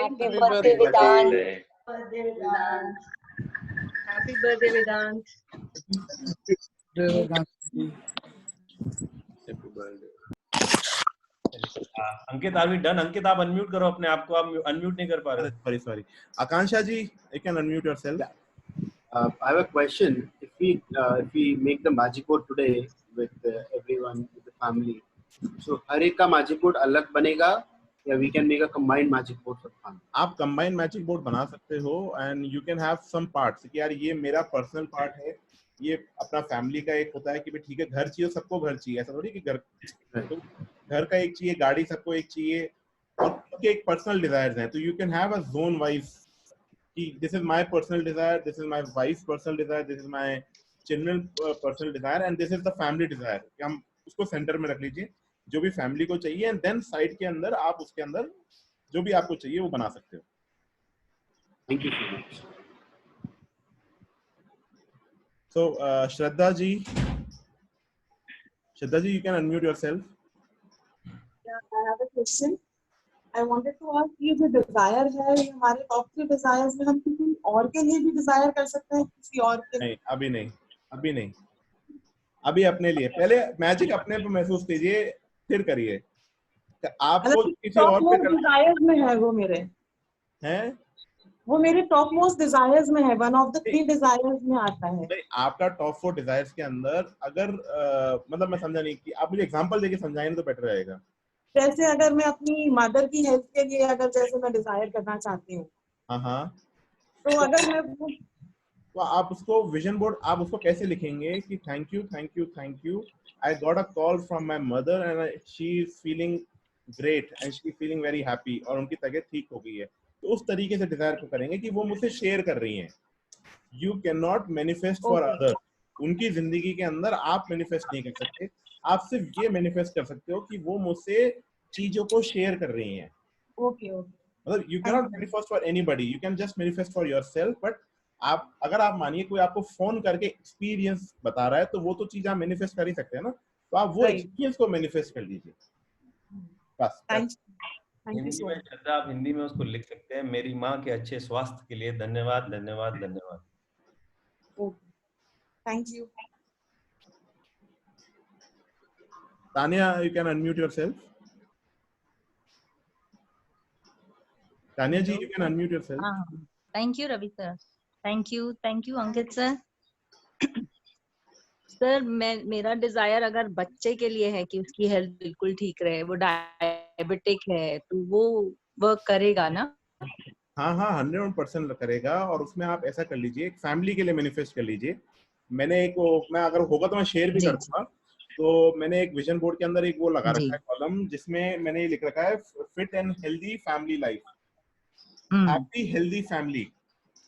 Happy birthday, Vedant. Happy birthday, Vedant. Ankit are we done? Ankit आप अनम्यूट करो अपने आप को, आप अनम्यूट नहीं कर पा रहे. Sorry. Akansha ji, you can unmute yourself. I have a question. If we make the magic board today with everyone, with the family, so हर एक का magic board अलग बनेगा या we can make a combined magic board for the family? आप combined magic board बना सकते हो and you can have some parts कि यार ये मेरा personal part है, ये अपना फैमिली का एक होता है कि भाई ठीक है घर चाहिए, सबको घर चाहिए, ऐसा थोड़ी कि घर का एक चाहिए, गाड़ी सबको एक चाहिए, और सबके एक पर्सनल डिजायर्स हैं. तो you can have a zone wise कि this is my personal desire, this is my wife personal desire, this is my children personal desire and this is the family desire. हम उसको centre में रख लीजिए, जो भी फैमिली को चाहिए, एंड देन साइड के अंदर आप उसके अंदर जो भी आपको चाहिए वो बना सकते हो. Thank you so much. So, Shraddha ji, you can unmute yourself. Yeah, I have a question. I wanted to ask, ये जो desire है, ये हमारे top 3 desires में हम किसी और के लिए भी desire कर सकते हैं, किसी और के? नहीं, अभी नहीं. अभी अपने लिए पहले मैजिक अपने पे महसूस कीजिए, फिर करिए. आपको किसी और पे desires में है वो मेरे. हैं? वो मेरे टॉप मोस्ट डिजायर्स में है, वन ऑफ द 3 डिजायर्स में आता है. नहीं, आपका टॉप 4 डिजायर्स के अंदर अगर मतलब मैं समझा नहीं कि आप मुझे एग्जांपल देके समझाएं तो बेटर रहेगा. जैसे अगर मैं अपनी मदर की हेल्थ के लिए अगर जैसे मैं डिजायर करना चाहती हूँ, हाँ, तो अगर मैं तो आप उसको विजन बोर्ड आप उसको कैसे लिखेंगे कि thank you I got a call from my mother and she is feeling great and she is feeling very happy और उनकी तबीयत ठीक हो गई है. तो उस तरीके से डिजायर को करेंगे कि वो मुझसे शेयर कर रही हैं. You can not manifest for other. उनकी जिंदगी के अंदर आप मैनिफेस्ट नहीं कर सकते. आप सिर्फ ये मैनिफेस्ट कर सकते हो कि वो मुझसे चीजों को शेयर कर रही हैं. मतलब you can not manifest for anybody, you can just manifest for yourself. But आप अगर आप मानिए कोई आपको फोन करके एक्सपीरियंस बता रहा है तो वो तो चीज आप मैनिफेस्ट कर ही सकते हैं ना. तो आप वो एक्सपीरियंस को मैनिफेस्ट कर लीजिए. बस हिंदी में श्रद्धा, आप हिंदी में उसको लिख सकते हैं, मेरी माँ के अच्छे स्वास्थ्य के लिए धन्यवाद धन्यवाद धन्यवाद। Thank you. Tanya, you can unmute yourself. Tanya ji, you can unmute yourself. Thank you, Ravi sir. Thank you, Ankit sir. Sir मेरा डिजायर अगर बच्चे के लिए है कि उसकी हेल्थ बिल्कुल ठीक रहे, वो डायबिटिक है, तो वो वर्क करेगा ना? हाँ हाँ 100% करेगा। और उसमें आप ऐसा कर लीजिए, एक फैमिली के लिए मैनिफेस्ट कर लीजिए। मैं अगर होगा तो मैं शेयर भी कर दूंगा। तो मैंने एक विजन बोर्ड के अंदर एक वो लगा रखा है कॉलम, जिसमें मैंने लिख रखा है fit and healthy family life, happy healthy family.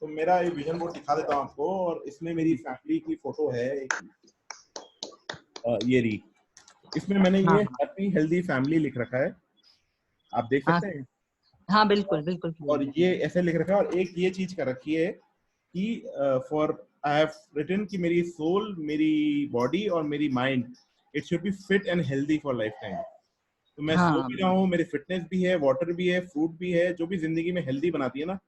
तो मेरा ये विजन बोर्ड दिखा देता हूँ आपको, और इसमें मेरी फैमिली की फोटो है ये रही। इसमें मैंने ये हैप्पी हेल्दी फैमिली लिख रखा है, आप देख सकते हैं। हाँ बिल्कुल बिल्कुल। और ये ऐसे लिख रखा है, और एक ये चीज कर रखी है कि फॉर आई हैव रिटन कि मेरी सोल, मेरी बॉडी और मेरी mind, it should be fit and healthy for life time. तो मैं सो भी रहा हूँ, मेरी फिटनेस भी है, वाटर भी है, फ्रूट भी है, जो भी जिंदगी में हेल्दी बनाती है ना,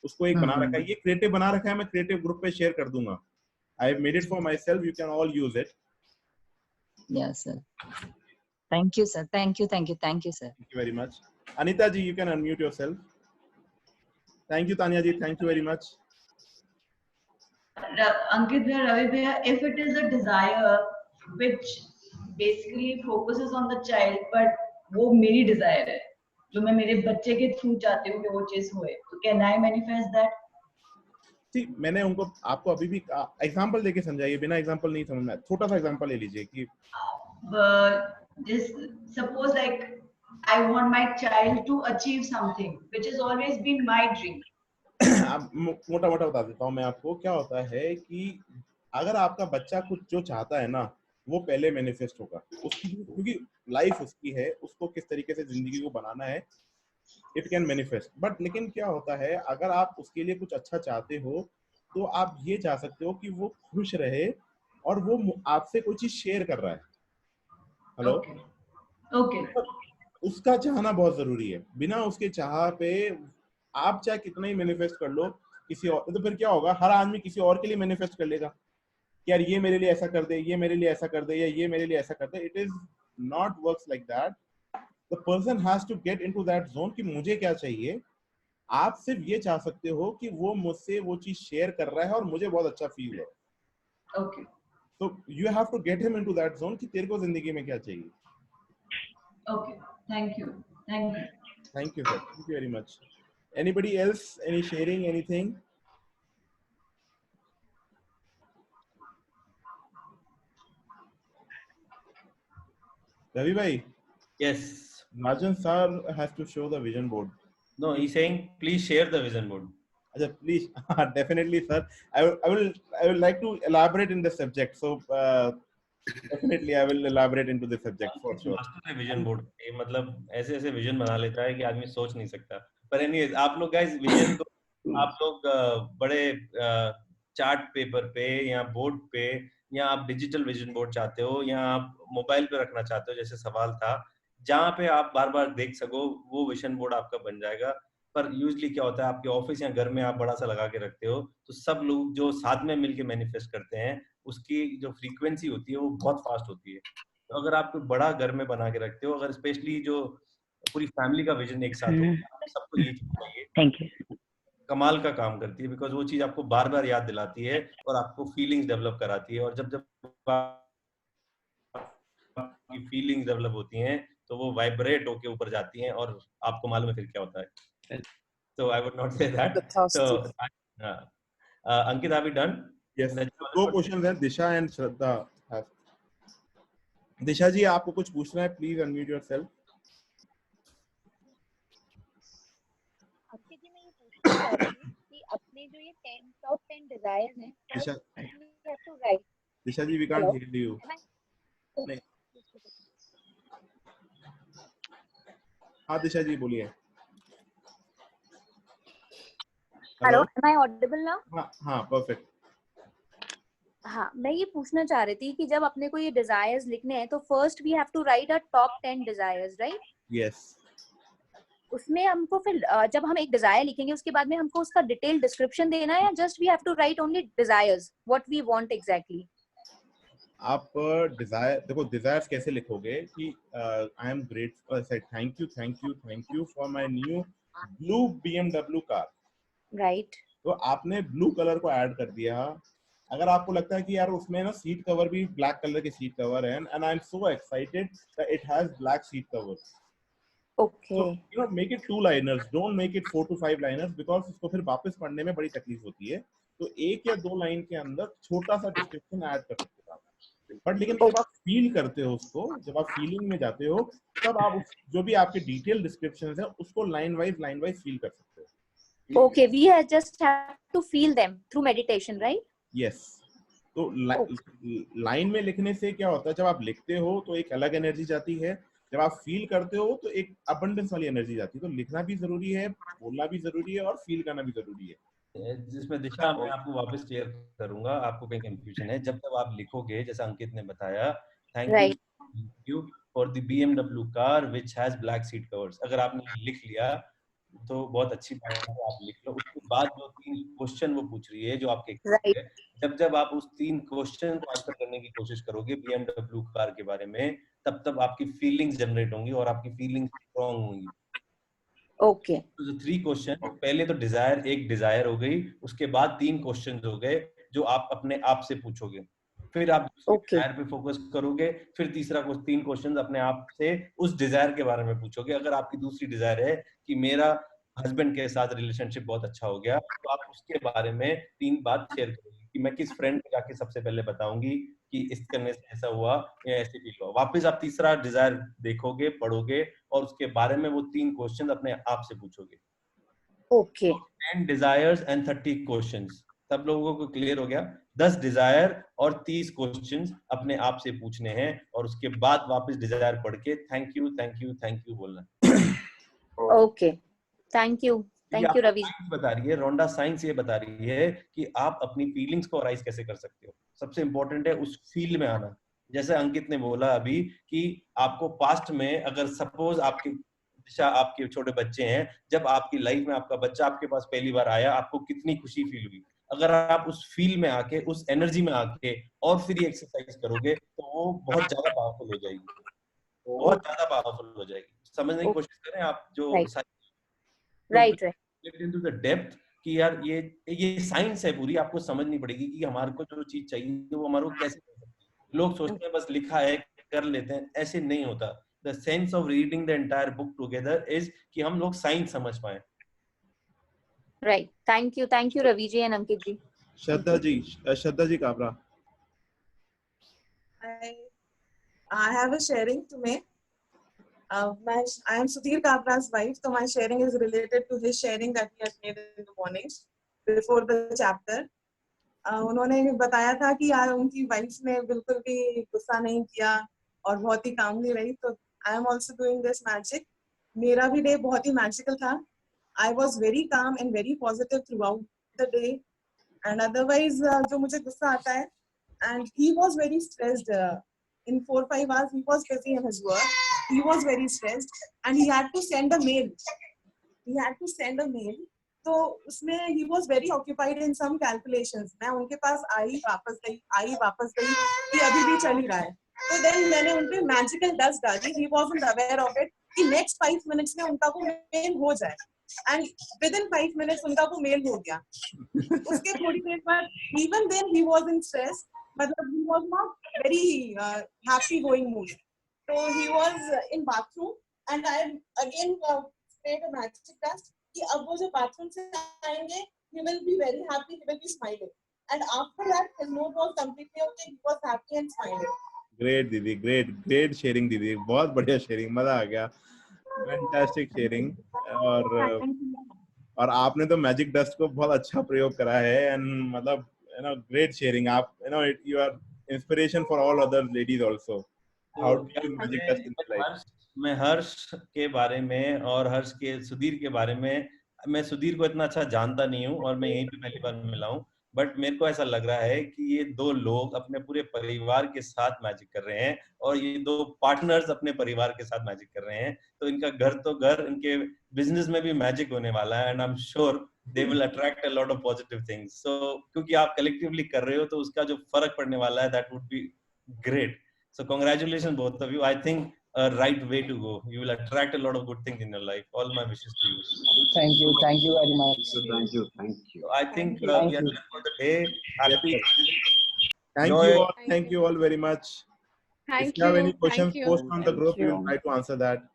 उसको एक बना रखा है। ये क्रिएटिव बना रखा है, मैं क्रिएटिव ग्रुप पे शेयर कर दूंगा। I have made it for my self, you can all use it. Yes, sir. Thank you, sir. Thank you sir. Thank you very much. Anita ji, you can unmute yourself. Thank you, Tanya ji. Thank you very much. Ankit bhaiya, Ravi bhaiya, if it is a desire which basically focuses on the child, but वो मेरी desire है, जो मैं मेरे बच्चे के through चाहती हूँ कि वो चीज होए, तो can I manifest that? मैंने आपको अभी भी एग्जांपल देके समझाइए, बिना एग्जांपल नहीं समझना। छोटा सा एग्जांपल ले लीजिए कि just suppose like I want my child to achieve something which has always been my dream. मोटा मोटा बता देता हूँ मैं आपको। क्या होता है कि अगर आपका बच्चा कुछ जो चाहता है ना, वो पहले मैनिफेस्ट होगा उसकी, क्योंकि लाइफ उसकी है, उसको किस तरीके से जिंदगी को बनाना है, इट कैन मैनिफेस्ट। बट लेकिन क्या होता है, अगर आप उसके लिए कुछ अच्छा चाहते हो, तो आप ये चाह सकते हो कि वो खुश रहे और वो आपसे कोई चीज शेयर कर रहा है। Hello, okay. उसका चाहना बहुत जरूरी है। बिना उसके चाह पे आप चाहे कितना ही मैनिफेस्ट कर लो किसी और, तो फिर क्या होगा, हर आदमी किसी और के लिए मैनिफेस्ट कर लेगा कि यार ये मेरे लिए ऐसा कर दे, ये मेरे लिए ऐसा कर दे, या ये मेरे लिए ऐसा कर दे। It is not works like that. The person has to get into that zone कि मुझे क्या चाहिए। आप सिर्फ ये चाह सकते हो कि वो मुझसे वो चीज शेयर कर रहा है और मुझे बहुत अच्छा फील हो। Okay. So you have to get him into that zone कि तेरे को जिंदगी में क्या चाहिए। Okay. Thank you. Thank you. Thank you, sir. Thank you very much. Anybody else? Any sharing? Anything? Ravi bhai. Yes. Rajan sir has to show the vision board. No, he's saying please share the vision board. Please, definitely, sir. I will like to elaborate in this subject. So definitely, I will elaborate into this subject for sure. Master है vision board. ये मतलब ऐसे ऐसे vision बना लेता है कि आदमी सोच नहीं सकता। पर एनीवेज, आप लोग गाइस विजन को आप लोग बड़े चार्ट पेपर पे या बोर्ड पे, या आप डिजिटल विजन बोर्ड चाहते हो, या आप मोबाइल पे रखना चाहते हो, जैसे सवाल था, जहाँ पे आप बार बार देख सको, वो विजन बोर्ड आपका बन जाएगा। पर यूजली क्या होता है, आपके ऑफिस या घर में आप बड़ा सा लगा के रखते हो, तो सब लोग जो साथ में मिलके मैनिफेस्ट करते हैं, उसकी जो फ्रीक्वेंसी होती है वो बहुत फास्ट होती है। तो अगर आप कोई बड़ा घर में बना के रखते हो, अगर स्पेशली जो पूरी फैमिली का विजन एक साथ हो, सबको ये चीज चाहिए। Thank you. कमाल का काम करती है, बिकॉज वो चीज आपको बार बार याद दिलाती है और आपको फीलिंग्स डेवलप कराती है। और जब जब फीलिंग्स डेवलप होती हैं, तो वो वाइब्रेट होके ऊपर जाती हैं, और आपको मालूम है फिर क्या होता है। So I would not say that. So, Ankit, have you done? Yes. दो क्वेश्चन हैं, दिशा एंड श्रद्धा। दिशा जी, आपको कुछ पूछना है, प्लीज अनम्यूट योरसेल्फ। आपके जी मैं ये पूछना चाह रही हूँ कि अपने जो ये टॉप 10 डिजायर्स हैं, दिशा, you have to write. Disha ji, we can't hear you. नहीं। हाँ दिशा जी, बोलिए। Hello, am I audible now? हाँ, perfect. हाँ, मैं ये पूछना चाह रही थी कि जब अपने को ये डिजायर्स लिखने हैं तो first we have to write a top 10 desires, right? Yes. उसमें हमको फिर जब हम एक डिजायर लिखेंगे उसके बाद में हमको उसका डिटेल डिस्क्रिप्शन देना है या just we have to write only desires what we want exactly? आप डिजायर देखो, डिजायर्स कैसे लिखोगे कि I am grateful, thank you for my new blue BMW car, right? तो आपने ब्लू कलर को ऐड कर दिया। अगर आपको लगता है कि यार उसमें ना सीट कवर भी ब्लैक कलर के सीट कवर है, and I am so excited that it has black seat covers, okay, so you know make it 2 liners, don't make it 4 to 5 liners because उसको फिर वापस पढ़ने में बड़ी तकलीफ होती है। तो एक या दो लाइन के अंदर छोटा सा डिस्क्रिप्शन ऐड कर सकते हो आप, बट लेकिन जब आप फील करते हो उसको, जब आप फीलिंग में जाते हो, तब आप जो भी आपके डिटेल डिस्क्रिप्शंस है उसको लाइन वाइज फील कर सकते हो। Okay, we just have to feel them through meditation, right? Yes. तो लाइन में लिखने से क्या होता है, जब आप लिखते हो तो एक अलग एनर्जी जाती है, जब आप फील करते हो तो एक अबंडेंस वाली एनर्जी जाती है। तो लिखना भी जरूरी है, बोलना भी जरूरी है और फील करना भी जरूरी है। जिसमें दिशा मैं आपको वापस क्लियर करूंगा, आपको कहीं कंफ्यूजन है। जब तक आप लिखोगे, जैसा अंकित ने बताया, thank you for the BMW car which has black seat covers, अगर आपने लिख लिया तो बहुत अच्छी बात है, आप लिख लो। उसके बाद जो 3 क्वेश्चन वो पूछ रही है जो आपके है, जब आप उस 3 क्वेश्चन को आंसर करने की कोशिश करोगे BMW कार के बारे में, तब आपकी फीलिंग्स जनरेट होंगी और आपकी फीलिंग्स स्ट्रांग होंगी। ओके, तो 3 क्वेश्चन, पहले तो एक डिजायर हो गई, उसके बाद 3 क्वेश्चन हो गए जो आप अपने आप से पूछोगे, फिर आप डिजायर पे फोकस करोगे, फिर तीसरा 3 क्वेश्चन अपने आप से उस डिजायर के बारे में पूछोगे। अगर आपकी दूसरी डिजायर है कि मेरा हस्बैंड के साथ रिलेशनशिप बहुत अच्छा हो गया, तो आप उसके बारे में 3 बात शेयर करोगे कि मैं किस फ्रेंड को जाके सबसे पहले बताऊंगी कि इस करने से ऐसा हुआ या ऐसे फील हुआ। वापस आप तीसरा डिजायर देखोगे, पढ़ोगे और उसके बारे में वो 3 क्वेश्चन अपने आप से पूछोगे। ओके, 10 डिजायर्स एंड 30 क्वेश्चंस, सब लोगों को क्लियर हो गया? 10 डिजायर और 30 क्वेश्चंस अपने आप से पूछने हैं और उसके बाद वापस डिजायर पढ़ के थैंक यू बोलना। Okay, thank you Ravi. बता रही है रोंडा, साइंस ये बता रही है कि आप अपनी फीलिंग्स को राइज कैसे कर सकते हो। सबसे इंपॉर्टेंट है उस फील में आना। जैसे अंकित ने बोला अभी कि आपको पास्ट में, अगर सपोज आपके छोटे बच्चे हैं, जब आपकी लाइफ में आपका बच्चा आपके पास पहली बार आया, आपको कितनी खुशी फील हुई। अगर आप उस फील में आके, उस एनर्जी में आके और फिर ये एक्सरसाइज करोगे तो वो बहुत ज्यादा पावरफुल हो जाएगी, बहुत ज्यादा पावरफुल हो जाएगी। समझने की कोशिश करें आप जो राइट इनटू द डेप्थ कि यार ये साइंस है पूरी, आपको समझनी पड़ेगी कि हमारे को जो चीज चाहिए वो हमारे को कैसे कर सकते हैं। लोग सोचते हैं बस लिखा है कर लेते हैं, ऐसे नहीं होता। The sense of reading the entire book together is कि हम लोग साइंस समझ पाए। Right, thank you Ravi ji and Ankit ji. Shraddha ji Kabra. I have a sharing to make. I am Sudhir Kabra's wife, so my sharing is related to his sharing that he has made in the morning before the chapter. उन्होंने बताया था कि यार उनकी wife ने बिल्कुल भी गुस्सा नहीं किया और बहुत ही कामली रही। तो I am also doing this magic. मेरा भी डे बहुत ही मैजिकल था। I was very calm and very positive through out the day, and otherwise जो मुझे गुस्सा आता है, and he was very stressed in 4-5 hours. He was busy in his work. He was very stressed and he had to send a mail. तो उसमें he was very occupied in some calculations. मैं उनके पास आई वापस गई कि अभी भी चल ही रहा है। तो then मैंने उन पे magical dust डाली। He wasn't aware of it कि next 5 minutes में उनका वो mail हो जाए, and within 5 minutes उनका वो mail हो गया। उसके थोड़ी देर बाद even then he was in stress, मतलब he was not very happy going mood. So he was in bathroom and I again sprayed a magic dust कि अब वो जो bathroom से आएंगे, he will be very happy, he will be smiling. And after that his mood was completely okay, he was happy and smiling. Great दीदी, great sharing दीदी, बहुत बढ़िया sharing, मजा आ गया, fantastic sharing। और आपने तो magic dust को बहुत अच्छा प्रयोग करा है, and मतलब great sharing। आप you are inspiration for all other ladies also. How do you magic dust in their life? मैं हर्ष के बारे में और सुधीर के बारे में, मैं सुधीर को इतना अच्छा जानता नहीं हूँ और मैं यहीं पे पहली बार मिला हूँ। बट मेरे को ऐसा लग रहा है कि ये 2 लोग अपने पूरे परिवार के साथ मैजिक कर रहे हैं और ये 2 पार्टनर्स अपने परिवार के साथ मैजिक कर रहे हैं, तो इनका घर तो घर, इनके बिजनेस में भी मैजिक होने वाला है and I am sure they will attract a lot of positive things. So क्योंकि आप कलेक्टिवली कर रहे हो तो उसका जो फर्क पड़ने वाला है that would be great. So congratulation both of you, I think a right way to go. You will attract a lot of good things in your life. All my wishes to you. Thank you very much. Thank you. So I think we Thank are you. done for the day. Happy. Thank you all very much. Thank If you have you, any questions, thank you. post on the group. We will try to answer that.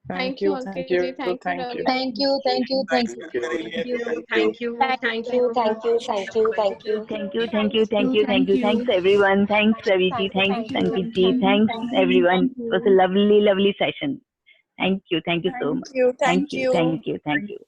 Thank you, Ankit ji. Thank you, Ravi. Thank you. Thank you. Thank you. Thank you. Thank you. Thank you. Thank you. Thank you. Thank you. Thank you, thank you, thank you, thank you. Thanks everyone. Thanks Ravi ji. Thanks Ankit ji. Thanks everyone. It was a lovely, lovely session. Thank you so much. Thank you. Thank you.